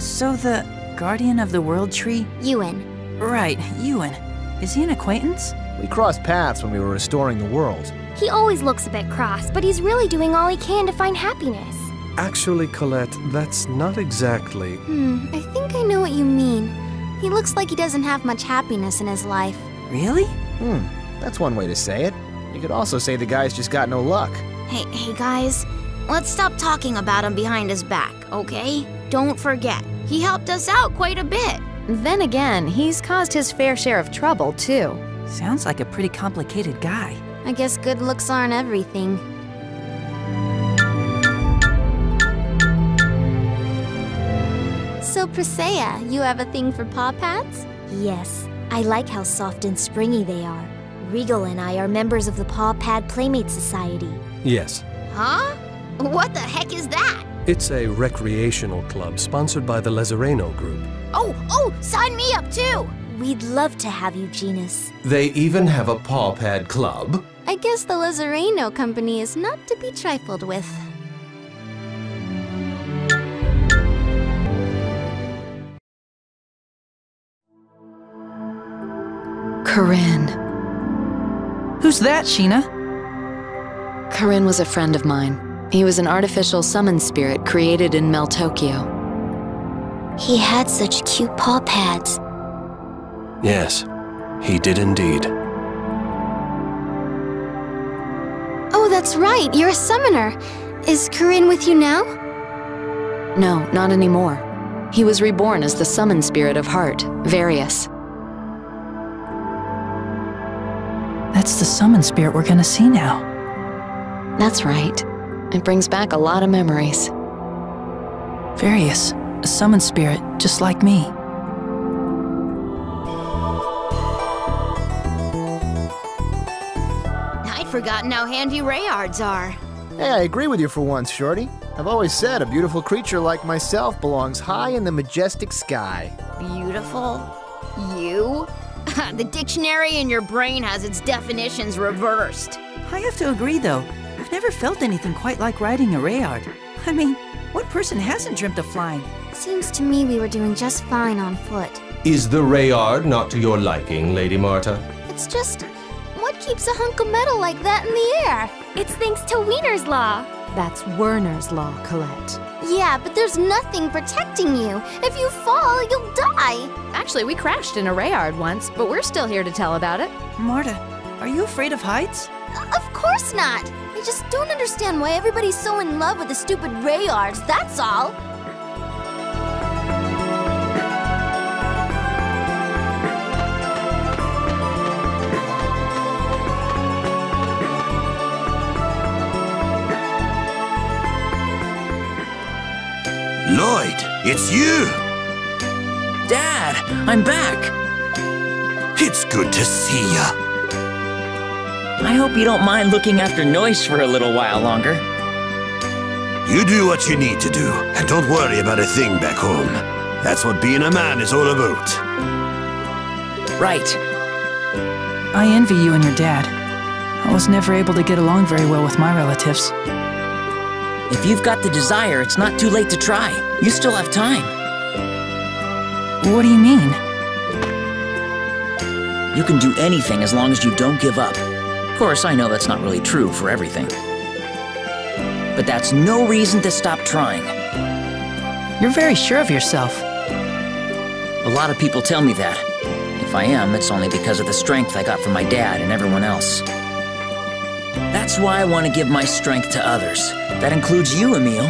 Speaker 4: So the Guardian of the World Tree?
Speaker 6: Ewan.
Speaker 4: Right, Ewan. Is he an acquaintance?
Speaker 3: We crossed paths when we were restoring the world.
Speaker 23: He always looks a bit cross, but he's really doing all he can to find happiness.
Speaker 9: Actually, Colette, that's not exactly...
Speaker 2: I think I know what you mean. He looks like he doesn't have much happiness in his life.
Speaker 4: Really?
Speaker 3: That's one way to say it. You could also say the guy's just got no luck.
Speaker 20: Hey guys, let's stop talking about him behind his back, okay? Don't forget, he helped us out quite a bit.
Speaker 5: Then again, he's caused his fair share of trouble, too.
Speaker 4: Sounds like a pretty complicated guy.
Speaker 2: I guess good looks aren't everything. So, Presea, you have a thing for paw pads?
Speaker 23: Yes, I like how soft and springy they are. Regal and I are members of the Paw Pad Playmate Society.
Speaker 9: Yes.
Speaker 20: Huh? What the heck is that?
Speaker 9: It's a recreational club sponsored by the Lezareno Group.
Speaker 20: Oh, sign me up too!
Speaker 23: We'd love to have you, Genus.
Speaker 18: They even have a paw pad club?
Speaker 2: I guess the Lezareno company is not to be trifled with.
Speaker 5: Corinne.
Speaker 4: Who's that, Sheena?
Speaker 5: Corinne was a friend of mine. He was an artificial summon spirit created in Meltokyo.
Speaker 6: He had such cute paw pads.
Speaker 9: Yes, he did indeed.
Speaker 2: Oh, that's right, you're a summoner. Is Corinne with you now?
Speaker 5: No, not anymore. He was reborn as the summon spirit of Heart, Various.
Speaker 4: That's the summon spirit we're gonna see now.
Speaker 5: That's right. It brings back a lot of memories.
Speaker 4: Various, a summon spirit, just like me.
Speaker 20: I'd forgotten how handy Rayards are.
Speaker 3: Hey, I agree with you for once, Shorty. I've always said a beautiful creature like myself belongs high in the majestic sky.
Speaker 20: Beautiful? You? The dictionary in your brain has its definitions reversed.
Speaker 4: I have to agree, though. I've never felt anything quite like riding a Rayard. I mean, what person hasn't dreamt of flying?
Speaker 2: Seems to me we were doing just fine on foot.
Speaker 18: Is the Rayard not to your liking, Lady Marta?
Speaker 2: It's just, what keeps a hunk of metal like that in the air?
Speaker 23: It's thanks to Wiener's Law.
Speaker 11: That's Werner's Law, Colette.
Speaker 2: Yeah, but there's nothing protecting you. If you fall, you'll die.
Speaker 5: Actually, we crashed in a Rayard once, but we're still here to tell about it.
Speaker 4: Marta, are you afraid of heights?
Speaker 2: Of course not. I just don't understand why everybody's so in love with the stupid Rayards, that's all.
Speaker 14: Lloyd, it's you!
Speaker 7: Dad, I'm back!
Speaker 14: It's good to see ya.
Speaker 7: I hope you don't mind looking after Noise for a little while longer.
Speaker 16: You do what you need to do, and don't worry about a thing back home. That's what being a man is all about.
Speaker 7: Right.
Speaker 4: I envy you and your dad. I was never able to get along very well with my relatives.
Speaker 7: If you've got the desire, it's not too late to try. You still have time.
Speaker 4: What do you mean?
Speaker 7: You can do anything as long as you don't give up. Of course, I know that's not really true for everything. But that's no reason to stop trying.
Speaker 4: You're very sure of yourself.
Speaker 7: A lot of people tell me that. If I am, it's only because of the strength I got from my dad and everyone else. That's why I want to give my strength to others. That includes you, Emil.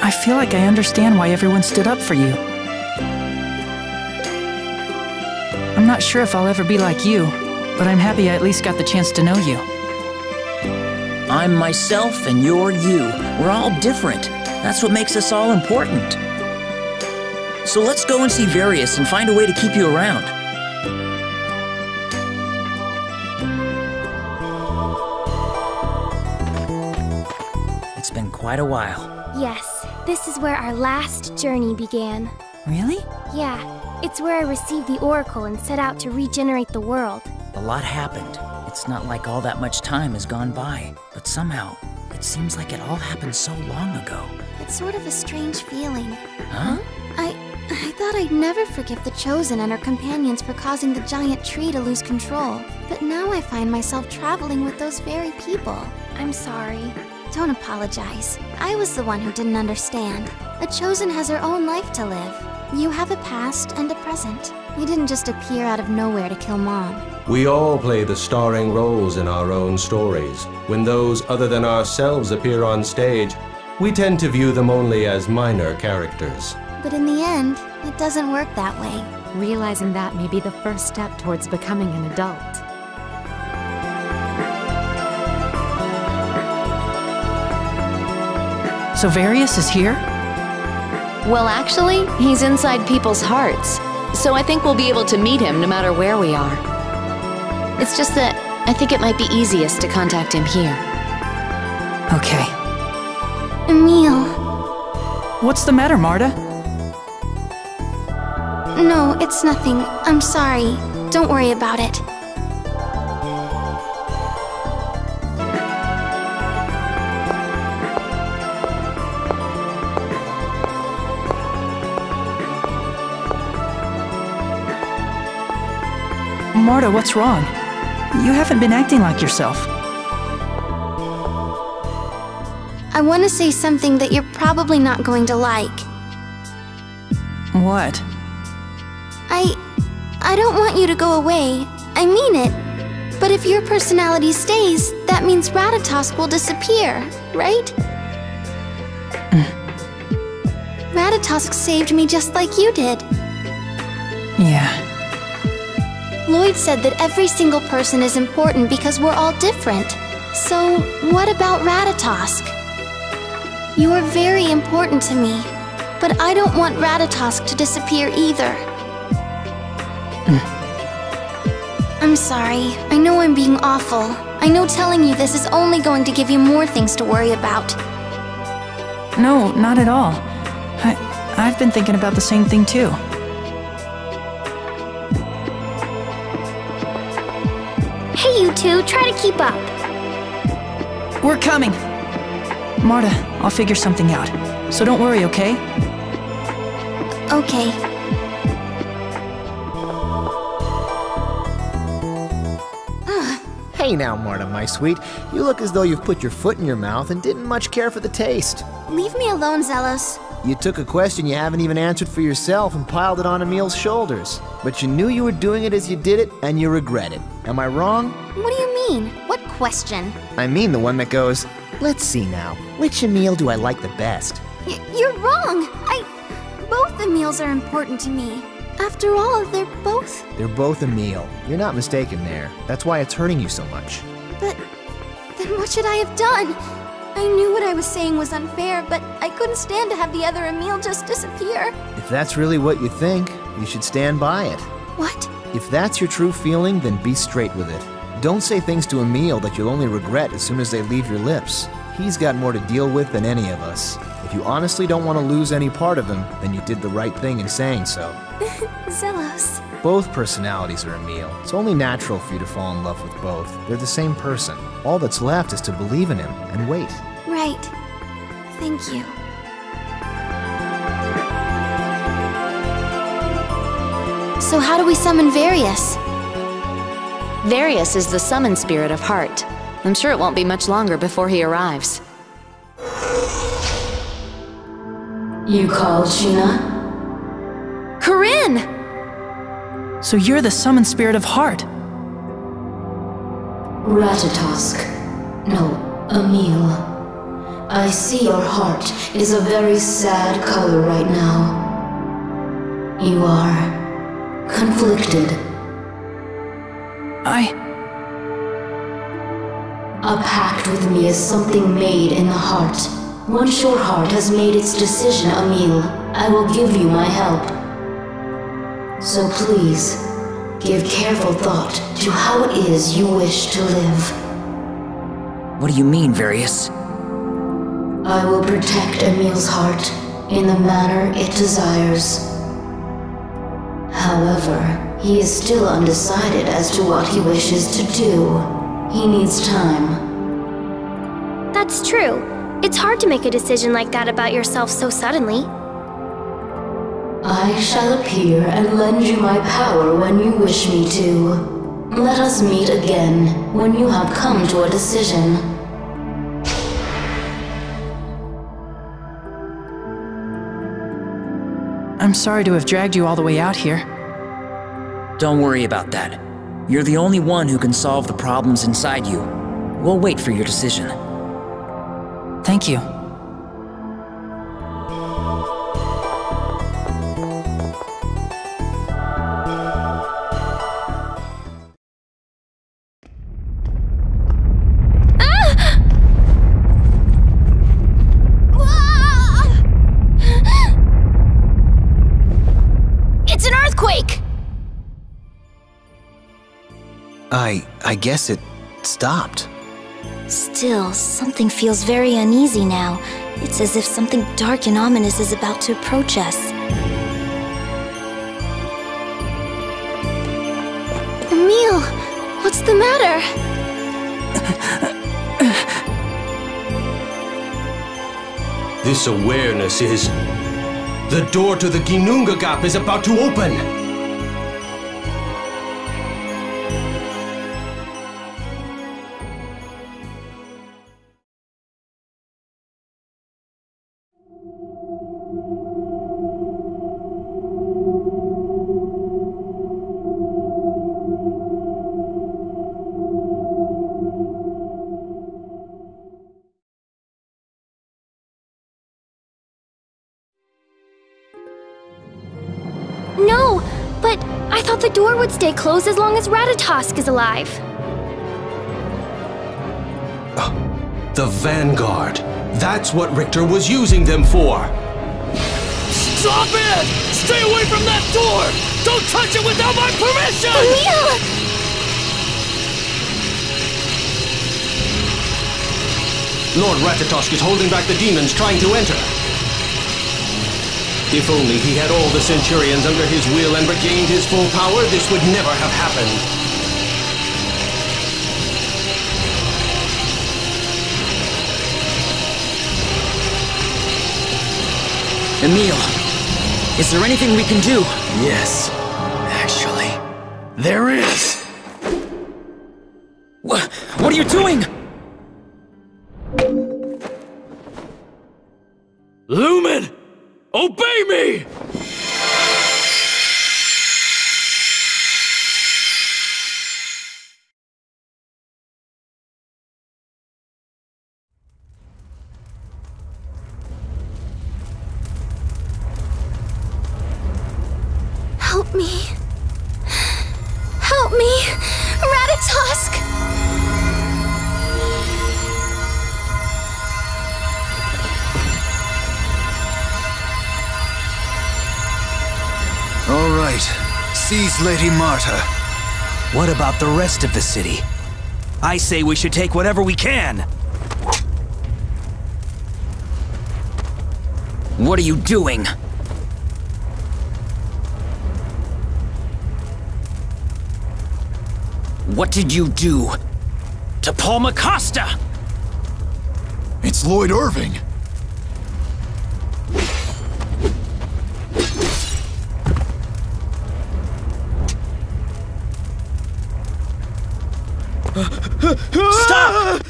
Speaker 4: I feel like I understand why everyone stood up for you. I'm not sure if I'll ever be like you, but I'm happy I at least got the chance to know you.
Speaker 7: I'm myself and you're you. We're all different. That's what makes us all important. So let's go and see Various and find a way to keep you around. It's been quite a while.
Speaker 23: Yes, this is where our last journey began.
Speaker 4: Really?
Speaker 23: Yeah, it's where I received the Oracle and set out to regenerate the world.
Speaker 7: A lot happened. It's not like all that much time has gone by, but somehow, it seems like it all happened so long ago.
Speaker 2: It's sort of a strange feeling.
Speaker 7: Huh?
Speaker 2: I thought I'd never forgive the Chosen and her companions for causing the giant tree to lose control. But now I find myself traveling with those very people.
Speaker 23: I'm sorry.
Speaker 2: Don't apologize. I was the one who didn't understand. A Chosen has her own life to live. You have a past and a present. You didn't just appear out of nowhere to kill Mom.
Speaker 18: We all play the starring roles in our own stories. When those other than ourselves appear on stage, we tend to view them only as minor characters.
Speaker 2: But in the end, it doesn't work that way.
Speaker 11: Realizing that may be the first step towards becoming an adult.
Speaker 4: So Various is here?
Speaker 5: Well, actually, he's inside people's hearts. So I think we'll be able to meet him no matter where we are. It's just that I think it might be easiest to contact him here.
Speaker 4: Okay.
Speaker 2: Emil.
Speaker 4: What's the matter, Marta?
Speaker 2: No, it's nothing. I'm sorry. Don't worry about it.
Speaker 4: Marta, what's wrong? You haven't been acting like yourself.
Speaker 2: I want to say something that you're probably not going to like.
Speaker 4: What?
Speaker 2: I don't want you to go away. I mean it. But if your personality stays, that means Ratatosk will disappear, right? Ratatosk saved me just like you did.
Speaker 4: Yeah.
Speaker 2: Lloyd said that every single person is important because we're all different. So, what about Ratatosk? You are very important to me, but I don't want Ratatosk to disappear either. I'm sorry. I know I'm being awful. I know telling you this is only going to give you more things to worry about.
Speaker 4: No, not at all. I've been thinking about the same thing too.
Speaker 23: Hey, you two, try to keep up.
Speaker 4: We're coming! Marta, I'll figure something out. So don't worry, okay?
Speaker 2: Okay.
Speaker 3: Hey now, Marta, my sweet. You look as though you've put your foot in your mouth and didn't much care for the taste.
Speaker 2: Leave me alone, Zelos.
Speaker 3: You took a question you haven't even answered for yourself and piled it on Emil's shoulders. But you knew you were doing it as you did it, and you regret it. Am I wrong?
Speaker 2: What do you mean? What question?
Speaker 3: I mean the one that goes, let's see now, which Emil do I like the best?
Speaker 2: You're wrong! Both Emils are important to me. After all, they're both
Speaker 3: Emil. You're not mistaken there. That's why it's hurting you so much.
Speaker 2: But then what should I have done? I knew what I was saying was unfair, but I couldn't stand to have the other Emil just disappear.
Speaker 3: If that's really what you think, you should stand by it.
Speaker 2: What?
Speaker 3: If that's your true feeling, then be straight with it. Don't say things to Emil that you'll only regret as soon as they leave your lips. He's got more to deal with than any of us. If you honestly don't want to lose any part of him, then you did the right thing in saying so.
Speaker 2: Zelos.
Speaker 3: Both personalities are Emil. It's only natural for you to fall in love with both. They're the same person. All that's left is to believe in him and wait.
Speaker 2: Right. Thank you. So how do we summon Various?
Speaker 5: Various is the summon spirit of heart. I'm sure it won't be much longer before he arrives.
Speaker 10: You called, Sheena?
Speaker 5: Corinne!
Speaker 4: So you're the summoned spirit of heart.
Speaker 10: Ratatosk. No, Emil. I see your heart is a very sad color right now. You are conflicted. A pact with me is something made in the heart. Once your heart has made its decision, Emil, I will give you my help. So please, give careful thought to how it is you wish to live.
Speaker 7: What do you mean, Various?
Speaker 10: I will protect Emil's heart in the manner it desires. However, he is still undecided as to what he wishes to do. He needs time.
Speaker 23: That's true. It's hard to make a decision like that about yourself so suddenly.
Speaker 10: I shall appear and lend you my power when you wish me to. Let us meet again when you have come to a decision.
Speaker 4: I'm sorry to have dragged you all the way out here.
Speaker 7: Don't worry about that. You're the only one who can solve the problems inside you. We'll wait for your decision.
Speaker 4: Thank you.
Speaker 23: It's an earthquake!
Speaker 3: I guess it stopped.
Speaker 6: Still, something feels very uneasy now. It's as if something dark and ominous is about to approach us.
Speaker 2: Emil, what's the matter?
Speaker 18: This awareness is... The door to the Ginunga Gap is about to open!
Speaker 23: No, but I thought the door would stay closed as long as Ratatosk is alive.
Speaker 18: The Vanguard. That's what Richter was using them for.
Speaker 12: Stop it! Stay away from that door! Don't touch it without my permission!
Speaker 23: Emil!
Speaker 18: Lord Ratatosk is holding back the demons trying to enter. If only he had all the Centurions under his will and regained his full power, this would never have happened.
Speaker 7: Emil, is there anything we can do?
Speaker 12: Yes, actually, there is.
Speaker 7: What are you doing?
Speaker 12: Lumen! Obey me!
Speaker 2: Help me. Help me! Ratatosk!
Speaker 21: All right. Seize Lady Marta.
Speaker 13: What about the rest of the city?
Speaker 1: I say we should take whatever we can.
Speaker 7: What are you doing? What did you do to Paul Macosta?
Speaker 19: It's Lloyd Irving.
Speaker 1: Stop!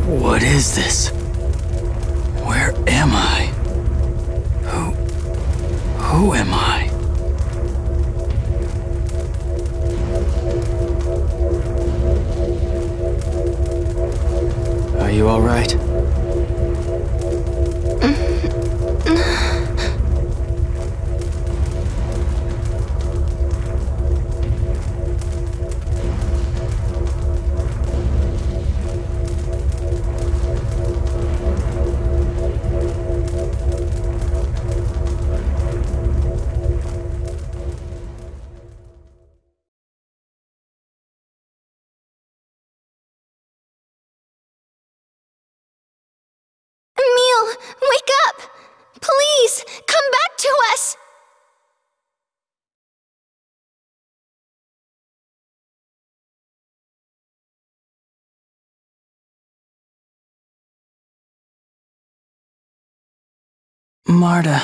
Speaker 1: What is this? Where am I? Who am I? Are you all right?
Speaker 6: Wake up! Please, come back to us!
Speaker 4: Marta,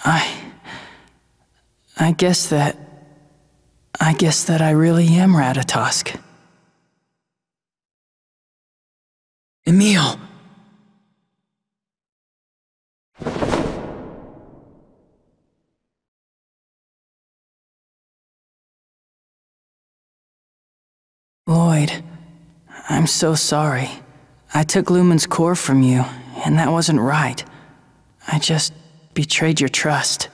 Speaker 4: I guess that I really am Ratatosk.
Speaker 7: Emil!
Speaker 4: Lloyd, I'm so sorry. I took Lumen's core from you, and that wasn't right. I just betrayed your trust.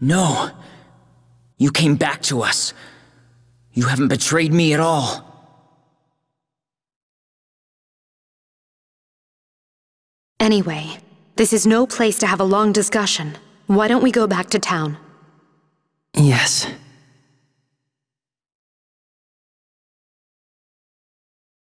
Speaker 7: No. You came back to us. You haven't betrayed me at all.
Speaker 11: Anyway, this is no place to have a long discussion. Why don't we go back to town?
Speaker 4: Yes.